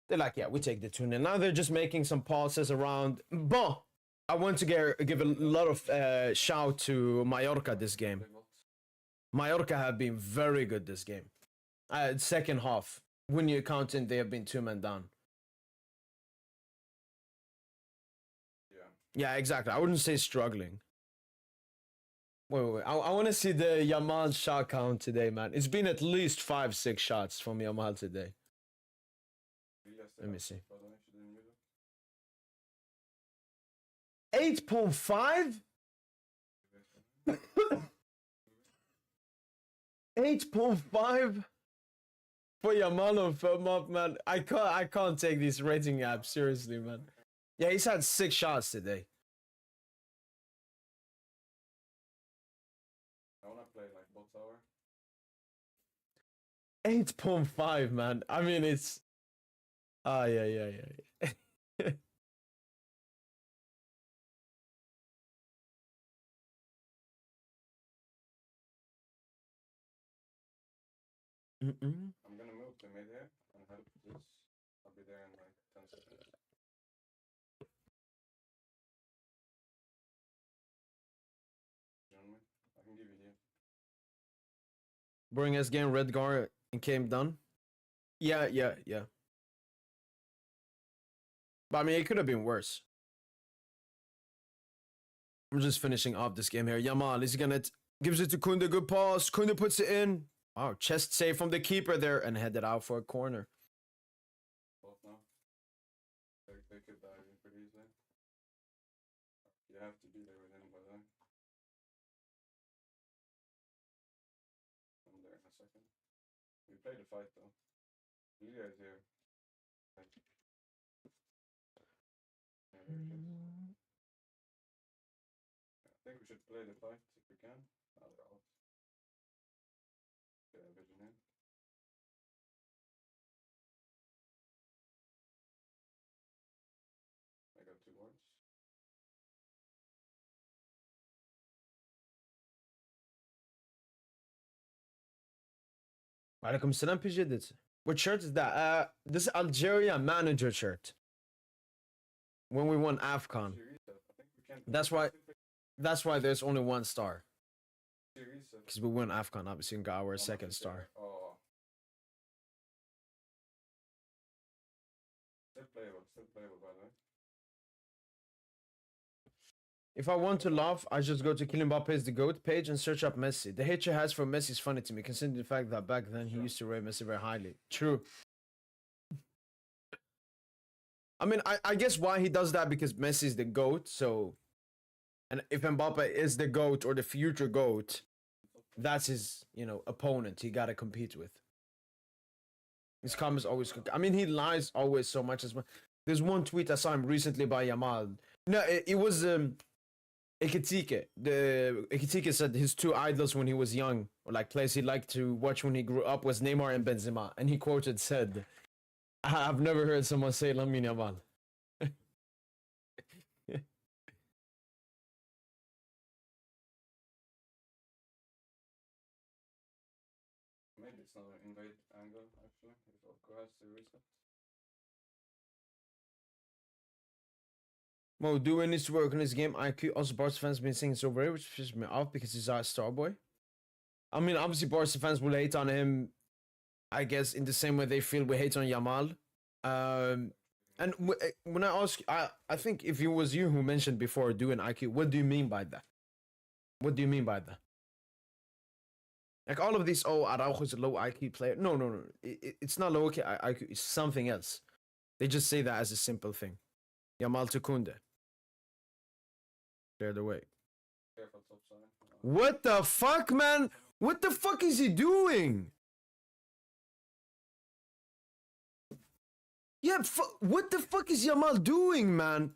They're like, yeah, we take the 2-0. Now they're just making some passes around. Bon, I want to give a lot of shout to Mallorca this game. Mallorca have been very good this game. Second half, when you count in, they have been 2-man down. Yeah, exactly. I wouldn't say struggling. Wait. I want to see the Yamal shot count today, man. It's been at least 5-6 shots from Yamal today. Let me see. 8.5? 8.5 for Yamal on film up, man. I can't take these rating apps seriously, man. Yeah, he's had 6 shots today. I wanna play like box hour. 8.5, man. I mean, it's yeah. I'm gonna move to mid here and help this. I'll be there in like 10 seconds. Gentlemen, I can give you here. Bring us game Redgar and came done. Yeah. But I mean, it could have been worse. I'm just finishing off this game here. Yamal is gonna gives it to Kunde. Good pass. Kunde puts it in. Wow, chest save from the keeper there and headed out for a corner. Both now. They could dive in pretty easily. You have to be there with him by then. I'm there in a second. We play the fight though. Liga is here. Yeah, there it is. I think we should play the fight if we can. Oh, they're out. Get a vision in. I got 2 words. Alaikum salam PJ. What shirt is that? This is Algeria manager shirt. When we won AFCON. That's why there's only 1 star. Because we won AFCON, obviously, and got our 2nd star. Oh. Still playable, by the way. If I want to laugh, I just go to Kylian Mbappe's The GOAT page and search up Messi. The hate he has for Messi is funny to me, considering the fact that back then he used to rate Messi very highly. True. I mean, I guess why he does that, because Messi is the GOAT, so... And if Mbappe is the GOAT or the future GOAT, that's his, opponent he gotta compete with. His comments always... I mean, he lies always so much as well. There's one tweet I saw him recently by Yamal. No, it was... Ekitike. Ekitike said his 2 idols when he was young, or like players he liked to watch when he grew up, was Neymar and Benzema. And he said, I've never heard someone say Lamine Yamal. Maybe it's not an invade angle, actually. If Oko has to reset. Mo, Dewey needs to work on his game IQ. Also, Barca fans been saying so very, which pisses me off because he's our star boy. I mean, obviously, Barca fans will hate on him, I guess, in the same way they feel we hate on Yamal. And when I ask, I think if it was you who mentioned before doing IQ, what do you mean by that? What do you mean by that? Like all of these, Araujo is a low IQ player. No. It's not low IQ. It's something else. They just say that as a simple thing. Yamal to Kunde. Clear the way. Careful, top side. What the fuck, man? What the fuck is he doing? Yeah, what the fuck is Yamal doing, man?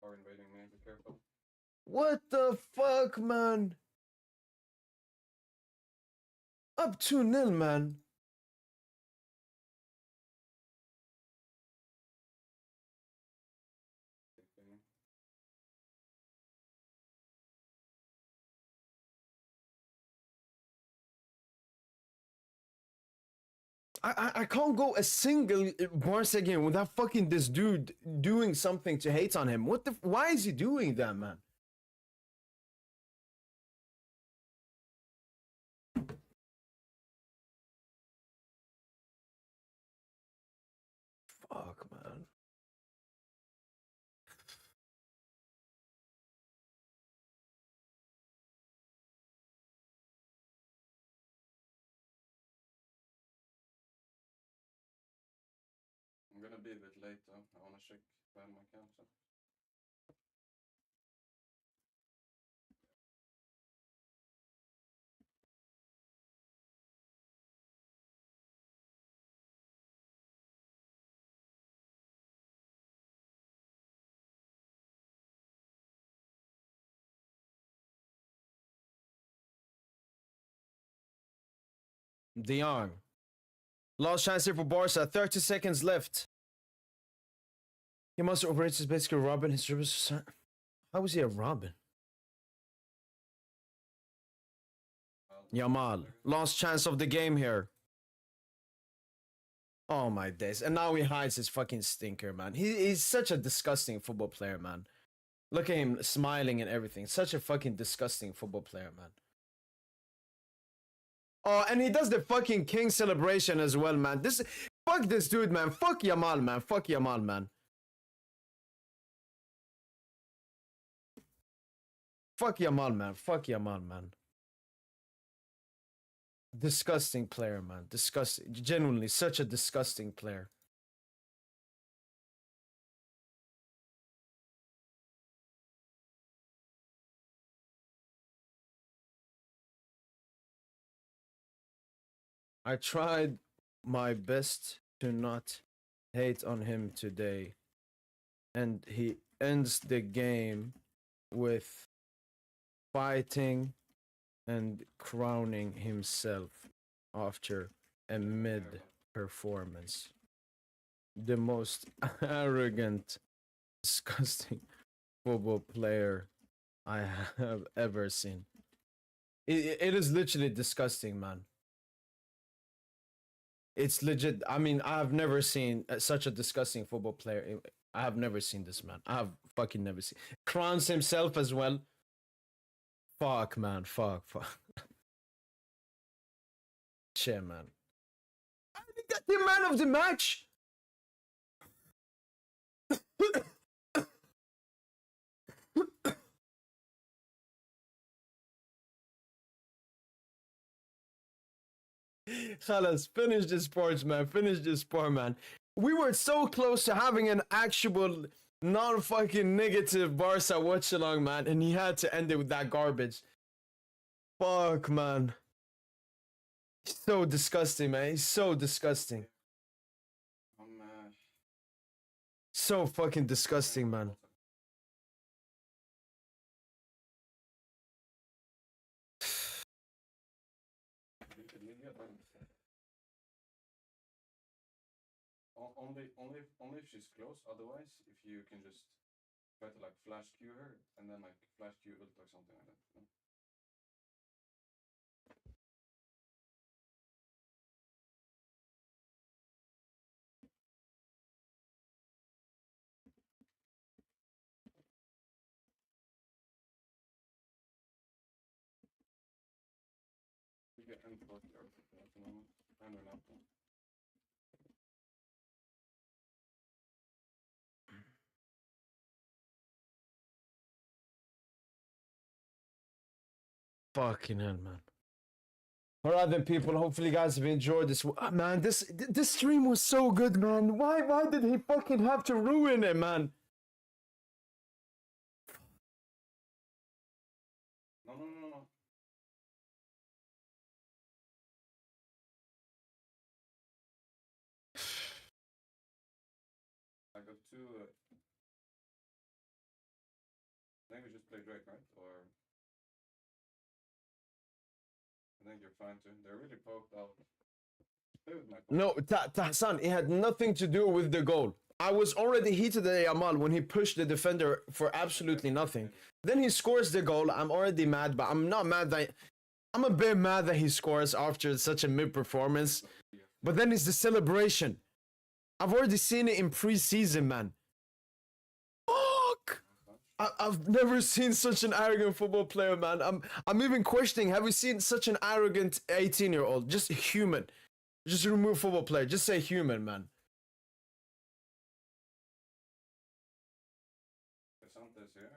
Are invading me, be careful. What the fuck, man? Up 2-0, man. I can't go a single Barca game without fucking this dude doing something to hate on him. What the? Why is he doing that, man? Fuck, man. I'm gonna be a bit late though. I wanna check my account. So. De Jong. Last chance here for Barca. 30 seconds left. He must have overrated his basically Robin. His dribbles. How was he a Robin? Yamal. Last chance of the game here. Oh my days. And now he hides his fucking stinker, man. He's such a disgusting football player, man. Look at him smiling and everything. Such a fucking disgusting football player, man. Oh, and he does the fucking king celebration as well, man. Fuck this dude, man. Fuck Yamal, man. Fuck Yamal, man. Fuck Yamal, man. Fuck Yamal, man. Disgusting player, man. Disgusting. Genuinely, such a disgusting player. I tried my best to not hate on him today. And he ends the game with fighting and crowning himself after a mid performance. The most arrogant, disgusting football player I have ever seen. It is literally disgusting, man. It's legit. I mean, I've never seen such a disgusting football player. I have never seen this, man. I have fucking never seen. Crowns himself as well. Fuck, man. Fuck. Shit, man. I got the man of the match. Khalas, finish this sports, man. Finish this sport, man. We were so close to having an actual non-fucking negative Barca Watchalong, man, and he had to end it with that garbage. Fuck, man. He's so disgusting, man. He's so disgusting. So fucking disgusting, man. Only if she's close. Otherwise, if you can just try to like flash Q her and then like flash Q ult or something like that. You know? You get end at the moment. And her laptop. Fucking hell, man. Alright then, people. Hopefully, you guys have enjoyed this. Man, this stream was so good, man. Why did he fucking have to ruin it, man? No. I got two. I think we just play Drake, right? Or I think you're fine too. They're really poked out. Play with my No, Hassan, it had nothing to do with the goal. I was already heated at Yamal when he pushed the defender for absolutely nothing. Then he scores the goal. I'm already mad, but I'm not mad that I'm a bit mad that he scores after such a mid performance. But then it's the celebration. I've already seen it in preseason, man. Fuck! I've never seen such an arrogant football player, man. I'm even questioning, have we seen such an arrogant 18-year-old? Just human. Just remove football player. Just say human, man. Santos here.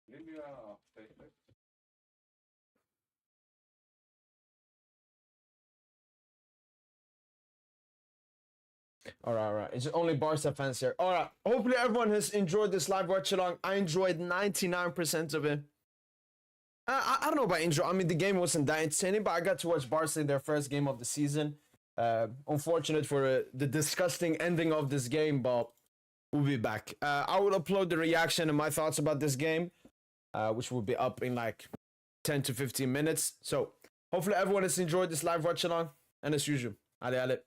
Liga updated. All right. It's only Barca fans here. All right. Hopefully everyone has enjoyed this live watch along. I enjoyed 99% of it. I don't know about enjoy. I mean, the game wasn't that entertaining, but I got to watch Barca in their first game of the season. Unfortunate for the disgusting ending of this game, but we'll be back. I will upload the reaction and my thoughts about this game, which will be up in like 10 to 15 minutes. So hopefully everyone has enjoyed this live watch along. And as usual, ale.